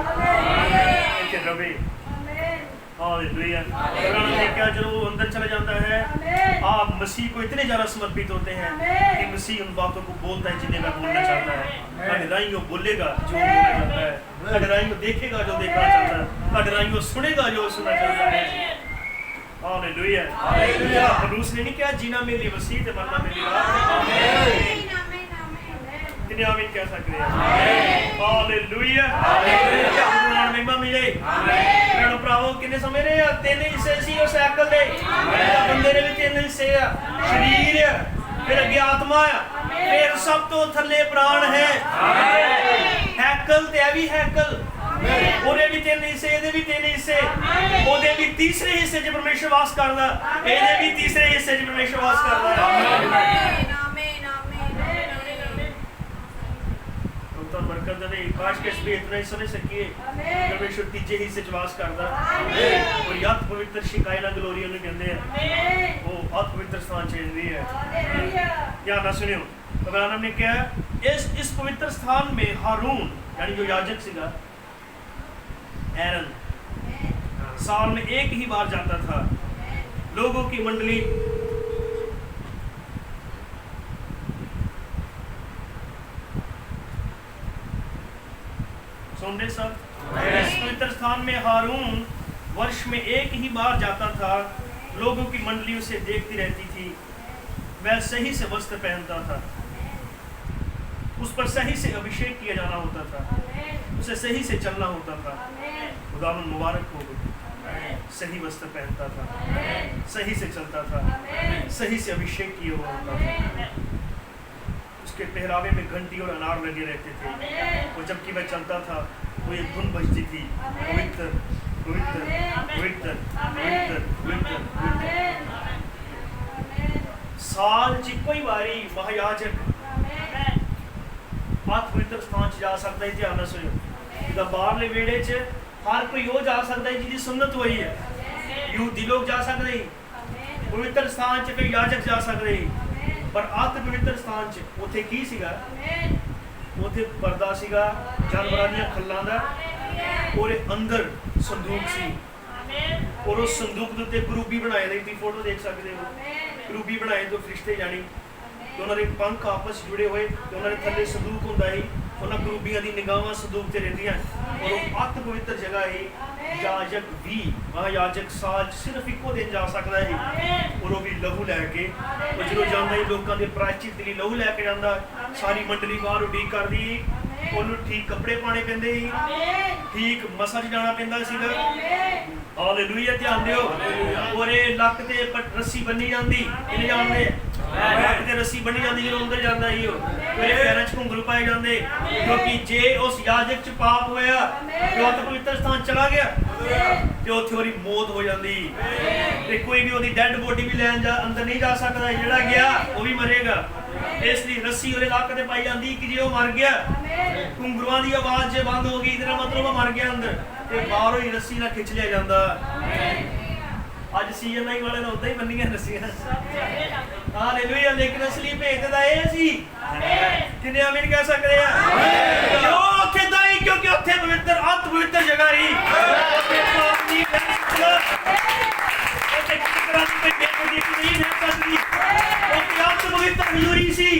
इत्थे रवे। हालेलुया। कुरान में क्या जब वो अंदर चला जाता है, आप मसीह को इतने ज़्यादा समर्पित होते हैं कि मसीह उन बातों को बोलता है जिन्हें मैं बोलना चाहता है। अडराई को बोलेगा जो बोलना चाहता है, अडराई को देखेगा जो देखना चाहता है, अडराई को सुनेगा जो सुनना चाहता है। हालेलुया। हालेलुया। पौलुस ने नहीं क्या जीना मेरे लिए मसीह ते मरना मेरे लिए राहत है। कितने आमीन कह सकते हैं? हालेलुया। हालेलुया। कुरान में महिमा मिले। मेरे भरावो किन्ने समझ रहे हैं? तीन हिस्से सी उस साइकिल दे। बंदे ने भी तीन हिस्से आ, शरीर है, फिर अगे आत्मा है, फिर सब तो थल्ले प्राण है। हैकल ते भी हैकल, ਉਹਦੇ ਵੀ ਤਿੰਨ ਹਿੱਸੇ, ਇਹਦੇ ਵੀ ਤਿੰਨ ਹਿੱਸੇ, ਉਹਦੇ ਵੀ ਤੀਸਰੇ ਹਿੱਸੇ 'ਚ ਪਰਮੇਸ਼ਰ ਵਾਸ ਕਰਦਾ, ਇਹਦੇ ਵੀ ਤੀਸਰੇ ਹਿੱਸੇ 'ਚ ਪਰਮੇਸ਼ਰ ਵਾਸ ਕਰਦਾ। ਆਮੀਨ ਆਮੀਨ ਆਮੀਨ। तो बरकत दे काश के भी इतना ही समझ सकिए परमेश्वर तीजे हिस्से च वास करदा और अत पवित्र शिकायना ग्लोरी उन्हें कहते हैं, वो अत पवित्र स्थान च रहंदी है। ध्यान नाल सुनियो, कुरान ने क्या इस पवित्र स्थान में हारून यानी जो याजक सीगा एरन साल में एक ही बार जाता था। लोगों की मंडली सुन रहे सब? इस पवित्र स्थान में हारून वर्ष में एक ही बार जाता था। लोगों की मंडली उसे देखती रहती थी। वह सही से वस्त्र पहनता था, उस पर सही से अभिषेक किया जाना होता था, उसे सही से चलना होता था। खुदावंद मुबारक हो। सही वस्त्र पहनता था, सही से चलता था, सही से अभिषेक किया हुआ होता था। उसके पहरावे में घंटी और अनार लगे रहते थे और जबकि वह चलता था वो एक धुन बजती थी, पवित्र पवित्र पवित्र पवित्र पवित्र पवित्र। साल च कोई बारी महायाजक अत पवित्र स्थान च जा सकता है। ध्यान नाल सुनियो, बाहरले वेड़े च हर कोई वो जा सकता है जिसकी सुन्नत हुई है। यहूदी लोग जा सकते हैं, पवित्र स्थान च कोई याजक जा सकते हैं, पर अत पवित्र स्थान च उत्थे की सीगा? उत्थे पर्दा सीगा जानवरां दीयां खल्लां दा और अंदर संदूक सी और उस संदूक दे उत्ते करूबी बनाए दे। तुसीं फोटो देख सकते हो, करूबी बनाए तो फरिश्ते जानी ते उन्हां दे पंख आपस जुड़े हुए ते उन्हां दे थल्ले संदूक हुंदा ही। उन्हां करूबियां दी निगाहां संदूक ते रहिंदियां और वो अत पवित्र जगह है। याजक भी महायाजक साल सिर्फ इको दिन जा सकता है और वो भी लहू लैके, और जो जाता ही लोगों के प्रायश्चित लई लहू लैके जाता। सारी मंडली बाहर उਡੀक करदी, उन्होंने ठीक कपड़े पाने पैंदे ही, ठीक मसा च जाना पैंदा सीगा। हालेलुया। ध्यान दिओ, और ये लक ते रस्सी बन्नी जाती, इन्हें जानते लक ते रस्सी बन्नी जाती जो अंदर जाता ही, मेरे पैरों च घुंघरू पाए जाते, क्योंकि जे उस याजक च पाप होया तो पवित्र स्थान चला गया तो उत्थे ओदी मौत हो जाती। ते कोई भी ओदी डेड बॉडी भी लैन जा अंदर नहीं जा सकता, जेड़ा गया वो भी मरेगा। इसलिए रस्सी ओदे लक ते पाई जाती कि जे वो मर गया, घुंघरूआं दी आवाज़ जे बंद हो गई, इहदा मतलब वो मर गया अंदर, ते बाहरों ही रस्सी नाल खिंच लिया जाता। अज CNI वाले ने उदां ही बन्नियां रस्सियां। हालेलुया। लेकिन असली भेद दा इह सी, किन्ने आमीन कह सकते हैं? जो उत्थे दा ही, क्योंकि उत्थे पवित्र अत पवित्र जगह ही, उत्थे पाप नहीं कर सकदा, उत्थे किसी तरह दी कोई बेइज्जती नहीं हो सकदी, उत्थे अत पवित्र हजूरी सी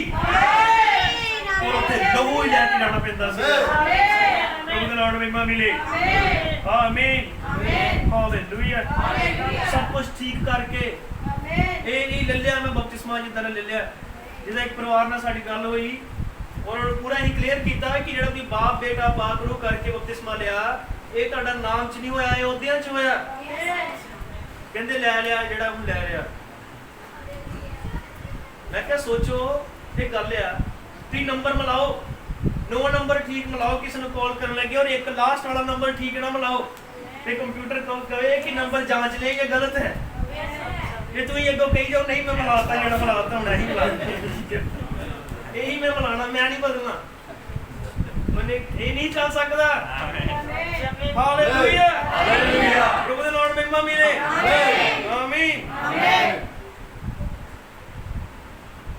और उत्थे लहू ही लैके जाना पैंदा सी। प्रभु दा नाम महिमा मिले। आमीन हालेलुया। सब कुछ ठीक करके ये नहीं ले लिया मैं बपतिस्मा जिदा ले लिया। जिदा एक परिवार नाल साडी गल होई और पूरा ही क्लीयर किया कि जेड़ा कोई बाप बेटा पाकरू करके बपतिस्मा लिया, ये तुहाडा नाम च नहीं होया, ये ओहदियां च होया। कहंदे ले लिया जेड़ा हुण ले लिया। मैं क्या सोचो ये गल आ, तुसीं नंबर मिलाओ, 9 नंबर ठीक मिलाओ, किसी ने कॉल करने लगे और एक लास्ट वाला नंबर ठीक ना मिलाओ, तो कंप्यूटर को कहे कि नंबर जांच ले ये गलत है। ये तू ये कही जाओ नहीं मैं मिलाता, जेड़ा मिलाता होना ही मिलाता, यही मैं मिलाना, मैं नहीं बदलना, मैंने ये नहीं चल सकता। हालेलुया। प्रभु दे नाम महिमा मिले। आमीन।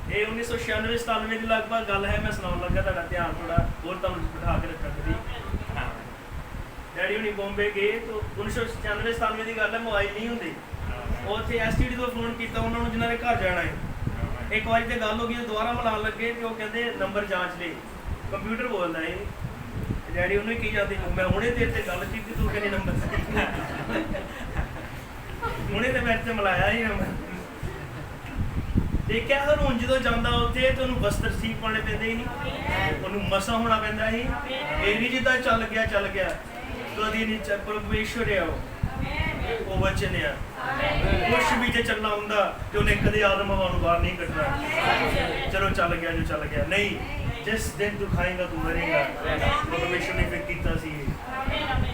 ये 1996-97 की लगभग गल है, मैं सुनाउण लगा, तुहाडा ध्यान थोड़ा होर तुहानूं बिठा के रखा करी। ਡੈਡੀ ਹੁਣੀ ਬੰਬੇ ਗਏ ਤਾਂ 1996-97 ਦੀ ਗੱਲ ਹੈ, ਮੋਬਾਈਲ ਨਹੀਂ ਹੁੰਦੇ। ਉੱਥੇ ਐਸਟੀਡੀ ਤੋਂ ਫੋਨ ਕੀਤਾ ਉਹਨਾਂ ਨੂੰ ਜਿਨ੍ਹਾਂ ਦੇ ਘਰ ਜਾਣਾ ਹੈ। ਇੱਕ ਵਾਰੀ ਤੇ ਗੱਲ ਹੋ ਗਈ, ਦੁਬਾਰਾ ਮਿਲਾਉਣ ਲੱਗੇ ਤੇ ਉਹ ਕਹਿੰਦੇ ਨੰਬਰ ਜਾਂਚ ਲਈ, ਕੰਪਿਊਟਰ ਬੋਲਦਾ ਇਹ। ਡੈਡੀ ਉਹਨੂੰ ਹੀ ਕਹੀ ਜਾਂਦੇ, ਮੈਂ ਹੁਣੇ ਤੇਰੇ ਤੇ ਗੱਲ ਕੀਤੀ, ਤੂੰ ਕਹਿੰਦੀ ਨੰਬਰ ਹੁਣੇ ਤੇ ਮੇਰੇ ਤੇ ਮਿਲਾਇਆ ਹੀ ਨੰਬਰ। ਦੇਖਿਆ ਹਰ ਹੁਣ ਜਦੋਂ ਜਾਂਦਾ ਉੱਥੇ ਤੇ ਉਹਨੂੰ ਵਸਤਰ ਸੀ ਪਾਉਣੇ ਪੈਂਦੇ ਸੀ, ਉਹਨੂੰ ਮਸਾ ਹੋਣਾ ਪੈਂਦਾ ਸੀ। ਇਹ ਨਹੀਂ ਜਿੱਦਾਂ ਚੱਲ ਗਿਆ ਕਦੀ ਨਹੀਂ ਚੱਲ। ਪਰਮੇਸ਼ਵਰ ਆ ਉਹ ਵਚਨ ਆ। ਕੁਛ ਵੀ ਜੇ ਚੱਲਣਾ ਹੁੰਦਾ ਤੇ ਉਹਨੇ ਕਦੇ ਆਦਮ ਹਵਾ ਨੂੰ ਬਾਹਰ ਨਹੀਂ ਕੱਢਣਾ। ਚਲੋ ਚੱਲ ਗਿਆ ਜੋ ਚੱਲ ਗਿਆ, ਨਹੀਂ ਜਿਸ ਦਿਨ ਤੂੰ ਖਾਏਗਾ ਤੂੰ ਮਰੇਗਾ। ਪਰਮੇਸ਼ਵਰ ਨੇ ਫਿਰ ਕੀਤਾ ਸੀ।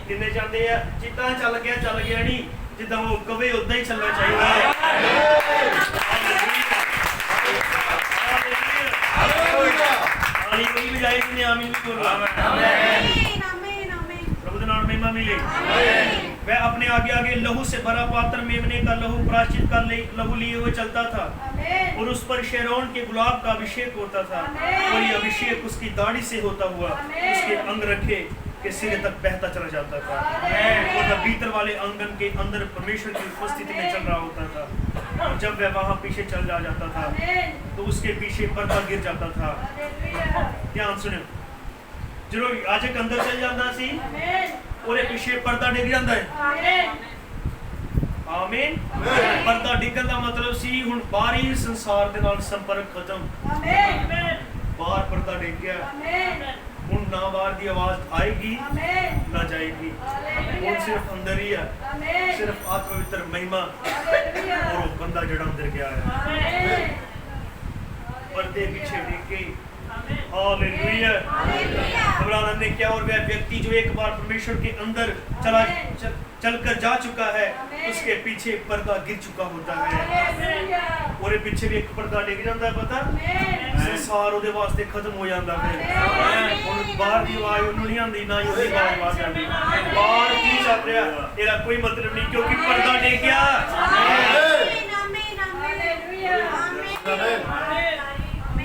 ਕਿੰਨੇ ਚਾਹੁੰਦੇ ਆ ਜਿੱਦਾਂ ਚੱਲ ਗਿਆ ਨਹੀਂ, ਜਿੱਦਾਂ ਉਹ ਕਵੇ ਉਦਾਂ ਹੀ ਚੱਲਣਾ ਚਾਹੀਦਾ ਹੈ। कोई भी जाए इसने आमीन भी बोल रहा है। प्रभु के नाम में महिमा मिले। वह अपने आगे लहू से भरा पात्र मेमने का लहू प्रायश्चित का लहू लिए हुए चलता था और उस पर शेरोन के गुलाब का अभिषेक होता था और ये अभिषेक उसकी दाढ़ी से होता हुआ उसके अंग रखे के सिरे तक बहता चला जाता था और वह भीतर वाले आंगन के अंदर परमेश्वर की उपस्थिति में चल रहा होता था। और जब वह वहां पीछे चल जाता था तो उसके पीछे पर्दा गिर जाता था। ध्यान सुनो, जो आज एक अंदर चल जाता सी और पीछे पर्दा डिग जाता है। आमीन। पर्दा डिगन का मतलब सी हुण बाहरी संसार दे नाल संपर्क खत्म। बाहर पर्दा डिग गया, हुण ना बाहर दी आवाज आएगी ना जाएगी, हुण सिर्फ अंदर ही है, सिर्फ आत्मवित्र महिमा और वो बंदा जड़ा अंदर गया है पर्दे पीछे डिग गई। हालेलुया। अब्राहम ने क्या, और वह व्यक्ति जो एक बार परमेश्वर के अंदर चलकर जा चुका है उसके पीछे पर्दा गिर चुका होता है और पीछे भी एक पर्दा डिग जाता है। पता संसार ਉਹਦੇ ਵਾਸਤੇ ਖਤਮ ਹੋ ਜਾਂਦਾ ਹੈ। ਹੁਣ ਬਾਹਰ ਦੀ ਆਵਾਜ਼ ਉਹਨੂੰ ਨਹੀਂ ਆਉਂਦੀ, ਨਾ ਹੀ ਉਹਦੀ ਆਵਾਜ਼ ਬਾਹਰ ਜਾਂਦੀ। ਬਾਹਰ ਕੀ ਚੱਲ ਰਿਹਾ ਇਹਦਾ ਕੋਈ ਮਤਲਬ ਨਹੀਂ, ਕਿਉਂਕਿ पर्दा डिग गया।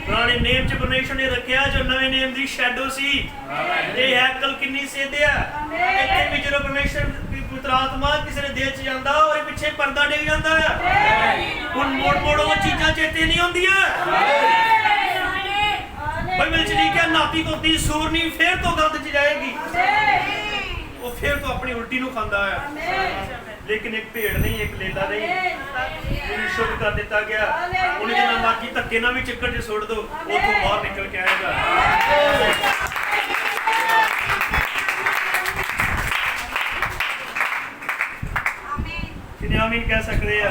ਪੁਰਾਣੇ ਨੇਮ ਚ ਪਰਮੇਸ਼ਰ ਨੇ ਰੱਖਿਆ ਜੋ ਨਵੇਂ ਨੇਮ ਦੀ ਸ਼ੈਡੋ ਸੀ। ਇਹ ਹੈਕਲ ਕਿੰਨੀ ਸਿੱਧ ਆ। ਇੱਥੇ ਵੀ ਜਦੋਂ ਪਰਮੇਸ਼ਰ ਪਵਿੱਤਰ ਆਤਮਾ ਕਿਸੇ ਦੇ ਦਿਲ ਚ ਜਾਂਦਾ ਉਹਦੇ ਪਿੱਛੇ ਪਰਦਾ ਡਿੱਗ ਜਾਂਦਾ ਹੈ। ਹੁਣ ਮੋੜ ਉਹ ਚੀਜ਼ਾਂ ਚੇਤੇ ਨਹੀਂ ਆਉਂਦੀਆਂ। ਬਾਈਬਲ ਚ ਲਿਖਿਆ ਨਾਤੀ ਕੋਤੀ ਸੂਰਨੀ ਫੇਰ ਤੋਂ ਗੰਦ ਚ ਜਾਏਗੀ, ਉਹ ਫੇਰ ਤੋਂ ਆਪਣੀ ਉਲਟੀ ਨੂੰ ਖਾਂਦਾ ਹੈ। लेकिन एक भेड़ नहीं, एक लेला नहीं, शुद्ध कर दिता गया। उन्हें जितना मर्जी धक्के ना भी चिक्कड़ च सुट दो, वो तो बाहर निकल के आएगा। कितने आमीन कह सकते हैं?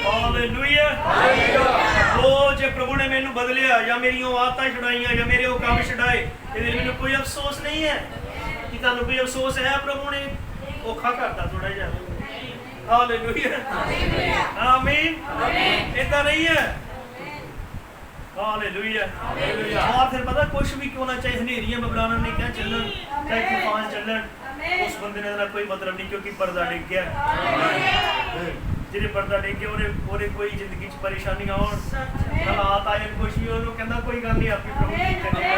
हालेलुया। वो जे प्रभु ने मैनू बदलिया या मेरी आदतां छुड़ाइयां या मेरे वो काम छुड़ाए, ये मैनू कोई अफसोस नहीं है। कि तुहानू कोई अफसोस है प्रभु ने औखा करता थोड़ा जिहा। हालेलुया। आमीन। इतना नहीं है। हालेलुया। और फिर पता कुछ भी क्यों ना, चाहे हनेरियां बबलाना ने क्या चलन, चाहे तूफान चलन, उस बंदे ने कोई मतलब नहीं, क्योंकि पर्दा डिग गया। जिन्हें पर्दा डिग गया ਉਹਨੇ कोई जिंदगी च परेशानी आउण, हालात आए, कुछ भी ਉਹਨੂੰ ਕਹਿੰਦਾ ਕੋਈ ਗੱਲ नहीं, आपकी प्रभु ठीक करेगा।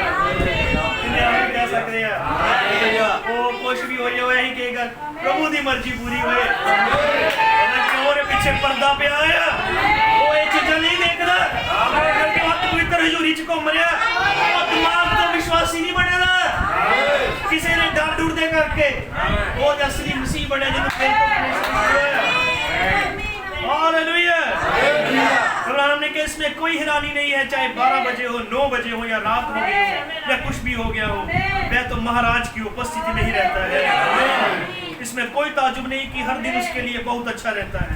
जिन्हें आप कह सकते हैं वो कुछ भी हो जाए यही कहेगा प्रभु दी मर्जी पूरी होए। ਉਹਦੇ ਪਿੱਛੇ पर्दा ਪਿਆ ਆ, ਉਹ ਇਹ ਚੀਜ਼ਾਂ ਨਹੀਂ ਦੇਖਦਾ ਕਿਉਂਕਿ ਉਹ ਪਵਿੱਤਰ ਹਜ਼ੂਰੀ ਚ ਘੁੰਮ ਰਿਹਾ। ਉਹ ਦਿਮਾਗ ਤੋਂ ਵਿਸ਼ਵਾਸੀ ਨਹੀਂ ਬਣਿਆ ਕਿਸੇ ਨੇ ਡਰ ਡੁਰ ਦੇ ਕਰਕੇ। ਉਹ ਅਸਲੀ ਮਸੀਹ ਬਣਿਆ ਜਿਹਨੂੰ ਦਿਲ ਤੋਂ हालेलुया। अब्राहम ने कहा इसमें कोई हैरानी नहीं है, चाहे 12 बजे हो, 9 बजे हो या रात हो गई हो या कुछ भी हो गया हो, वह तो महाराज की उपस्थिति में ही रहता है। इसमें कोई ताजुब नहीं कि हर दिन उसके लिए बहुत अच्छा रहता है,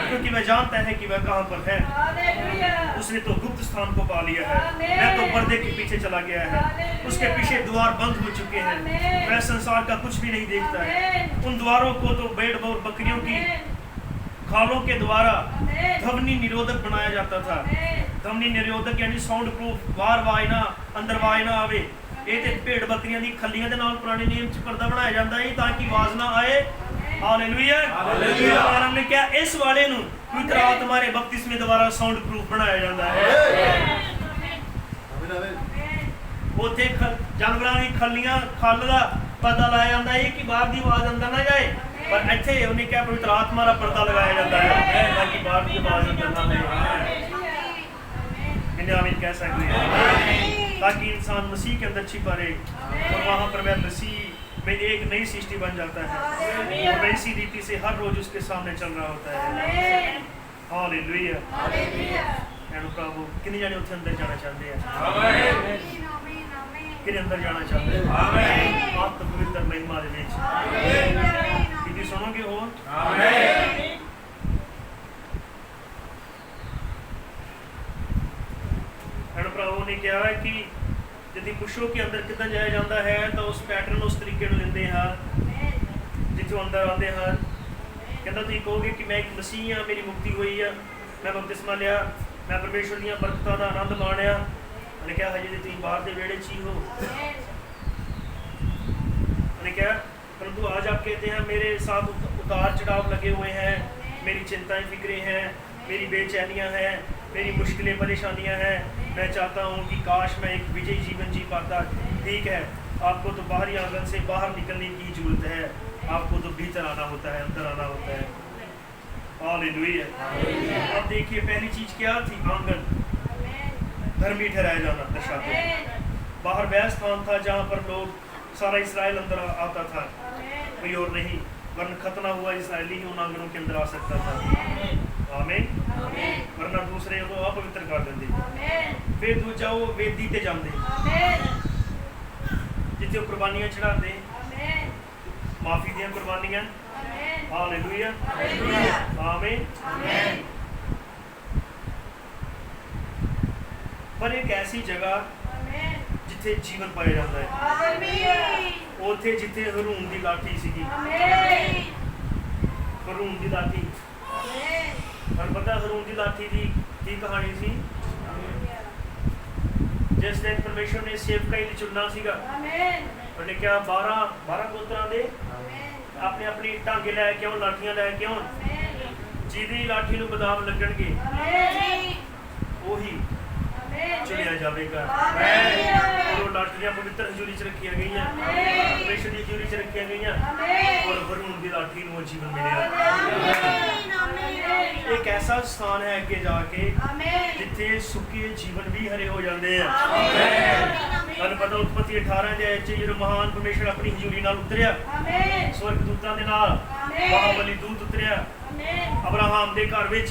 क्योंकि वह जानता है कि वह कहाँ पर है। उसने तो गुप्त स्थान को पा लिया है, वह तो पर्दे के पीछे चला गया है, उसके पीछे द्वार बंद हो चुके हैं, वह संसार का कुछ भी नहीं देखता है। उन द्वारों को तो भेड़ और बकरियों की खालों के द्वारा ध्वनि निरोधक बनाया जाता था। ध्वनि निरोधक यानी साउंड प्रूफ, बाहर आवाज ना अंदर आवाज ना आवे। ये ते भेड़ बकरियां दी खल्लियां दे नाल पुराने नियम च पर्दा बनाया जाता है ताकि आवाज ना आए। हालेलुया। हालेलुया। ने क्या इस वाले नु पवित्र आत्मा ने बपतिस्मे द्वारा साउंड प्रूफ बनाया जाता है। आमीन आमीन। उथे जानवरां दी खल्लियां खल दा ਪਰਦਾ ਲਾਇਆ ਜਾਂਦਾ ਹੈ ਕਿ ਬਾਹਰ ਦੀ ਆਵਾਜ਼ ਅੰਦਰ ਨਾ ਜਾਏ, ਪਰ ਇੱਥੇ ਉਹਨੇ ਕਿਹਾ ਪਵਿੱਤਰ ਆਤਮਾ ਦਾ ਪਰਦਾ ਲਗਾਇਆ ਜਾਂਦਾ ਹੈ ਤਾਂ ਕਿ ਬਾਹਰ ਦੀ ਆਵਾਜ਼ ਅੰਦਰ ਨਾ ਜਾਏ। मैंने आमीन कह सकते हैं ताकि इंसान मसीह के अंदर छिपा रहे और वहाँ पर वह मसीह में एक नई सृष्टि बन जाता है और वह इसी रीति से हर रोज उसके सामने चल रहा होता है। हालेलुया। एंड प्रभु कितने जाने उसे अंदर जाना चाहते हैं, कितने अंदर जाना चाहते हैं आप तो पवित्र महिमा दे विच कितनी सुनोगे हो। प्रभु ने कहा है कि यदि पुछो कि अंदर कितना जाया जाता है तो उस पैटर्न उस तरीके लेंदे हैं जिथों अंदर आते हैं। कहता तुम कहोगे कि मैं एक मसीह हाँ, मेरी मुक्ति हुई है, मैं बपतिस्मा लिया, मैं परमेश्वर दी बरकतां दा आनंद माणिया। उन्हें कहा हजे तुम बाहर के वेड़े च ही हो। उन्हें कहा परंतु आज आप कहते हैं मेरे साथ उतार चढ़ाव लगे हुए हैं, मेरी चिंताएं फिक्रें हैं, मेरी बेचैनियां हैं, मेरी मुश्किलें परेशानियां हैं। मैं चाहता हूं कि काश मैं एक विजयी जीवन जी पाता। ठीक है, आपको तो बाहरी आंगन से बाहर निकलने की जरूरत है, आपको तो भीतर आना होता है, अंदर आना होता है। हालेलुया। अब देखिए पहली चीज क्या थी, आंगन धर्मी ठहराया जाना दर्शाते। बाहर वह स्थान था जहाँ पर लोग सारा इसराइल अंदर आता था, कोई और नहीं, वरना खतना हुआ इसराइली ही उन आंगनों के अंदर आ सकता था। आमीन। वरना दूसरे को अपवित्र कर देंगे। फिर दूजा वो वेदी ते जाते जिथे कुर्बानियां चढ़ाते, माफी दी कुर्बानियां। हालेलुया। आमीन। पर एक ऐसी जगह जिथे जीवन पाया जाता है, उथे जिथे हरून दी लाठी सीगी, हरून दी लाठी। और पता हरून दी लाठी की कहानी सी, जिस दिन परमेश्वर ने सेवकाई चुनना सीगा, उन्हें क्या 12 पुत्रां दे अपने अपनी टांगे लैके आउण, लाठियां लैके आउण, जिहदी लाठी नूं बदाम लगणगे ओही चुनिया जाएगा। और लाठियां पवित्र हजूरी च रखिया गई, परमेश्वर की हजूरी च रखिया गई और हरून दी लाठी नूं जीवन मिलिया। एक ऐसा स्थान है अगे जाके जिथे सुके जीवन भी हरे हो जाते हैं। पता उत्पत्ति 18 जो महान परमेश्वर अपनी हजूरी नाल उतरिया, स्वर्गदूतां दे नाल महाबली दूत उतरिया अब्राहम दे घर विच,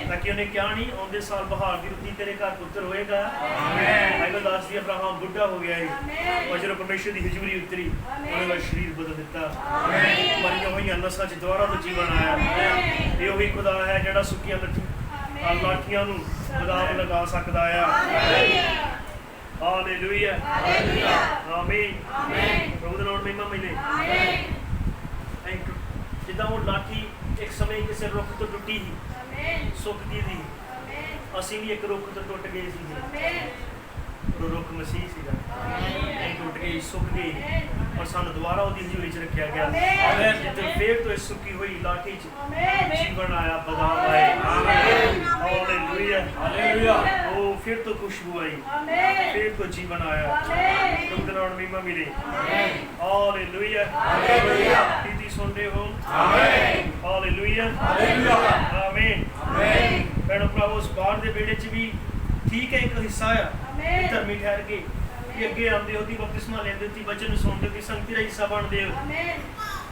ताकि उन्हें क्या नहीं आउंदे साल बहार दी रुती तेरे घर पुत्र होएगा। बाइबल दसदी अब्राहम बुढ़ा हो गया है और जो परमेश्वर दी हजूरी उतरी उन्हें शरीर बदल दिता, मरिया हुई नस्लां च दोबारा तो जीवन आया। ये वही खुदा है जिहड़ा सुक्कियां लाठियां नूं बदाम लगा सकदा है। हालेलुया। आमीन। प्रभु दा नाम महिमा मिले। जिद्दां वो लाठी एक समय किसी रुख तो टुटी ही सुक गई थी, असीं भी एक रुख तो टुट गए सी, रुख मसीह सीगा, टुट गई सुक गई और सानू दोबारा उसदी हजूरी च रखिया गया। जिथे फिर तो इस सुकी हुई लाठी च जीवन आया, बदाम आए। हालेलुया। हालेलुया। ओ फिर तो खुशबू आई, फिर तो जीवन आया, प्रभु दा नाम महिमा मिले। हालेलुया। हालेलुया। कितनी सुन रहे हो? आमीन। हालेलुया। हालेलुया। आमीन। आमीन। भैणों भरावो उस बाहर दे बेड़े च भी ठीक है एक हिस्सा है धर्मी ठहर के कि अगे आंदे हो, बपतिस्मा लेंदे हो, वचन सुनदे हो, संगति दा हिस्सा बनदे हो।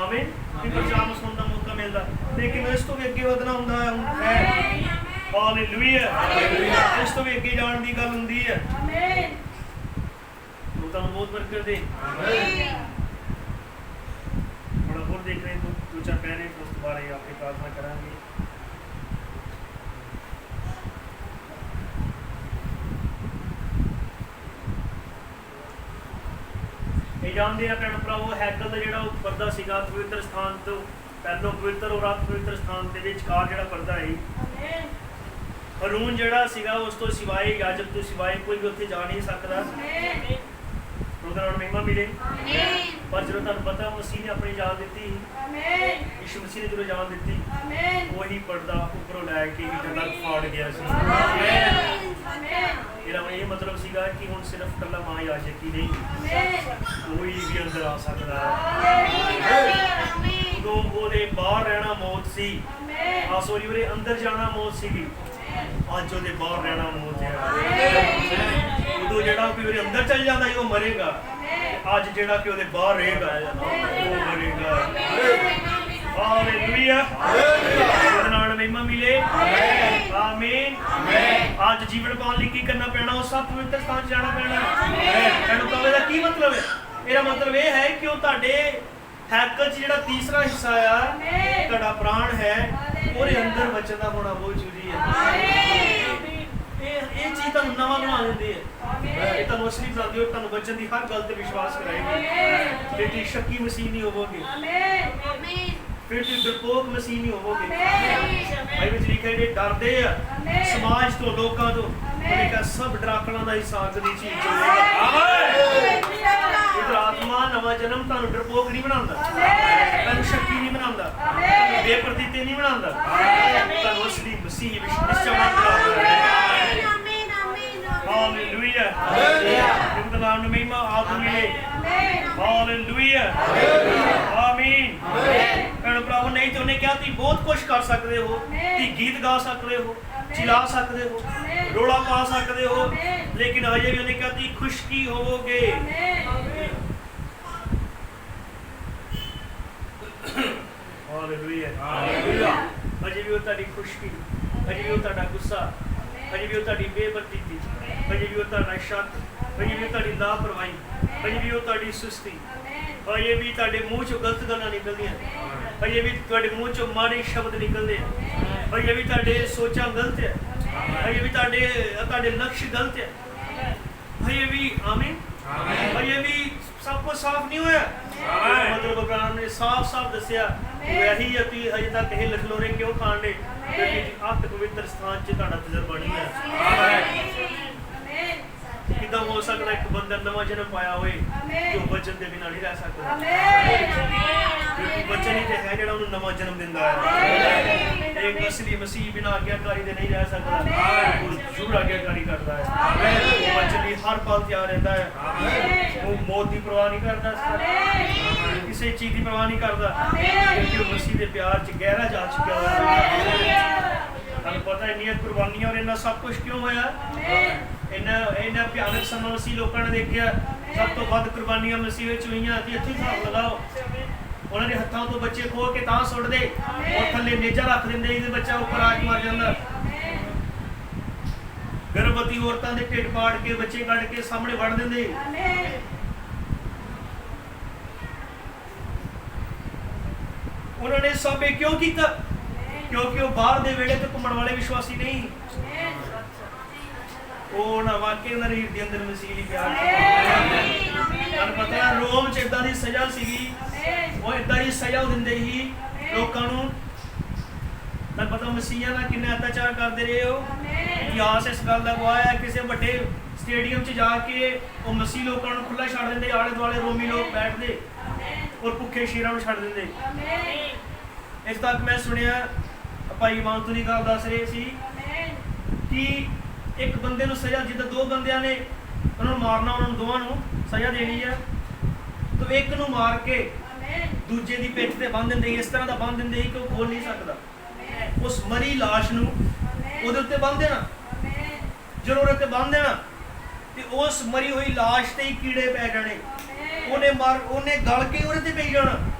आमीन। कि प्रचार सुनने का मौका मिलता, लेकिन इस तो भी अगे वधना हुंदा है। हालेलुया। हालेलुया। इस तो भी अगे जाण दी गल हुंदी है। आमीन। तो तुहानू बहुत बरकत दे। आमीन। थोड़ा और देख रहे हैं दो चार पैरे, उस बारे आपकी प्रार्थना करांगे। जानते हैं भैन भरावो हैकल का जो पर्दा सीगा पवित्र स्थान तो पहलों पवित्र और अपवित्र स्थान के विचकार जो पर्दा है, हरून जड़ा सीगा उस तो सिवाय याजक तो सिवाय कोई भी उत्थे जा नहीं सकता। महिमा मिले। पर जो तुहानू पता मसीह ने अपनी जान दी, यीशु मसीह ने जो जान दी, वही पर्दा उपरों लैके ही फाड़ गया। ਇਹਦਾ ਇਹ ਮਤਲਬ ਸੀਗਾ ਕਿ ਹੁਣ ਸਿਰਫ ਇਕੱਲਾ ਮਹਾਯਾਜਕ ਹੀ ਨਹੀਂ, ਕੋਈ ਵੀ ਅੰਦਰ ਆ ਸਕਦਾ ਹੈ। ਉਦੋਂ ਉਹਦੇ ਬਾਹਰ ਰਹਿਣਾ ਮੌਤ ਸੀ, ਸੋਰੀ ਉਹਦੇ ਅੰਦਰ ਜਾਣਾ ਮੌਤ ਸੀਗੀ, ਅੱਜ ਉਹਦੇ ਬਾਹਰ ਰਹਿਣਾ ਮੌਤ ਹੈ। ਉਦੋਂ ਜਿਹੜਾ ਕਿ ਉਹਦੇ ਅੰਦਰ ਚੱਲ ਜਾਂਦਾ ਸੀ ਉਹ ਮਰੇਗਾ, ਅੱਜ ਜਿਹੜਾ ਕਿ ਉਹਦੇ ਬਾਹਰ ਰਹੇਗਾ ਉਹ ਮਰੇਗਾ। ਹਾਲੇਲੂਇਆ, ਉਹਦੇ ਨਾਲ ਮਹਿਮਾ ਮਿਲੇ। ਆਮੀਨ। ਅੱਜ ਜੀਵਨ ਪਾਉਣ ਲਈ ਕੀ ਕਰਨਾ ਪੈਣਾ? ਉਸ ਸਭ ਪਵਿੱਤਰ ਸਥਾਨ 'ਚ ਜਾਣਾ ਪੈਣਾ। ਇਹਨੂੰ ਕਹੇ ਦਾ ਕੀ ਮਤਲਬ ਹੈ? ਇਹਦਾ ਮਤਲਬ ਇਹ ਹੈ ਕਿ ਉਹ ਤੁਹਾਡੇ ਹੈਕਲ 'ਚ ਜਿਹੜਾ ਤੀਸਰਾ ਹਿੱਸਾ ਆ, ਤੁਹਾਡਾ ਪ੍ਰਾਣ ਹੈ, ਉਹਦੇ ਅੰਦਰ ਬਚਣ ਦਾ ਹੋਣਾ ਬਹੁਤ ਜ਼ਰੂਰੀ ਹੈ। ਇਹ ਚੀਜ਼ ਤੁਹਾਨੂੰ ਨਵਾਂ ਬਣਾ ਦਿੰਦੀ ਹੈ। ਇਹ ਤੁਹਾਨੂੰ ਅਸਲੀ ਬਣਾਉਂਦੀ ਹੈ, ਤੁਹਾਨੂੰ ਬਚਨ ਦੀ ਹਰ ਗੱਲ ਤੇ ਵਿਸ਼ਵਾਸ ਕਰਾਏਗੀ। ਫਿਰ ਤੁਸੀਂ ਸ਼ੱਕੀ ਮਸੀਹ ਨਹੀਂ ਹੋਵੋਗੇ, ਫਿਰ ਤੁਸੀਂ ਡਰਪੋਕ ਮਸੀਹ ਨਹੀਂ ਹੋਵੋਗੇ। ਬਾਈਬਲ ਵਿੱਚ ਲਿਖਿਆ ਜਿਹੜੇ ਡਰਦੇ ਆ ਸਮਾਜ ਤੋਂ, ਲੋਕਾਂ ਤੋਂ, ਉਹਨੇ ਕਿਹਾ ਸਭ ਡਰਾਕਣਾ ਦਾ ਹਿਸਾਬ ਦੀ ਚੀਜ਼ ਇਹ ਆਤਮਾ ਨਵਾਂ ਜਨਮ ਤੁਹਾਨੂੰ ਡਰਪੋਕ ਨਹੀਂ ਬਣਾਉਂਦਾ, ਤੁਹਾਨੂੰ ਸ਼ੱਕੀ ਨਹੀਂ ਬਣਾਉਂਦਾ, ਤੁਹਾਨੂੰ ਬੇਪਰਦੀਤੇ ਨਹੀਂ ਬਣਾਉਂਦਾ, ਤੁਹਾਨੂੰ ਅਸਲੀ ਮਸੀਹ ਨਿਸ਼ਚੈਵਾਨ ਬਣਾਉਂਦਾ। ਹਾਲੇਲੂਇਆ, ਜਿੰਦ ਨਾਮ ਨੂੰ ਮਹਿਮਾ ਆਪ ਮਿਲੇ। ਹਾਲੇਲੂਇਆ, ਆਮੀਨ। ਭੈਣ ਭਰਾਵੋ, ਨਹੀਂ ਤੇ ਉਹਨੇ ਕਿਹਾ ਤੁਸੀਂ ਬਹੁਤ ਕੁਝ ਕਰ ਸਕਦੇ ਹੋ, ਤੁਸੀਂ ਗੀਤ ਗਾ ਸਕਦੇ ਹੋ, ਚਿਲਾ ਸਕਦੇ ਹੋ, ਰੋਲਾ ਪਾ ਸਕਦੇ ਹੋ, ਲੇਕਿਨ ਅਜੇ ਵੀ ਉਹਨੇ ਕਿਹਾ ਤੁਸੀਂ ਖੁਸ਼ਕੀ ਹੋਵੋਗੇ। ਹਾਲੇਲੂਇਆ, ਅਜੇ ਵੀ ਉਹ ਤੁਹਾਡੀ ਖੁਸ਼ਕੀ, ਅਜੇ ਵੀ ਉਹ ਤੁਹਾਡਾ ਗੁੱਸਾ, ਅਜੇ ਵੀ ਉਹ ਤੁਹਾਡੀ ਬੇਪਰਦੀਤੀ, ਅਜੇ ਵੀ ਉਹ ਤੁਹਾਡਾ ਸ਼ੱਕ, ਅਜੇ ਵੀ ਉਹ ਤੁਹਾਡੀ ਲਾਪਰਵਾਹੀ, ਅਜੇ ਵੀ ਉਹ ਤੁਹਾਡੀ ਸੁਸਤੀ, ਅਜੇ ਵੀ ਤੁਹਾਡੇ ਮੂੰਹ ਚੋਂ ਗਲਤ ਗੱਲਾਂ ਨਿਕਲਦੀਆਂ, ਅਜੇ ਵੀ ਤੁਹਾਡੇ ਮੂੰਹ ਚੋਂ ਮਾੜੇ ਸ਼ਬਦ ਨਿਕਲਦੇ ਆ, ਅਜੇ ਵੀ ਤੁਹਾਡੇ ਸੋਚਾਂ ਗਲਤ ਹੈ, ਅਜੇ ਵੀ ਤੁਹਾਡੇ ਲਕਸ਼ ਗਲਤ ਹੈ, ਅਜੇ ਵੀ ਆਮੀਨ, ਅਜੇ ਵੀ ਸਭ ਕੁਝ ਸਾਫ਼ ਨਹੀਂ ਹੋਇਆ। ਮਤਲਬ ਬ੍ਰਾਹਮ ਨੇ ਸਾਫ਼ ਦੱਸਿਆ ਵਹੀ ਅਤੀ ਹਜੇ ਤੱਕ ਇਹ ਲਖਲੋਰੇ ਕਿਉਂ ਖਾਣ ਦੇ, ਕਿਉਂਕਿ ਆਪ ਪਵਿੱਤਰ ਸਥਾਨ 'ਚ ਤੁਹਾਡਾ ਤਜਰਬਾ ਨਹੀਂ ਹੈ। ਕਿੱਦਾਂ ਹੋ ਸਕਦਾ ਇੱਕ ਬੰਦਾ ਨਵਾਂ ਜਨਮ ਪਾਇਆ ਹੋਏ ਜੋ ਬਚਨ ਦੇ ਬਿਨਾਂ ਨਹੀਂ ਰਹਿ ਸਕਦਾ? ਕਿਉਂਕਿ ਬਚਨ ਹੀ ਤੇ ਹੈ ਜਿਹੜਾ ਉਹਨੂੰ ਨਵਾਂ ਜਨਮ ਦਿੰਦਾ ਹੈ। ਇੱਕ ਅਸਲੀ ਮਸੀਹ ਬਿਨਾਂ ਆਗਿਆਕਾਰੀ ਦੇ ਨਹੀਂ ਰਹਿ ਸਕਦਾ, ਉਹ ਜ਼ਰੂਰ ਆਗਿਆਕਾਰੀ ਕਰਦਾ ਹੈ। ਉਹ ਬਚਨ ਲਈ ਹਰ ਪਲ ਤਿਆਰ ਰਹਿੰਦਾ ਹੈ। ਉਹ ਮੌਤ ਦੀ ਪਰਵਾਹ ਨਹੀਂ ਕਰਦਾ, ਕਿਸੇ ਚੀਜ਼ ਦੀ ਪਰਵਾਹ ਨਹੀਂ ਕਰਦਾ, ਕਿਉਂਕਿ ਉਹ ਮਸੀਹ ਦੇ ਪਿਆਰ 'ਚ ਗਹਿਰਾ ਜਾ ਚੁੱਕਿਆ ਹੋਇਆ। ਤੁਹਾਨੂੰ ਪਤਾ ਇੰਨੀਆਂ ਕੁਰਬਾਨੀਆਂ ਔਰ ਇੰਨਾ ਸਭ ਕੁਝ ਕਿਉਂ ਹੋਇਆ? ਇਹਨਾਂ ਭਿਆਨਕ ਸਮਾਂ ਮਸੀਹ ਲੋਕਾਂ ਨੇ ਦੇਖਿਆ, ਸਭ ਤੋਂ ਵੱਧ ਕੁਰਬਾਨੀਆਂ ਮਸੀਹ ਵਿੱਚ ਹੋਈਆਂ। ਤੇ ਇੱਥੇ ਹਿਸਾਬ ਲਗਾਓ, ਉਹਨਾਂ ਦੇ ਹੱਥਾਂ ਤੋਂ ਬੱਚੇ ਖੋਹ ਕੇ ਤਾਂ ਸੁੱਟਦੇ, ਉਹ ਥੱਲੇ ਨੇਜਾ ਰੱਖ ਦਿੰਦੇ, ਇਹਦੇ ਬੱਚਾ ਉੱਪਰ ਆ ਕੇ ਮਰ ਜਾਂਦਾ। ਗਰਭਵਤੀ ਔਰਤਾਂ ਦੇ ਢਿੱਡ ਪਾੜ ਕੇ ਬੱਚੇ ਕੱਢ ਕੇ ਸਾਹਮਣੇ ਵੜ ਦਿੰਦੇ। ਉਹਨਾਂ ਨੇ ਸਭ ਇਹ ਕਿਉਂ ਕੀਤਾ? ਕਿਉਂਕਿ ਉਹ ਬਾਹਰ ਦੇ ਵਿਹੜੇ ਤੇ ਘੁੰਮਣ ਵਾਲੇ ਵਿਸ਼ਵਾਸੀ ਨਹੀਂ। ਉਹ ਨਾ ਵਾਕਈ ਉਹਨਾਂ ਦੇ ਹਿਰਦੇ ਅੰਦਰ ਮਸੀਹ ਲਈ ਪਿਆਰ ਕਰਦਾ। ਤੁਹਾਨੂੰ ਪਤਾ ਰੋਮ 'ਚ ਏਦਾਂ ਦੀ ਸਜ਼ਾ ਸੀਗੀ, ਉਹ ਏਦਾਂ ਦੀ ਸਜ਼ਾ ਦਿੰਦੇ ਸੀ ਲੋਕਾਂ ਨੂੰ। ਤੁਹਾਨੂੰ ਪਤਾ ਮਸੀਹਾਂ ਨਾਲ ਕਿੰਨਾ ਅਤਿਆਚਾਰ ਕਰਦੇ ਰਹੇ ਹੋ। ਇਤਿਹਾਸ ਇਸ ਗੱਲ ਦਾ ਗਵਾਹ ਹੈ। ਕਿਸੇ ਵੱਡੇ ਸਟੇਡੀਅਮ 'ਚ ਜਾ ਕੇ ਉਹ ਮਸੀਹ ਲੋਕਾਂ ਨੂੰ ਖੁੱਲ੍ਹਾ ਛੱਡ ਦਿੰਦੇ, ਆਲੇ ਦੁਆਲੇ ਰੋਮੀ ਲੋਕ ਬੈਠਦੇ ਔਰ ਭੁੱਖੇ ਸ਼ੇਰਾਂ ਨੂੰ ਛੱਡ ਦਿੰਦੇ। ਇਸ ਤੱਕ ਮੈਂ ਸੁਣਿਆ ਭਾਈ ਮਾਨਤੂ ਦੀ ਗੱਲ ਦੱਸ ਰਹੇ ਸੀ ਕਿ ਇੱਕ ਬੰਦੇ ਨੂੰ ਸਜ਼ਾ, ਜਿੱਦਾਂ ਦੋ ਬੰਦਿਆਂ ਨੇ ਉਹਨਾਂ ਨੂੰ ਮਾਰਨਾ, ਉਹਨਾਂ ਨੂੰ ਦੋਵਾਂ ਨੂੰ ਸਜ਼ਾ ਦੇਣੀ ਆ, ਤਾਂ ਇੱਕ ਨੂੰ ਮਾਰ ਕੇ ਦੂਜੇ ਦੀ ਪਿੱਠ ਤੇ ਬੰਨ੍ਹ ਦਿੰਦੇ। ਇਸ ਤਰ੍ਹਾਂ ਦਾ ਬੰਨ੍ਹ ਦਿੰਦੇ ਸੀ ਕਿ ਉਹ ਬੋਲ ਨਹੀਂ ਸਕਦਾ। ਉਸ ਮਰੀ ਲਾਸ਼ ਨੂੰ ਉਹਦੇ ਉੱਤੇ ਬੰਨ੍ਹ ਦੇਣਾ, ਜਦੋਂ ਉਹਦੇ ਉੱਤੇ ਬੰਨ੍ਹ ਦੇਣਾ ਤੇ ਉਸ ਮਰੀ ਹੋਈ ਲਾਸ਼ ਤੇ ਹੀ ਕੀੜੇ ਪੈ ਜਾਣੇ। ਉਹਨੇ ਗਲ ਕੇ ਉਹਦੇ ਤੇ ਪਈ ਜਾਣਾ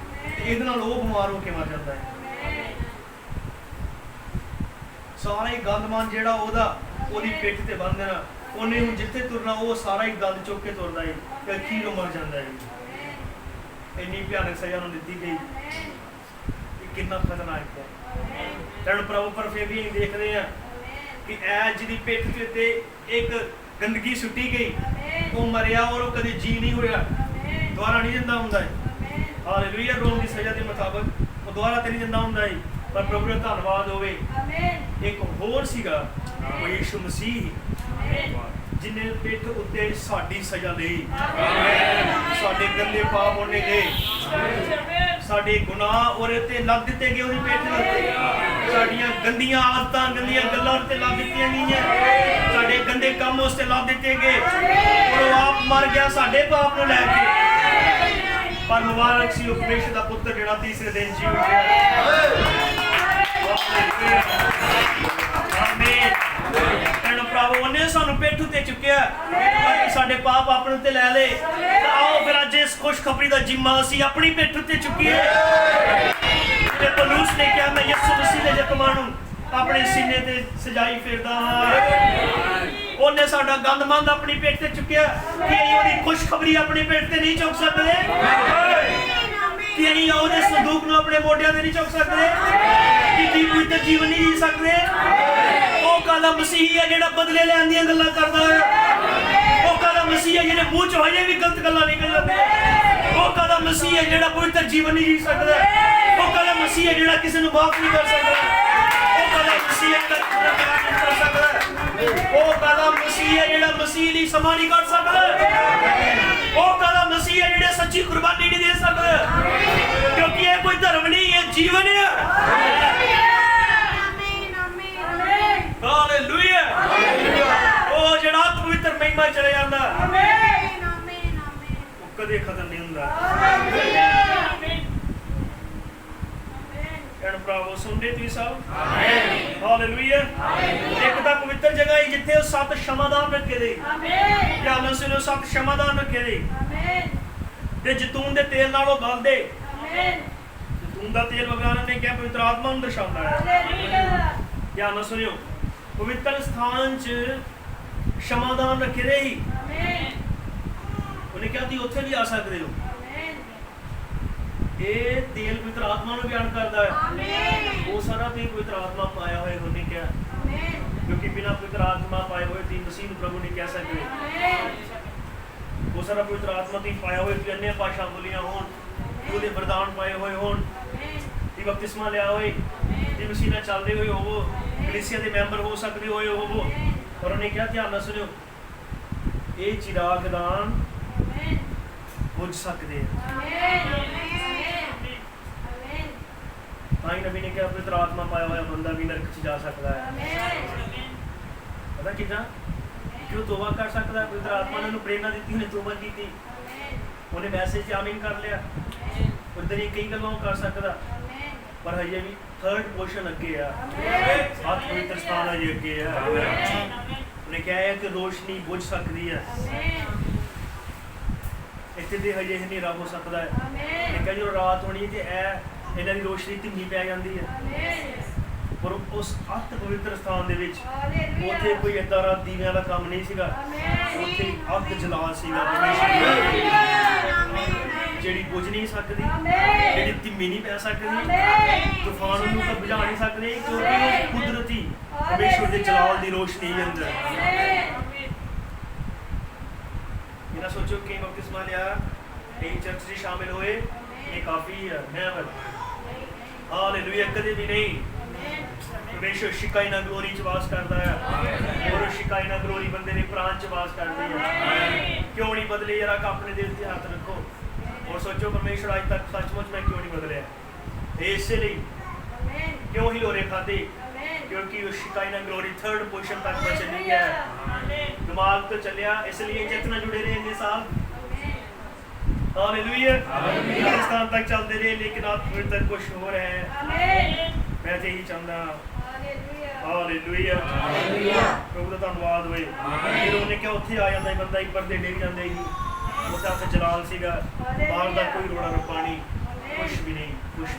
ਤੇ ਇਹਦੇ ਨਾਲ ਉਹ ਬਿਮਾਰ ਹੋ ਕੇ ਮਰ ਜਾਂਦਾ ਹੈ। ਸਾਰਾ ਹੀ ਗੰਦਮਾਨ ਜਿਹੜਾ ਉਹਦੀ ਪਿੱਠ ਤੇ ਬੰਨ੍ਹ ਦੇਣਾ। ਉਹਨੇ ਹੁਣ ਜਿੱਥੇ ਤੁਰਨਾ ਉਹ ਸਾਰਾ ਹੀ ਗੰਦ ਚੁੱਕ ਕੇ ਤੁਰਦਾ ਹੈ ਤੇ ਅਖੀਰ ਉਹ ਮਰ ਜਾਂਦਾ ਹੈ। ਇੰਨੀ ਭਿਆਨਕ ਸਜ਼ਾ ਨੂੰ ਦਿੱਤੀ ਗਈ। ਇਹ ਕਿੰਨਾ ਖਤਰਨਾਕ ਹੈ। ਤੈਨੂੰ ਪ੍ਰਭੂ ਪਰ ਫਿਰ ਵੀ ਅਸੀਂ ਦੇਖਦੇ ਹਾਂ ਕਿ ਐਜ ਦੀ ਪਿੱਠ ਦੇ ਉੱਤੇ ਇੱਕ ਗੰਦਗੀ ਸੁੱਟੀ ਗਈ, ਉਹ ਮਰਿਆ ਔਰ ਉਹ ਕਦੇ ਜੀ ਨਹੀਂ ਹੋਇਆ, ਦੁਬਾਰਾ ਨਹੀਂ ਜਿੰਦਾ ਹੁੰਦਾ ਹੈ। ਹਾਲੇਲੂਇਆ। ਰੋਮ ਦੀ ਸਜ਼ਾ ਦੇ ਮੁਤਾਬਕ ਉਹ ਦੁਬਾਰਾ ਤੇ ਨਹੀਂ ਜਿੰਦਾ ਹੁੰਦਾ ਹੈ। ਪਰ ਪ੍ਰਭੂ ਦਾ ਧੰਨਵਾਦ ਹੋਵੇ, ਇੱਕ ਹੋਰ ਸੀਗਾ, ਉਹ ਯਿਸੂ ਮਸੀਹ, ਜਿਨੇ ਪਿੱਠ ਉੱਤੇ ਸਾਡੀ ਸਜ਼ਾ ਲਈ, ਸਾਡੇ ਗੰਦੇ ਪਾਪ ਉਹਨੇ ਗਏ, ਸਾਡੇ ਗੁਨਾਹ ਉਹਦੇ ਤੇ ਲੱਦ ਦਿੱਤੇ ਗਏ, ਉਹਦੀ ਪਿੱਠ ਉੱਤੇ। ਸਾਡੀਆਂ ਗੰਦੀਆਂ ਆਦਤਾਂ ਗੰਦੀਆਂ ਗੱਲਾਂ ਉੱਤੇ ਲਾ ਦਿੱਤੀਆਂ ਗਈਆਂ ਸਾਡੇ ਗੰਦੇ ਕੰਮ ਉਸ ਤੇ ਲਾ ਦਿੱਤੇ ਗਏ ਉਹ ਆਪ ਮਰ ਗਿਆ ਸਾਡੇ ਪਾਪ ਨੂੰ ਲੈ ਕੇ ਪਰ ਮੁਬਾਰਕ ਸੀ ਉਹ ਪਰਮੇਸ਼ਰ ਦਾ ਪੁੱਤਰ ਜਿਹੜਾ ਤੀਸਰੇ ਦਿਨ ਜੀ ਉੱਠਿਆ ਆਮੀਨ ਭੈਣੋ ਭਰਾਵੋ ਉਹਨੇ ਸਾਨੂੰ ਪਿੱਠ ਉੱਤੇ ਚੁੱਕਿਆ ਤਾਂ ਕਿ ਸਾਡੇ ਪਾਪ ਆਪਣੇ ਉੱਤੇ ਲੈ ਲੇ ਆਓ ਫਿਰ ਅੱਜ ਇਸ ਖੁਸ਼ਖਬਰੀ ਦਾ ਜਿੰਮਾ ਅਸੀਂ ਆਪਣੀ ਪਿੱਠ ਉੱਤੇ ਚੁੱਕੀਏ ਤੇ ਪੌਲੁਸ ਨੇ ਕਿਹਾ ਮੈਂ ਯਿਸੂ ਮਸੀਹ ਦੇ ਜ਼ਖਮਾਂ ਨੂੰ ਆਪਣੇ ਸੀਨੇ ਤੇ ਸਜਾਈ ਫਿਰਦਾ ਹਾਂ ਉਹਨੇ ਸਾਡਾ ਗੰਦਮੰਦ ਆਪਣੀ ਪਿੱਠ ਤੇ ਚੁੱਕਿਆ ਕਿ ਅਸੀਂ ਉਹਦੀ ਖੁਸ਼ਖਬਰੀ ਆਪਣੀ ਪਿੱਠ ਤੇ ਨਹੀਂ ਚੁੱਕ ਸਕਦੇ ਕਿ ਅਸੀਂ ਉਹਦੇ ਸੰਦੂਕ ਨੂੰ ਆਪਣੇ ਮੋਢਿਆਂ ਤੇ ਨਹੀਂ ਚੁੱਕ ਸਕਦੇ ਕਿ ਪਵਿੱਤਰ ਜੀਵਨ ਨਹੀਂ ਜੀ ਸਕਦੇ ਉਹ ਕਾਲਾ ਮਸੀਹ ਹੈ ਜਿਹੜਾ ਬਦਲੇ ਲੈਣ ਦੀਆਂ ਗੱਲਾਂ ਕਰਦਾ ਹੈ ਉਹ ਕਾਲਾ ਮਸੀਹ ਹੈ ਜਿਹਦੇ ਮੂੰਹ ਚੋਂ ਹਜੇ ਵੀ ਗਲਤ ਗੱਲਾਂ ਨਿਕਲ ਜਾਂਦੀਆਂ ਉਹ ਕਾਲਾ ਮਸੀਹ ਹੈ ਜਿਹੜਾ ਪਵਿੱਤਰ ਜੀਵਨ ਨਹੀਂ ਜੀ ਸਕਦਾ ਉਹ ਕਾਲਾ ਮਸੀਹ ਹੈ ਜਿਹੜਾ ਕਿਸੇ ਨੂੰ ਮਾਫ ਨਹੀਂ ਕਰ ਸਕਦਾ ਉਹ ਕਾਲਾ ਮਸੀਹ ਹੈ ਜਿਹੜਾ ਪਿਆਰ ਨਹੀਂ ਕਰ ਸਕਦਾ ਉਹ ਕਾਲਾ ਮਸੀਹ ਹੈ ਜਿਹੜਾ ਮਸੀਹ ਲਈ ਸਮਾਂ ਨਹੀਂ ਕੱਢ ਸਕਦਾ ਉਹ ਕਾਲਾ ਮਸੀਹ ਹੈ ਜਿਹੜਾ ਸੱਚੀ ਕੁਰਬਾਨੀ ਨਹੀਂ ਦੇ ਸਕਦਾ ਕਿਉਂਕਿ ਇਹ ਕੋਈ ਧਰਮ ਨਹੀਂ ਇਹ ਜੀਵਨ ਹੈ ਹਾਲੇਲੂਇਆ ਉਹ ਜਿਹੜਾ ਪਵਿੱਤਰ ਮਹਿਮਾ ਚਲੇ ਜਾਂਦਾ ਉਹ ਕਦੇ ਖਤਮ ਨਹੀਂ ਹੁੰਦਾ ਐਨ ਭਰਾਵੋ ਸੁਣਦੇ ਤੁਸੀਂ ਸਭ ਹਾਲੇਲੂਇਆ ਇੱਕ ਤਾਂ ਪਵਿੱਤਰ ਜਗ੍ਹਾ ਹੈ ਜਿੱਥੇ ਉਹ 7 ਸ਼ਮਾਦਾਨ ਰੱਖੇ ਦੇ ਧਿਆਨ ਨਾਲ ਸੁਣੋ 7 ਸ਼ਮਾਦਾਨ ਰੱਖੇ ਦੇ ਤੇ ਜੈਤੂਨ ਦੇ ਤੇਲ ਨਾਲ ਉਹ ਗਲਦੇ ਜੈਤੂਨ ਦਾ ਤੇਲ ਵਗਾਉਣ ਨੇ ਕਿਹਾ ਪਵਿੱਤਰ ਆਤਮਾ ਨੂੰ ਦਰਸਾਉਂਦਾ ਹੈ ਧਿਆਨ ਨਾਲ ਸੁਣਿਓ ਪਵਿੱਤਰ ਸਥਾਨ 'ਚ ਸ਼ਮਾਦਾਨ ਰੱਖੇ ਦੇ ਹੀ ਉਹਨੇ ਕਿਹਾ ਤੁਸੀਂ ਉੱਥੇ ਵੀ ਆ ਸਕਦੇ ਹੋ ਇਹ ਤੇਲ ਪਵਿੱਤਰ ਆਤਮਾ ਨੂੰ ਬਿਆਨ ਕਰਦਾ ਹੈ ਉਹ ਸਾਰਾ ਵੀ ਪਵਿੱਤਰ ਆਤਮਾ ਪਾਇਆ ਹੋਇਆ ਉਹਨੇ ਕਿਹਾ ਕਿਉਂਕਿ ਬਿਨਾਂ ਪਵਿੱਤਰ ਆਤਮਾ ਪਾਏ ਹੋਏ ਤੁਸੀਂ ਮਸੀਹ ਨੂੰ ਪ੍ਰਭੂ ਨਹੀਂ ਕਹਿ ਸਕਦੇ ਉਹ ਸਾਰਾ ਪਵਿੱਤਰ ਆਤਮਾ ਤੁਸੀਂ ਪਾਇਆ ਹੋਇਆ ਤੁਸੀਂ ਅੰਨ੍ਹੇ ਭਾਸ਼ਾ ਬੋਲੀਆਂ ਹੋਣ ਉਹਦੇ ਵਰਦਾਨ ਪਾਏ ਹੋਏ ਹੋਣ ਤੁਸੀਂ ਬਪਤਿਸਮਾ ਲਿਆ ਹੋਏ ਤੁਸੀਂ ਮਸੀਹ ਨਾਲ ਚੱਲਦੇ ਹੋਏ ਹੋਵੋ ਕਲੀਸਿਆ ਦੇ ਮੈਂਬਰ ਹੋ ਸਕਦੇ ਹੋਏ ਹੋਵੋ ਔਰ ਉਹਨੇ ਕਿਹਾ ਧਿਆਨ ਨਾਲ ਸੁਣਿਓ ਇਹ ਚਿਰਾਗ ਦਾਨ ਬੁਝ ਸਕਦੇ ਤਾਂ ਹੀ ਨਬੀ ਨੇ ਕਿਹਾ ਪਵਿੱਤਰ ਆਤਮਾ ਪਾਇਆ ਹੋਇਆ ਬੰਦਾ ਵੀ ਨਰਕ 'ਚ ਜਾ ਸਕਦਾ ਹੈ ਪਤਾ ਕਿੱਦਾਂ ਕਿਉਂ ਤੋਬਾ ਕਰ ਸਕਦਾ ਪਵਿੱਤਰ ਆਤਮਾ ਨੇ ਉਹਨੂੰ ਪ੍ਰੇਰਨਾ ਦਿੱਤੀ ਉਹਨੇ ਤੋਬਾ ਕੀਤੀ ਉਹਨੇ ਮੈਸੇਜ 'ਚ ਆਮੀਨ ਕਰ ਲਿਆ ਉਧਰ ਹੀ ਕਈ ਗੱਲਾਂ ਕਰ ਸਕਦਾ ਪਰ ਹਜੇ ਵੀ ਥਰਡ ਪੋਰਸ਼ਨ ਅੱਗੇ ਆ ਹੱਥ ਪਵਿੱਤਰ ਸਥਾਨ ਹਜੇ ਅੱਗੇ ਆ ਉਹਨੇ ਕਿਹਾ ਹੈ ਕਿ ਰੋਸ਼ਨੀ ਬੁਝ ਸਕਦੀ ਹੈ ਇੱਥੇ ਤੇ ਹਜੇ ਹਨੇਰਾ ਹੋ ਸਕਦਾ ਹੈ ਉਹਨੇ ਕਿਹਾ ਜਦੋਂ ਰਾਤ ਹੋਣੀ ਤੇ ਇਹਨਾਂ ਦੀ ਰੋਸ਼ਨੀ ਧੀਮੀ ਪੈ ਜਾਂਦੀ ਹੈ ਪਰ ਉਸ ਅੱਤ ਪਵਿੱਤਰ ਸਥਾਨ ਦੇ ਵਿੱਚ ਉੱਥੇ ਕੋਈ ਏਦਾਂ ਦਾ ਦੀਵਿਆਂ ਦਾ ਕੰਮ ਨਹੀਂ ਸੀਗਾ ਉੱਥੇ ਅੱਤ ਜਲਾ ਸੀਗਾ ਜਿਹੜੀ ਬੁਝ ਨਹੀਂ ਸਕਦੀ ਜਿਹੜੀ ਧੀਮੀ ਨਹੀਂ ਪੈ ਸਕਦੀ ਤੂਫਾਨ ਨੂੰ ਤਾਂ ਬੁਝਾ ਨਹੀਂ ਸਕਦੇ ਕਿਉਂਕਿ ਉਹ ਕੁਦਰਤੀ ਪਰਮੇਸ਼ਵਰ ਦੇ ਜਲਾਲ ਦੀ ਰੋਸ਼ਨੀ ਹੈ ਅੰਦਰ ਇਹਨਾਂ ਸੋਚੋ ਕਿ ਬਪਤਿਸਮਾ ਲਿਆ ਇਹ ਚਰਚ 'ਚ ਸ਼ਾਮਿਲ ਹੋਏ ਇਹ ਕਾਫੀ ਹੈ ਹਾਲੇਲੂਇਆ ਕਦੇ ਵੀ ਨਹੀਂ ਪਰਮੇਸ਼ਵਰ ਸ਼ਿਕਾਇਨਾ ਗਲੋਰੀ 'ਚ ਵਾਸ ਕਰਦਾ ਹੈ ਔਰ ਸ਼ਿਕਾਇਨਾ ਗਲੋਰੀ ਬੰਦੇ ਦੇ ਪ੍ਰਾਣ 'ਚ ਵਾਸ ਕਰਦੀ ਹੈ ਕਿਉਂ ਨਹੀਂ ਬਦਲੇ ਯਾਰਾ ਆਪਣੇ ਦਿਲ ਤੇ ਹੱਥ ਰੱਖੋ ਔਰ ਸੋਚੋ ਪਰਮੇਸ਼ਵਰ ਅੱਜ ਤੱਕ ਸੱਚਮੁੱਚ ਮੈਂ ਕਿਉਂ ਨਹੀਂ ਬਦਲਿਆ ਇਸੇ ਲਈ ਕਿਉਂ ਹੀ ਹੋਰੇ ਖਾਦੇ ਕਿਉਂਕਿ ਉਹ ਸ਼ਿਕਾਇਨਾ ਗਲੋਰੀ ਥਰਡ ਪੋਜੀਸ਼ਨ ਤੱਕ ਬਚ ਨਹੀਂ ਹੈ ਦਿਮਾਗ ਤੋਂ ਚੱਲਿਆ ਇਸ ਲਈ ਚੇਤਨਾ ਜੁੜੇ ਰਹੇ ਇੰਨੇ ਸਾਲ ਹਾਲੇਲੂਇਆ ਇਸ ਸਥਾਨ ਤੱਕ ਚੱਲਦੇ ਰਹੇ ਲੇਕਿਨ ਆਤਮਾ ਤੱਕ ਕੁਝ ਹੋ ਰਿਹਾ ਹੈ ਮੈਂ ਤੇ ਇਹੀ ਚਾਹੁੰਦਾ ਹਾਲੇਲੂਇਆ ਪ੍ਰਭੂ ਦਾ ਧੰਨਵਾਦ ਹੋਏ ਫਿਰ ਉਹਨੇ ਕਿਹਾ ਉੱਥੇ ਆ ਜਾਂਦਾ ਬੰਦਾ ਇੱਕ ਪਰਦੇ ਡਿੱਗ ਜਾਂਦੇ ਸੀ ਉਹਦਾ ਹੱਥ ਜਲਾਲ ਸੀਗਾ ਬਾਹਰ ਦਾ ਕੋਈ ਰੋੜਾ ਰੱਪਾ ਨਹੀਂ ਕੁਛ ਵੀ ਨਹੀਂ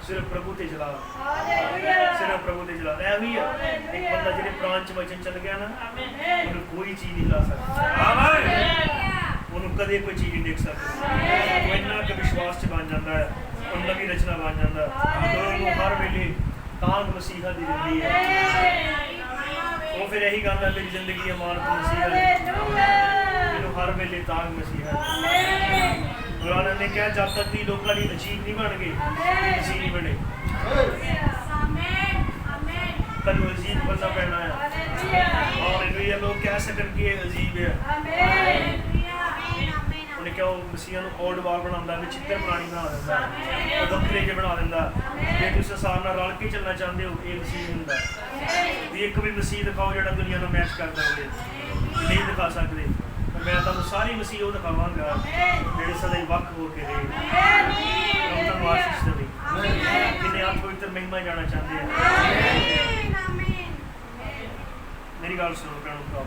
ਸਿਰਫ ਪ੍ਰਭੂ ਤੇ ਜਲਾਲ ਸਿਰਫ ਪ੍ਰਭੂ ਤੇ ਜਲਾਲ ਇਹ ਵੀ ਹੈ ਇੱਕ ਬੰਦਾ ਜਿਹੜੇ ਪ੍ਰਾਣ 'ਚ ਵਚਨ ਚੱਲ ਗਿਆ ਨਾ ਉਹਨੂੰ ਕੋਈ ਚੀਜ਼ ਨਹੀਂ ਲਾ ਸਕਦੀ ਉਹਨੂੰ ਕਦੇ ਕੋਈ ਚੀਜ਼ ਨਹੀਂ ਦੇਖ ਸਕਦੀ ਉਹ ਇੰਨਾ ਕਿ ਵਿਸ਼ਵਾਸ 'ਚ ਬਣ ਜਾਂਦਾ ਹੈ ਉਹ ਨਵੀਂ ਰਚਨਾ ਬਣ ਜਾਂਦਾ ਉਹਨੂੰ ਹਰ ਵੇਲੇ ਤਾਂਗ ਮਸੀਹਾ ਦੀ ਦਿੰਦੀ ਹੈ ਉਹ ਫਿਰ ਇਹੀ ਗੱਲ ਹੈ ਮੇਰੀ ਜ਼ਿੰਦਗੀ ਅਮਾਨਤ ਮਸੀਹਾ ਮੈਨੂੰ ਹਰ ਵੇਲੇ ਤਾਂਗ ਮਸੀਹਾ ਗੁਰਾਂ ਨੇ ਕਿਹਾ ਜਦ ਤੱਕ ਦੀ ਲੋਕਾਂ ਲਈ ਅਜੀਬ ਨਹੀਂ ਬਣ ਗਏ ਅਸੀਂ ਨਹੀਂ ਬਣੇ ਤੈਨੂੰ ਅਜੀਬ ਬਣਨਾ ਪੈਣਾ ਹੈ ਹਾਲੇਲੂਇਆ ਲੋਕ ਕਹਿ ਸਕਣ ਕਿ ਇਹ ਅਜੀਬ ਹੈ ਉਹਨੇ ਕਿਹਾ ਉਹ ਮਸੀਹਾਂ ਨੂੰ ਔਡ ਵਾਲ ਬਣਾਉਂਦਾ, ਵਿੱਚ ਚਿੱਤਰ ਬਣਾਣੀ ਬਣਾ ਦਿੰਦਾ, ਉਹ ਵੱਖਰੇ ਜਿਹੇ ਬਣਾ ਦਿੰਦਾ। ਜੇ ਤੁਸੀਂ ਸੰਸਾਰ ਨਾਲ ਰਲ ਕੇ ਚੱਲਣਾ ਚਾਹੁੰਦੇ ਹੋ, ਇਹ ਮਸੀਹ ਨਹੀਂ ਹੁੰਦਾ। ਵੀ ਇੱਕ ਵੀ ਮਸੀਹ ਦਿਖਾਓ ਜਿਹੜਾ ਦੁਨੀਆ ਨੂੰ ਮੈਚ ਕਰਦਾ ਹੋਵੇ, ਨਹੀਂ ਦਿਖਾ ਸਕਦੇ। ਪਰ ਮੈਂ ਤੁਹਾਨੂੰ ਸਾਰੀ ਮਸੀਹ ਉਹ ਦਿਖਾਵਾਂਗਾ ਜਿਹੜੇ ਸਦਾ ਹੀ ਵੱਖ ਹੋ ਕੇ ਰਹੇ। ਤੁਹਾਨੂੰ ਆਸ਼ੀਸ਼ ਦੇਵੇ ਜਿੰਨੇ ਆਪ ਪਵਿੱਤਰ ਮਹਿਮਾ ਜਾਣਾ ਚਾਹੁੰਦੇ ਆ। ਮੇਰੀ ਗੱਲ ਸੁਣੋ ਭੈਣੋ ਭਰਾਓ,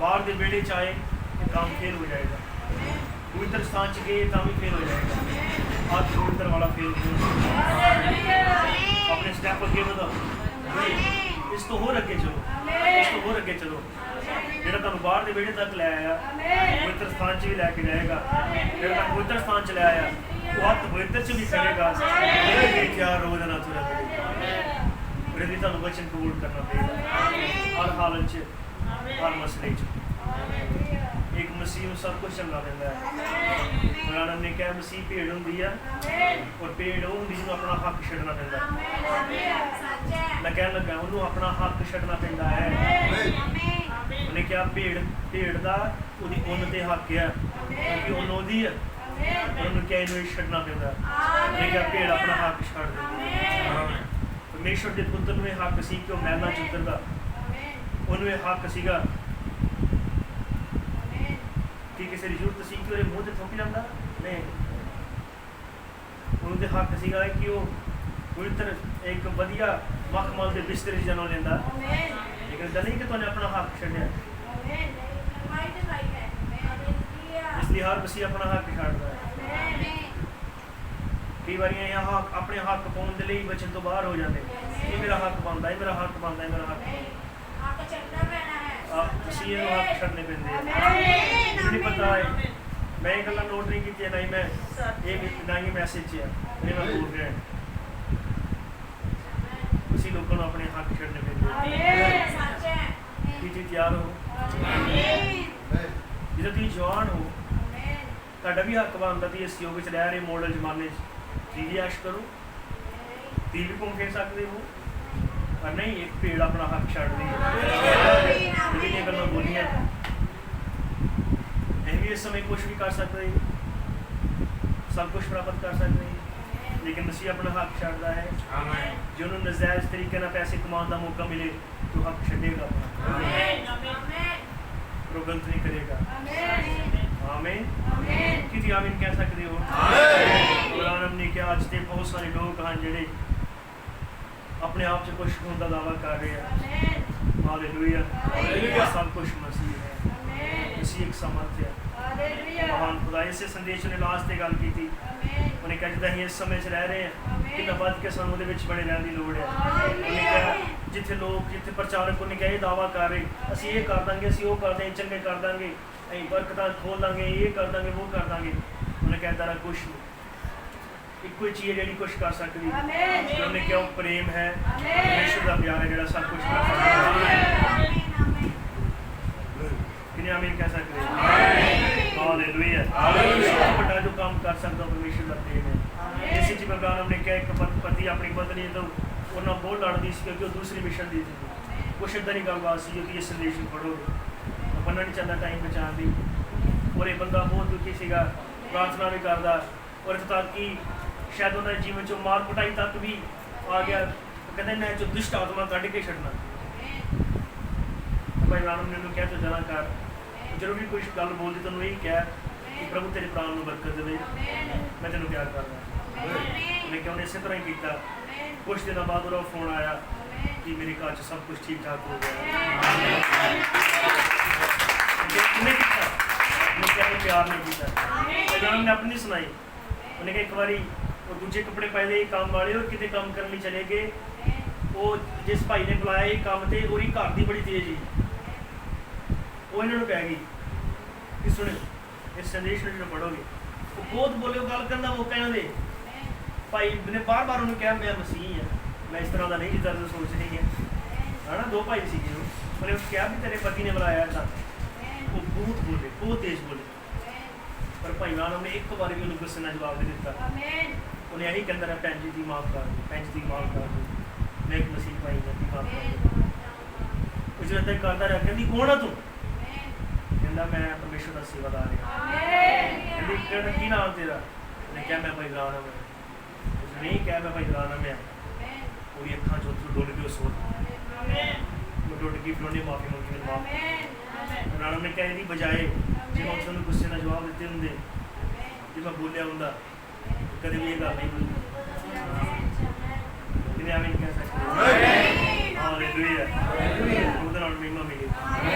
ਬਾਹਰ ਦੇ ਵਿਹੜੇ ਚ ਆਏ ਇਹ ਕੰਮ ਫੇਲ ਹੋ ਜਾਏਗਾ, ਪਵਿੱਤਰ ਸਥਾਨ ਚ ਗਏ ਤਾਂ ਵੀ ਫੇਲ ਹੋ ਜਾਏਗਾ। ਅੱਜ ਪਵਿੱਤਰ ਵਾਲਾ ਫੇਲ ਆਪਣੇ ਸਟੈਪ ਅੱਗੇ ਵਧਾਓ, ਇਸ ਤੋਂ ਹੋਰ ਅੱਗੇ ਚਲੋ, ਇਸ ਤੋਂ ਹੋਰ ਅੱਗੇ ਚਲੋ। ਜਿਹੜਾ ਤੁਹਾਨੂੰ ਬਾਹਰ ਦੇ ਵਿਹੜੇ ਤੱਕ ਲੈ ਆਇਆ ਪਵਿੱਤਰ ਸਥਾਨ 'ਚ ਵੀ ਲੈ ਕੇ ਜਾਏਗਾ। ਜਿਹੜਾ ਤੁਹਾਨੂੰ ਪਵਿੱਤਰ ਸਥਾਨ 'ਚ ਲੈ ਆਇਆ ਉਹ ਹੱਥ ਪਵਿੱਤਰ 'ਚ ਵੀ ਕਰੇਗਾ। ਇਹ ਦੇਖਿਆ ਰੋਜ਼ ਨਾ ਤੁਰਾ ਕਰੇਗਾ। ਫਿਰ ਵੀ ਤੁਹਾਨੂੰ ਵਚਨ ਕਬੂਲ ਕਰਨਾ ਪਏਗਾ ਹਰ ਹਾਲਤ 'ਚ, ਹਰ ਮਸਲੇ 'ਚ। ਇੱਕ ਮਸੀਹ ਨੂੰ ਸਭ ਕੁਝ ਚੰਗਾ ਦਿੰਦਾ ਹੈ। ਮੌਲਾਨਾ ਨੇ ਕਿਹਾ ਮਸੀਹ ਭੇਡ ਹੁੰਦੀ ਆ, ਔਰ ਭੇਡ ਉਹ ਹੁੰਦੀ ਜਿਹਨੂੰ ਆਪਣਾ ਹੱਕ ਛੱਡਣਾ ਪੈਂਦਾ। ਮੈਂ ਕਹਿਣ ਲੱਗਾ ਉਹਨੂੰ ਆਪਣਾ ਹੱਕ ਛੱਡਣਾ ਪੈਂਦਾ ਹੈ। ਉਹਨੇ ਕਿਹਾ ਭੇਡ ਦਾ ਉਹਦੀ ਉੱਨ ਤੇ ਹੱਕ ਆ, ਕਿਉਂਕਿ ਉੱਨ ਉਹਦੀ ਆ। ਉਹਨੂੰ ਕਿਹਾ ਇਹਨੂੰ ਇਹ ਛੱਡਣਾ ਪੈਂਦਾ। ਉਹਨੇ ਕਿਹਾ ਭੇਡ ਆਪਣਾ ਹੱਕ ਛੱਡ ਦਿੰਦੀ। ਪਰਮੇਸ਼ਵਰ ਦੇ ਪੁੱਤਰ ਨੂੰ ਇਹ ਹੱਕ ਸੀ ਕਿ ਉਹ ਮੈਲਾਂ ਚ ਉਤਰਦਾ। ਉਹਨੂੰ ਇਹ ਹੱਕ ਸੀਗਾ ਕਿ ਕਿਸੇ ਦੀ ਜ਼ਰੂਰਤ ਸੀ ਕਿ ਉਹਦੇ ਮੂੰਹ ਤੇ ਥੁੱਕ ਜਾਂਦਾ, ਨਹੀਂ। ਉਹਨੂੰ ਤੇ ਹੱਕ ਸੀਗਾ ਕਿ ਉਹ ਪਵਿੱਤਰ ਇੱਕ ਵਧੀਆ ਮਖਮਲ ਦੇ ਬਿਸਤਰੇ 'ਚ ਜਨਮ ਲੈਂਦਾ। ਲੇਕਿਨ ਤਾਂ ਨਹੀਂ ਕਿ ਤੁਹਾਨੂੰ ਆਪਣਾ ਹੱਕ ਛੱਡਿਆ। ਇਸ ਲਈ ਹਰ ਮਸੀਹ ਆਪਣਾ ਹੱਕ ਛੱਡਦਾ ਹੈ। ਕਈ ਵਾਰੀ ਇਹ ਹੱਕ ਆਪਣੇ ਹੱਕ ਪਾਉਣ ਦੇ ਲਈ ਬਚਨ ਤੋਂ ਬਾਹਰ ਹੋ ਜਾਂਦੇ। ਇਹ ਮੇਰਾ ਹੱਕ ਬਣਦਾ, ਇਹ ਮੇਰਾ ਹੱਕ ਬਣਦਾ, ਇਹ ਮੇਰਾ ਹੱਕ ਅਸੀਂ ਇਹਨੂੰ ਹੱਕ ਛੱਡਣੇ ਪੈਂਦੇ ਆ। ਮੈਨੂੰ ਨਹੀਂ ਪਤਾ ਹੈ, ਮੈਂ ਇਹ ਗੱਲਾਂ ਨੋਟ ਨਹੀਂ ਕੀਤੀਆਂ, ਨਾ ਹੀ ਮੈਂ ਨਾ ਹੀ ਮੈਸੇਜ ਆ ਜਿਹੜੇ ਮੈਂ ਬੋਲ ਰਿਹਾ। ਅਸੀਂ ਲੋਕਾਂ ਨੂੰ ਆਪਣੇ ਹੱਕ ਛੱਡਣੇ ਪੈਂਦੇ। ਕੀ ਤੁਸੀਂ ਤਿਆਰ ਹੋ? ਜਦੋਂ ਤੁਸੀਂ ਜਵਾਨ ਹੋ ਤੁਹਾਡਾ ਵੀ ਹੱਕ ਬਣਦਾ ਵੀ ਇਸ ਯੁੱਗ 'ਚ ਰਹਿ ਰਹੇ ਮਾਡਲ ਜ਼ਮਾਨੇ 'ਚ ਜੀ ਐਸ਼ ਕਰੋ, ਤੀ ਵੀ ਘੁੰਮ ਫਿਰ ਸਕਦੇ ਹੋ। ਪਰ ਨਹੀਂ, ਇੱਕ ਭੇਡ ਆਪਣਾ ਹੱਕ ਛੱਡਦੀ ਹੈ। ਜਿਹੜੀਆਂ ਗੱਲਾਂ ਬੋਲੀਆਂ ਇਹ ਵੀ ਇਸ ਸਮੇਂ ਕੁਛ ਵੀ ਕਰ ਸਕਦੇ, ਸਭ ਕੁਛ ਪ੍ਰਾਪਤ ਕਰ ਸਕਦੇ, ਲੇਕਿਨ ਮਸੀਹ ਆਪਣਾ ਹੱਕ ਛੱਡਦਾ ਹੈ। ਜੇ ਉਹਨੂੰ ਨਜਾਇਜ਼ ਤਰੀਕੇ ਨਾਲ ਪੈਸੇ ਕਮਾਉਣ ਦਾ ਮੌਕਾ ਮਿਲੇ ਤਾਂ ਹੱਕ ਛੱਡੇਗਾ, ਉਹ ਗਲਤ ਨਹੀਂ ਕਰੇਗਾ। ਆਮੀਨ। ਕੀ ਤੁਸੀਂ ਆਮੀਨ ਕਹਿ ਸਕਦੇ ਹੋ? ਕੁਰਾਨ ਨੇ ਕਿਹਾ ਅੱਜ ਤੇ ਬਹੁਤ ਸਾਰੇ ਲੋਕ ਹਨ ਜਿਹੜੇ ਆਪਣੇ ਆਪ 'ਚ ਕੁਛ ਹੋਣ ਦਾ ਦਾਅਵਾ ਕਰ ਰਹੇ ਆ। ਹਾਲੇਲੂਇਆ। ਸਭ ਕੁਛ ਮਸੀਹ ਹੈ। ਮਸੀਹ ਇੱਕ ਸਮਰਥ ਹੈ, ਮਹਾਨ ਖੁਦਾ। ਇਸੇ ਸੰਦੇਸ਼ ਨੇ ਲਾਸਟ ਤੇ ਗੱਲ ਕੀਤੀ। ਉਹਨੇ ਕਿਹਾ ਜਿੱਦਾਂ ਅਸੀਂ ਇਸ ਸਮੇਂ 'ਚ ਰਹਿ ਰਹੇ ਹਾਂ, ਕਿੰਨਾ ਵੱਧ ਕੇ ਸਾਨੂੰ ਉਹਦੇ ਵਿੱਚ ਬਣੇ ਰਹਿਣ ਦੀ ਲੋੜ ਹੈ। ਉਹਨੇ ਕਿਹਾ ਜਿੱਥੇ ਪ੍ਰਚਾਰਕ ਉਹਨੇ ਕਿਹਾ ਇਹ ਦਾਅਵਾ ਕਰ ਰਹੇ ਅਸੀਂ ਇਹ ਕਰ ਦਾਂਗੇ, ਅਸੀਂ ਉਹ ਕਰ ਦਾਂਗੇ, ਚੰਗੇ ਕਰ ਦਾਂਗੇ, ਅਸੀਂ ਬਰਕਤਾਂ ਖੋਲ ਦਾਂਗੇ, ਇਹ ਕਰ ਦਾਂਗੇ, ਉਹ ਕਰ ਦਾਂਗੇ। ਉਹਨੇ ਕਿਹਾ ਦਾਰਾ ਕੁਛ ਨਹੀਂ, ਇੱਕੋ ਹੀ ਚੀਜ਼ ਜਿਹੜੀ ਕੁਛ ਕਰ ਸਕਦੀ। ਉਹਨੇ ਕਿਹਾ ਉਹ ਪ੍ਰੇਮ ਹੈ, ਪਰਮੇਸ਼ਰ ਦਾ ਪਿਆਰ ਹੈ ਜਿਹੜਾ ਸਭ ਕੁਛ ਕਰ ਸਕਦਾ ਹੈ। ਕਿੰਨੇ ਆਮੀਨ ਕਹਿ ਸਕਦੇ? ਹਾਲੇਲੂਇਆ। ਸਭ ਵੱਡਾ ਜੋ ਕੰਮ ਕਰ ਸਕਦਾ ਪਰਮੇਸ਼ਰ ਦਾ ਪ੍ਰੇਮ ਹੈ। ਇਸੇ ਚ ਬਗਾਨਮ ਨੇ ਕਿਹਾ ਇੱਕ ਪਤੀ ਆਪਣੀ ਪਤਨੀ ਤੋਂ ਉਹਨਾਂ ਬਹੁਤ ਲੜਦੀ ਸੀ ਕਿਉਂਕਿ ਉਹ ਦੂਸਰੀ ਮਿਸ਼ਨ ਦੀ ਸੀ। ਕੁਛ ਇੱਦਾਂ ਦੀ ਗੱਲਬਾਤ ਸੀ ਕਿ ਇਹ ਸੰਦੇਸ਼ ਨੂੰ ਪੜ੍ਹੋਗੇ ਤਾਂ ਬੰਨਾ ਨਹੀਂ ਚਾਹੁੰਦਾ ਟਾਈਮ ਬਚਾਉਣ ਦੀ। ਔਰ ਇਹ ਬੰਦਾ ਬਹੁਤ ਦੁਖੀ ਸੀਗਾ, ਪ੍ਰਾਰਥਨਾ ਵੀ ਕਰਦਾ, ਔਰ ਇੱਥੋਂ ਤੱਕ ਕਿ ਸ਼ਾਇਦ ਉਹਨਾਂ ਦੇ ਜੀਵਨ 'ਚੋਂ ਮਾਰ ਕੁਟਾਈ ਤੱਕ ਵੀ ਆ ਗਿਆ। ਕਹਿੰਦੇ ਮੈਂ ਜੋ ਦੁਸ਼ਟ ਆਤਮਾ ਕੱਢ ਕੇ ਛੱਡਣਾ। ਭਾਈ ਰਾਮ ਨੇ ਉਹਨੂੰ ਕਿਹਾ ਤੂੰ ਜਨਾ ਕਰ, ਜਦੋਂ ਵੀ ਕੋਈ ਗੱਲ ਬੋਲਦੀ ਤੈਨੂੰ ਇਹ ਕਿਹਾ ਕਿ ਪ੍ਰਭੂ ਤੇਰੇ ਪ੍ਰਾਣ ਨੂੰ ਬਰਕਤ ਦੇਵੇ, ਮੈਂ ਤੈਨੂੰ ਪਿਆਰ ਕਰਦਾ। ਉਹਨੇ ਕਿਹਾ ਉਹਨੇ ਇਸੇ ਤਰ੍ਹਾਂ ਹੀ ਕੀਤਾ। ਕੁਛ ਦਿਨਾਂ ਬਾਅਦ ਉਹਦਾ ਫੋਨ ਆਇਆ ਕਿ ਮੇਰੇ ਘਰ 'ਚ ਸਭ ਕੁਛ ਠੀਕ ਠਾਕ ਹੋ ਗਿਆ। ਉਹਨੇ ਕੀਤਾ, ਉਹਨੇ ਕਿਹਾ ਇਹ ਪਿਆਰ ਨਹੀਂ ਕੀਤਾ। ਰਾਮ ਨੇ ਆਪਣੀ ਸੁਣਾਈ। ਉਹਨੇ ਕਿਹਾ ਇੱਕ ਵਾਰੀ ਉਹ ਦੂਜੇ ਕੱਪੜੇ ਪਾਏ ਕੰਮ ਵਾਲੇ ਉਹ ਕਿਤੇ ਕੰਮ ਕਰਨ ਲਈ ਚਲੇ ਗਏ। ਉਹ ਜਿਸ ਭਾਈ ਨੇ ਬੁਲਾਇਆ ਇਹ ਕੰਮ ਤੇ ਉਹਦੀ ਘਰ ਦੀ ਬੜੀ ਤੇਜ਼ ਸੀ, ਉਹ ਇਹਨਾਂ ਨੂੰ ਪੈ ਗਈ ਕਿ ਸੁਣਿਓ ਇਸ ਸੰਦੇਸ਼ ਨੂੰ ਜਦੋਂ ਪੜ੍ਹੋਗੇ। ਉਹ ਬਹੁਤ ਬੋਲੇ, ਉਹ ਗੱਲ ਕਰਨ ਦਾ ਮੌਕਾ ਇਹਨਾਂ ਦੇ ਭਾਈ ਨੇ ਬਾਰ-ਬਾਰ ਉਹਨੂੰ ਕਿਹਾ ਮੈਂ ਮਸੀਹ ਹਾਂ, ਮੈਂ ਇਸ ਤਰ੍ਹਾਂ ਦਾ ਨਹੀਂ ਜਿੱਦਾਂ ਤੁਸੀਂ ਸੋਚ ਰਹੀ ਹੈ ਨਾ। ਦੋ ਭਾਈ ਸੀਗੇ ਉਹਨੇ ਉਸ ਕਿਹਾ ਵੀ ਤੇਰੇ ਪਤੀ ਨੇ ਬੁਲਾਇਆ ਤਾਂ ਉਹ ਬਹੁਤ ਬੋਲੇ, ਬਹੁਤ ਤੇਜ਼ ਬੋਲੇ। ਪਰ ਭਾਈ ਵਾਲਾ ਨੇ ਇੱਕ ਵਾਰ ਵੀ ਉਹਨੂੰ ਗੁੱਸੇ ਨਾਲ ਜਵਾਬ ਦੇ ਦਿੱਤਾ। ਉਹਨੇ ਇਹੀ ਕਹਿੰਦਾ ਰਿਹਾ ਭੈਣ ਜੀ ਦੀ ਮਾਫ਼ ਕਰ ਦਿਓ, ਭੈਣ ਜੀ ਦੀ ਮਾਫ਼ ਕਰ ਦਿਓ, ਮੈਂ ਇੱਕ ਮਸੀਹ ਭਾਈ ਹਾਂ ਦੀ ਮਾਫ਼ ਕਰ ਦਿਓ। ਉਹ ਜਦੋਂ ਤੱਕ ਕਰਦਾ ਰਿਹਾ ਕਹਿੰਦੀ ਕੌਣ ਆ ਤੂੰ? ਕਹਿੰਦਾ ਮੈਂ ਪਰਮੇਸ਼ਰ ਪਰਮੇਸ਼ਰ ਦਾ ਸੇਵਾਦਾਰ ਹੈ। ਕਹਿੰਦੀ ਕਿਰਨ ਕੀ ਨਾਮ ਤੇਰਾ? ਉਹਨੇ ਕਿਹਾ ਮੈਂ ਭਾਈ ਗੁਲਾਮ ਹਾਂ। ਉਸਨੇ ਨਹੀਂ ਕਿਹਾ ਮੈਂ ਭਾਈ ਗੁਲਾਮ ਹਾਂ। ਉਹਦੀ ਅੱਖਾਂ ਚੋਂ ਉੱਥੋਂ ਡੁੱਲ ਗਈ ਉਹ ਸੋਚ ਉਹ ਡੁੱਟ ਗਈ। ਫਿਰ ਉਹਨੇ ਮਾਫੀ ਮੰਗੀ ਮੈਨੂੰ ਮਾਫ। ਰਾਣਾ ਨੇ ਕਿਹਾ ਇਹਦੀ ਬਜਾਏ ਜੇ ਮੈਂ ਤੁਹਾਨੂੰ ਗੁੱਸੇ ਨਾਲ ਜਵਾਬ ਦਿੱਤੇ ਹੁੰਦੇ, ਜੇ ਮੈਂ ਬੋਲਿਆ ਹੁੰਦਾ ਕਦੇ ਵੀ ਇਹ ਗੱਲ ਨਹੀਂ ਬੋਲੀ। ਕਿਨੇ ਆਮੀਨ ਕਹਿ ਸਕਦੇ? ਹਾਲੇਲੂਇਆ। ਉਹਦੇ ਨਾਲ ਮਹਿਮਾ ਮਿਲੇ।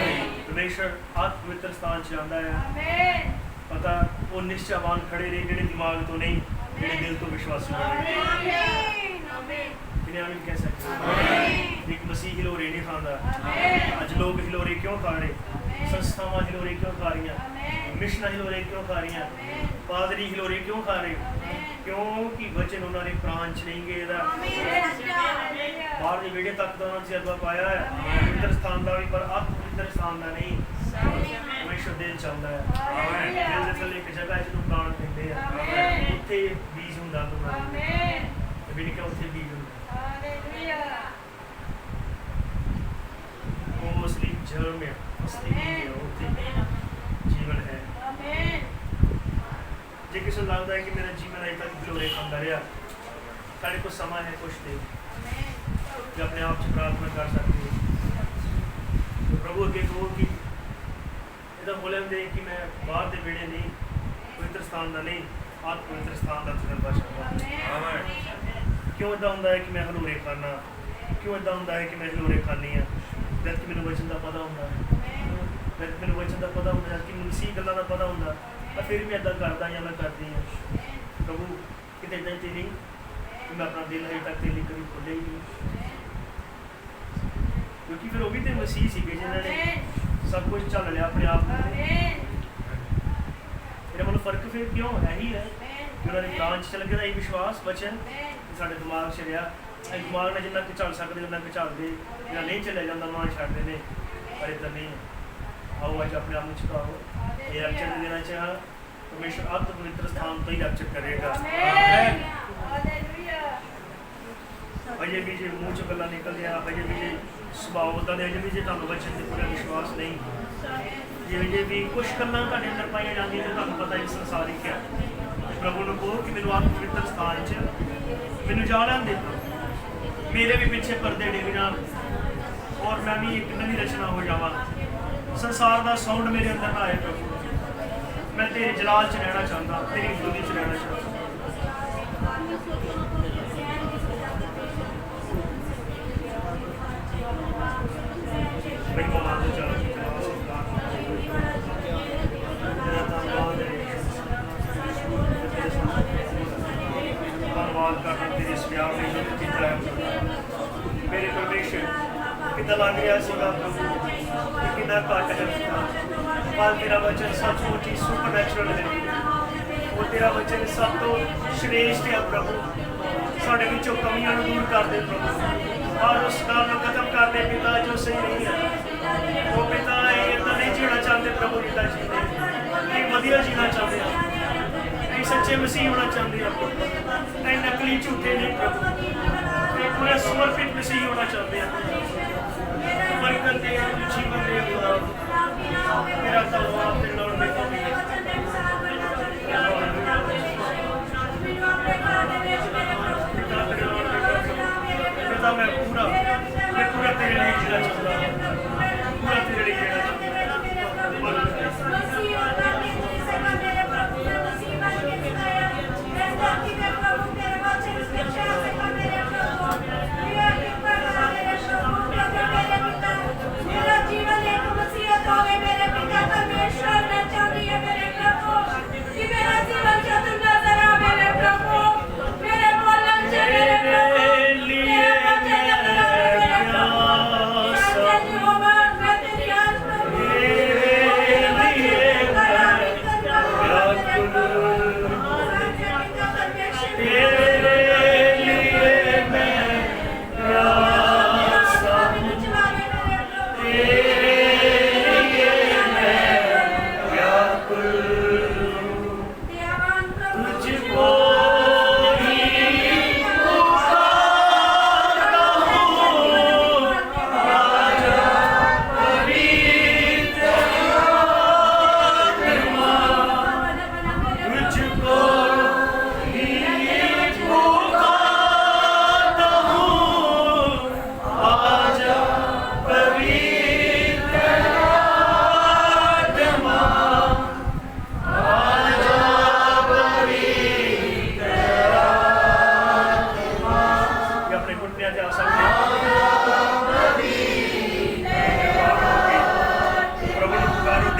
ਪਰਮੇਸ਼ਰ ਆਤਮ ਪਵਿੱਤਰ ਸਥਾਨ 'ਚ ਜਾਂਦਾ ਹੈ। ਪਤਾ ਉਹ ਨਿਸ਼ਚਾਵਾਨ ਖੜੇ ਨੇ ਜਿਹੜੇ ਦਿਮਾਗ ਤੋਂ ਨਹੀਂ, ਜਿਹੜੇ ਦਿਲ ਤੋਂ ਵਿਸ਼ਵਾਸੀ ਬਣੇ। ਕਿਨੇ ਆਮੀਨ ਕਹਿ ਸਕਦੇ? ਇੱਕ ਮਸੀਹ ਹਿਲੋਰੇ ਨਹੀਂ ਖਾਂਦਾ। ਅੱਜ ਲੋਕ ਹਿਲੋਰੇ ਕਿਉਂ ਖਾ ਰਹੇ? ਸੰਸਥਾਵਾਂ ਹਿਲੋਰੇ ਕਿਉਂ ਖਾ ਰਹੀਆਂ? ਮਿਸ਼ਨਾਂ ਹਿਲੋਰੇ ਕਿਉਂ ਖਾ ਰਹੀਆਂ? ਪਾਦਰੀ ਹਿਲੋਰੇ ਕਿਉਂ ਖਾ ਰਹੇ? ਕਿਉਂਕਿ ਵਚਨ ਉਹਨਾਂ ਦੇ ਪ੍ਰਾਣ 'ਚ ਨਹੀਂ ਗਏ। ਇਹਦਾ ਬਾਹਰ ਦੇ ਵਿਹੜੇ ਤੱਕ ਦਾ ਉਹਨਾਂ ਨੇ ਤਜਰਬਾ ਪਾਇਆ ਹੈ ਪਵਿੱਤਰ ਸਥਾਨ ਦਾ ਵੀ, ਪਰ ਆਤਮ ਪਵਿੱਤਰ ਸਥਾਨ ਦਾ ਨਹੀਂ। ਪਰਮੇਸ਼ਰ ਦਿਲ ਚਾਹੁੰਦਾ ਹੈ। ਦਿਲ ਦੇ ਥੱਲੇ ਇੱਕ ਜਗ੍ਹਾ ਜਿਹਨੂੰ ਪ੍ਰਾਣ ਕਹਿੰਦੇ ਆ, ਉੱਥੇ ਬੀਜ ਹੁੰਦਾ। ਵੀ ਨਹੀਂ ਕਿ ਉੱਥੇ ਬੀਜ ਹੁੰਦਾ। ਉਹ ਅਸਲੀ ਜਰਮ ਹੈ, ਅਸਲੀ ਬੀਜ ਹੈ, ਉੱਥੇ ਜੀਵਨ ਹੈ। ਜੇ ਕਿਸੇ ਨੂੰ ਲੱਗਦਾ ਹੈ ਕਿ ਮੇਰਾ ਜੀਵਨ ਅਜੇ ਤੱਕ ਹਿਲੋਰੇ ਖਾਂਦਾ ਰਿਹਾ, ਸਾਡੇ ਕੋਲ ਸਮਾਂ ਹੈ ਕੁਛ ਦੇ ਜੋ ਆਪਣੇ ਆਪ 'ਚ ਪ੍ਰਾਰਥਨਾ ਕਰ ਸਕਦੇ ਹੋ। ਪ੍ਰਭੂ ਅੱਗੇ ਕਹੋ ਕਿ ਇਹਦਾ ਬੋਲਣ ਦੇ ਕਿ ਮੈਂ ਬਾਹਰ ਦੇ ਵਿਹੜੇ ਨਹੀਂ, ਪਵਿੱਤਰ ਸਥਾਨ ਦਾ ਨਹੀਂ, ਆਤਮ ਪਵਿੱਤਰ ਸਥਾਨ ਦਾ ਤਜਰਬਾ ਚਾਹੁੰਦਾ। ਕਿਉਂ ਇੱਦਾਂ ਹੁੰਦਾ ਹੈ ਕਿ ਮੈਂ ਹਿਲੋਰੇ ਖਾਨਾ? ਕਿਉਂ ਇੱਦਾਂ ਹੁੰਦਾ ਹੈ ਕਿ ਮੈਂ ਹਿਲੋਰੇ ਖਾਂਦੀ ਹਾਂ? ਜਦ ਕਿ ਮੈਨੂੰ ਵਚਨ ਦਾ ਪਤਾ ਹੁੰਦਾ ਹੈ, ਜਦ ਮੈਨੂੰ ਵਚਨ ਦਾ ਪਤਾ ਹੁੰਦਾ, ਜਦ ਕਿ ਮੈਨੂੰ ਸੀ ਗੱਲਾਂ ਦਾ ਪਤਾ ਹੁੰਦਾ, ਪਰ ਫਿਰ ਵੀ ਇੱਦਾਂ ਕਰਦਾ ਜਾਂ ਮੈਂ ਕਰਦੀ ਹਾਂ। ਪ੍ਰਭੂ ਕਿਤੇ ਇੱਦਾਂ ਤੇ ਨਹੀਂ ਕਿ ਮੈਂ ਆਪਣਾ ਦਿਲ ਹਜੇ ਤੱਕ ਤੇਰੇ ਲਈ ਕਦੀ ਖੋਲ੍ਹਿਆ ਹੀ ਨਹੀਂ। ਕਿਉਂਕਿ ਫਿਰ ਉਹ ਵੀ ਤੇ ਮਸੀਹ ਸੀਗੇ ਜਿਨ੍ਹਾਂ ਨੇ ਸਭ ਕੁਝ ਝੱਲ ਲਿਆ ਆਪਣੇ ਆਪ ਨੂੰ। ਇਹਦਾ ਮਤਲਬ ਫਰਕ ਫਿਰ ਕਿਉਂ ਹੈ? ਹੀ ਹੈ ਕਿ ਉਹਨਾਂ ਦੇ ਪ੍ਰਾਣ 'ਚ ਚੱਲ ਗਿਆ ਇਹ ਵਿਸ਼ਵਾਸ ਵਚਨ ਸਾਡੇ ਦਿਮਾਗ 'ਚ ਰਿਹਾ। ਅਸੀਂ ਦਿਮਾਗ ਨਾਲ ਜਿੰਨਾ ਕੁ ਚੱਲ ਸਕਦੇ ਉਹਨਾਂ ਕੁ ਚੱਲਦੇ, ਜਿਹੜਾ ਨਹੀਂ ਚੱਲਿਆ ਜਾਂਦਾ ਉਹਨਾਂ ਨੂੰ ਛੱਡਦੇ ਨੇ, ਪਰ ਇੱਦਾਂ ਨਹੀਂ ਹੈ। ਆਓ ਅੱਜ ਆਪਣੇ ਆਪ ਨੂੰ ਝੁਕਾਓ। ਇਹ ਰਕਚਰ ਦੇਣਾ ਚਾਹਾਂ ਪਰਮੇਸ਼ਰ ਆਤਮ ਪਵਿੱਤਰ ਸਥਾਨ ਤੋਂ ਹੀ ਰਕਚਰ ਕਰੇਗਾ। ਅਜੇ ਵੀ ਜੇ ਮੂੰਹ 'ਚੋਂ ਗੱਲਾਂ ਨਿਕਲਦੀਆਂ, ਅਜੇ ਵੀ ਜੇ ਸੁਭਾਅ ਉੱਦਾਂ ਦੇ, ਅਜੇ ਵੀ ਜੇ ਤੁਹਾਨੂੰ ਵਚਨ ਤੇ ਪੂਰਾ ਵਿਸ਼ਵਾਸ ਨਹੀਂ, ਜੇ ਵੀ ਕੁਛ ਗੱਲਾਂ ਤੁਹਾਡੇ ਅੰਦਰ ਪਾਈਆਂ ਜਾਂਦੀਆਂ ਤੇ ਤੁਹਾਨੂੰ ਪਤਾ ਇਹ ਸੰਸਾਰਿਕ ਹੈ। ਪ੍ਰਭੂ ਨੂੰ ਕਹੋ ਕਿ ਮੈਨੂੰ ਆਤਮ ਪਵਿੱਤਰ ਸਥਾਨ 'ਚ ਮੈਨੂੰ ਜਾ ਲੈਣ ਦੇ, ਮੇਰੇ ਵੀ ਪਿੱਛੇ ਪਰਦੇ ਡਿੱਗ ਜਾਣ ਔਰ ਮੈਂ ਵੀ ਇੱਕ ਨਵੀਂ ਰਚਨਾ ਹੋ ਜਾਵਾਂ। ਸੰਸਾਰ ਦਾ ਸਾਊਂਡ ਮੇਰੇ ਅੰਦਰ ਨਾ ਆਏ ਪ੍ਰਭੂ। ਮੈਂ ਤੇਰੇ ਜਲਾਲ 'ਚ ਰਹਿਣਾ ਚਾਹੁੰਦਾ, ਤੇਰੀ ਹਜ਼ੂਰੀ 'ਚ ਰਹਿਣਾ ਚਾਹੁੰਦਾ। ਧੰਨਵਾਦ ਕਰਦਾ ਤੇਰੇ ਇਸ ਪਿਆਰ ਲਈ ਜੋ ਕੀਤਾ ਹੈ। ਮੇਰੇ ਪਰਮੇਸ਼ਰ ਕਿੰਨਾ ਲੱਗ ਰਿਹਾ ਸੀਗਾ ਪ੍ਰਭੂ ਕਿ ਕਿੰਨਾ ਘੱਟ ਹੈ, ਪਰ ਤੇਰਾ ਵਚਨ ਸੱਚਮੁੱਚ ਹੀ ਸੁਪਰਨੈਚੁਰਲ ਹੈ। ਉਹ ਤੇਰਾ ਵਚਨ ਸਭ ਤੋਂ ਸ਼੍ਰੇਸ਼ਟ ਹੈ ਪ੍ਰਭੂ। ਸਾਡੇ ਵਿੱਚੋਂ ਕਮੀਆਂ ਨੂੰ ਦੂਰ ਕਰ ਦੇ ਪ੍ਰਭੂ, ਔਰ ਉਸ ਗੱਲ ਨੂੰ ਖਤਮ ਕਰ ਦੇ ਪਿਤਾ ਜੋ ਸਹੀ ਨਹੀਂ ਹੈ। ਉਹ ਪਿਤਾ ਇੱਦਾਂ ਨਹੀਂ ਜੀਣਾ ਚਾਹੁੰਦੇ ਪ੍ਰਭੂ ਜਿੱਦਾਂ ਜੀਂਦੇ, ਇਹ ਵਧੀਆ ਜੀਣਾ ਚਾਹੁੰਦੇ ਆ, ਇਹ ਸੱਚੇ ਮਸੀਹ ਹੋਣਾ ਚਾਹੁੰਦੇ ਆ, ਇਹ ਨਕਲੀ ਝੂਠੇ ਨਹੀਂ ਪ੍ਰਭੂ, ਇਹ ਪੂਰੇ ਸਮਰਪਿਤ ਮਸੀਹ ਹੋਣਾ ਚਾਹੁੰਦੇ ਆ। ਬਰਕਤ ਦੇ ਜੀਵਨ ਦੇ ਮੇਰਾ ਧੰਨਵਾਦ ਤੇ ਲੋੜ ਦੇ ਪਿਤਾ ਮੈਂ ਪੂਰਾ ਤੇਰੇ ਲਈ ਜੀਣਾ ਚਾਹੁੰਦਾ, ਪੂਰਾ ਤੇਰੇ ਲਈ ਜੀਣਾ ਚਾਹੁੰਦਾ। मेरा जीवन एक मसीहत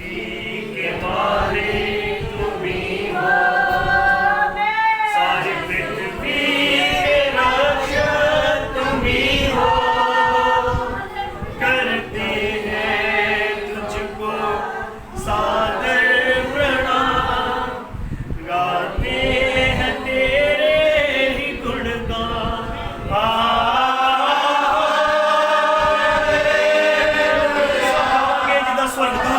के मारे तुम्ही हो, सारी पृथ्वी के रक्षक तुम्ही हो, करते हैं तुझको सादर प्रणाम, गाते हैं तेरे ही गुणगान। जिदा स्वर्ग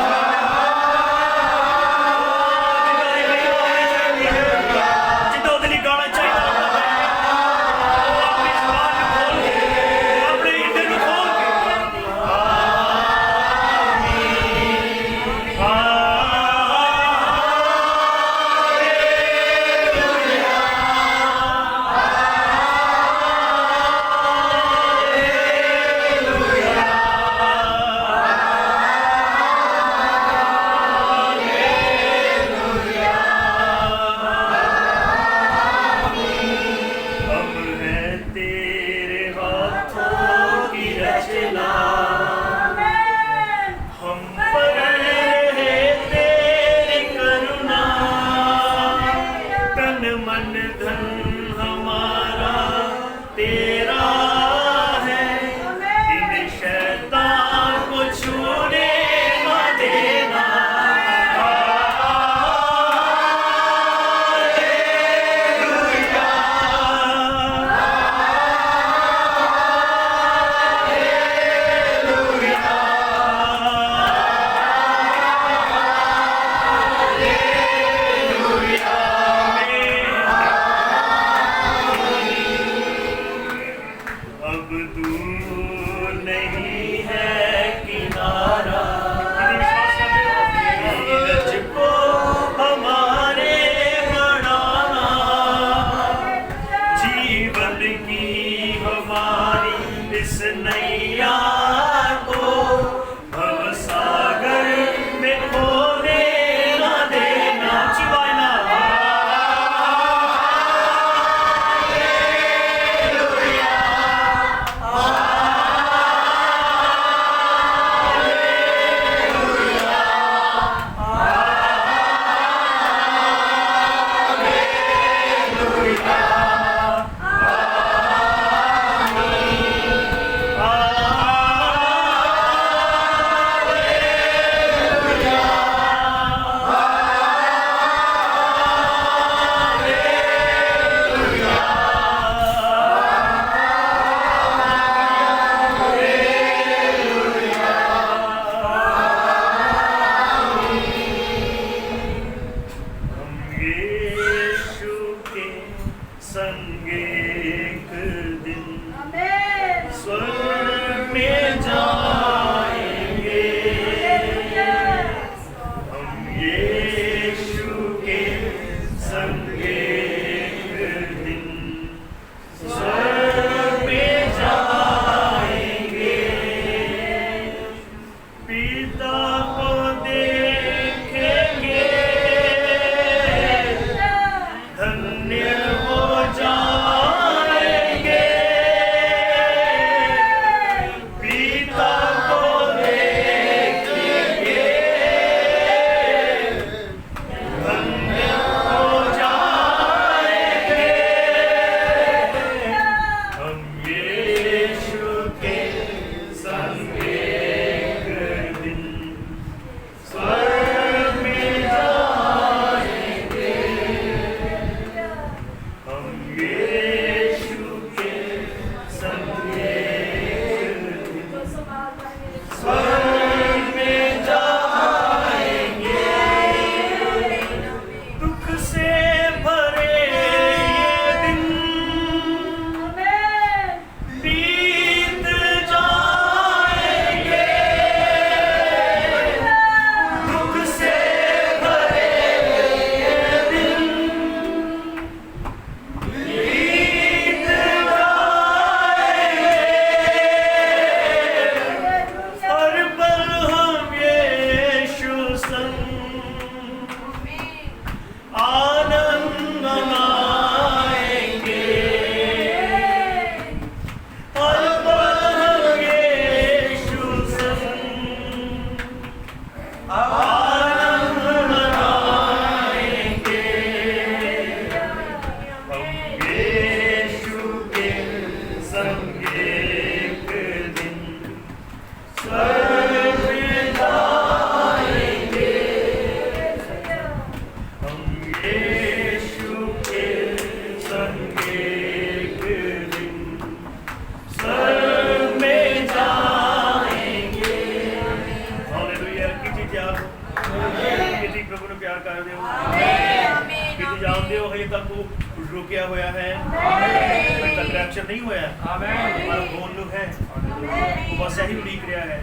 ਪਿਆਰ ਕਰਦੇ ਹੋ ਆਮੇਨ ਕਿਤੇ ਜਾਣਦੇ ਹੋ ਹਜੇ ਤੱਕ ਉਹ ਰੁਕਿਆ ਹੋਇਆ ਹੈ ਹਜੇ ਤੱਕ ਰੈਪਚਰ ਨਹੀਂ ਹੋਇਆ ਆਮੇਨ ਪਰ ਹੋਣ ਨੂੰ ਹੈ ਉਹ ਬਸ ਇਹੀ ਉਡੀਕ ਰਿਹਾ ਹੈ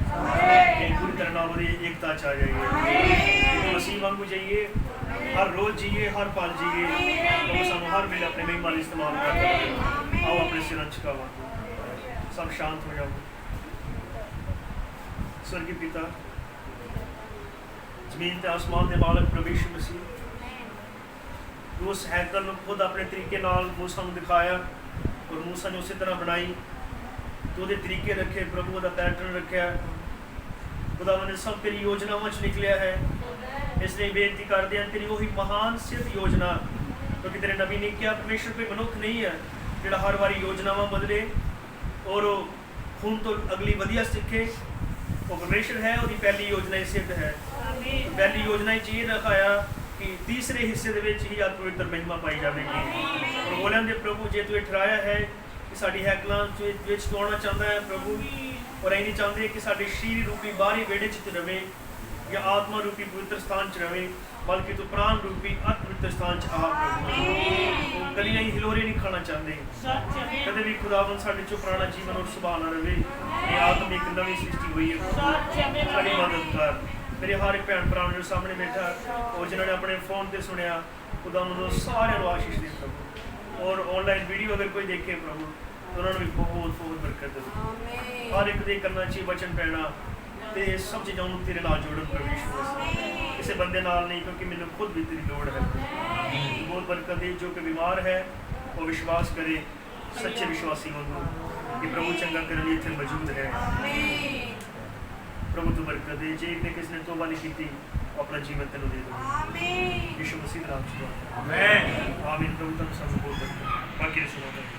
ਕਿ ਪੂਰੀ ਤਰ੍ਹਾਂ ਨਾਲ ਉਹਦੀ ਏਕਤਾ ਚ ਆ ਜਾਈਏ ਕਿ ਮਸੀਹ ਵਾਂਗੂ ਜਾਈਏ ਹਰ ਰੋਜ਼ ਜੀਏ ਹਰ ਪਲ ਜੀਏ ਉਹ ਸਾਨੂੰ ਹਰ ਵੇਲੇ ਆਪਣੇ ਮਹਿਮਾ ਲਈ ਇਸਤੇਮਾਲ ਕਰਦੇ ਆਓ ਆਪਣੇ ਸਿਰਾਂ ਝੁਕਾਵਾਂ ਸਭ ਸ਼ਾਂਤ ਹੋ ਜਾਓ स्वर्गीय पिता जमीन ते आसमान के मालिक प्रभु यीशु मसीह तू उस हैकल ਨੂੰ खुद अपने तरीके नाल मूसा ਨੂੰ दिखाया और मूसा ने उसी तरह बनाई तू ਉਹਦੇ ਤਰੀਕੇ ਰੱਖੇ प्रभु ਉਹਦਾ ਪੈਟਰਨ ਰੱਖਿਆ खुदावन ने सब तेरी योजनावां ਚ निकलिया है इसलिए बेनती करते हैं तेरी वही महान सिद्ध योजना क्योंकि तेरे नबी ने किया परमेश्वर कोई मनुख नहीं है ਜਿਹੜਾ हर बारी योजनावां बदले और ਹੁਣ ਤੋਂ अगली ਵਧੀਆ ਸਿੱਖੇ वो परमेश्वर है और पहली योजना सिद्ध है पहली योजना ये रखाया कि तीसरे हिस्से ही आज पवित्र महिमा पाई जाएगी और बोलें दे प्रभु जे तू ठहराया है कि साड़ी हैकलों तू आना चाहता है प्रभु और यही नहीं चाहते कि साढ़े शरीर रूपी बाहरी वेड़े च रहे या आत्मा रूपी पवित्र स्थान च रहे बल्कि तू प्राण रूपी अपवित्र स्थान च आ प्रभु कलियां ही हिलोरे नहीं खाना चाहते कदे भी खुदावन साढ़े चो पुराना जीवन और सुभाव ना रहे ये आत्म एक नवी सृष्टि हुई है साड़ी मदद कर मेरे हर एक भैन भरा जो सामने बैठा और जिन्होंने अपने फोन से सुनिया खुदावन सारे आशीष दे प्रभु और ऑनलाइन वीडियो अगर कोई देखे प्रभु तो उन्होंने भी बहुत बहुत बरकत दे हर एक दे करना चाहिए वचन पैना ते सब चीज़ों तेरे नाल जोड़न प्रभु किसी बंदे नाल नहीं क्योंकि मैंने खुद भी तेरी लोड़ है बहुत बरकत दे जो कि बीमार है वो विश्वास करे सच्चे विश्वासी वांगू कि प्रभु चंगा करने लिए इतने मौजूद है प्रभु तू बरकत दे जे ने किसने तौबा नहीं की अपना जीवन तेन दे दो यीशु मसीह नाम च आमीन प्रभु तुम सब बहुत बरकत बाकी सुनो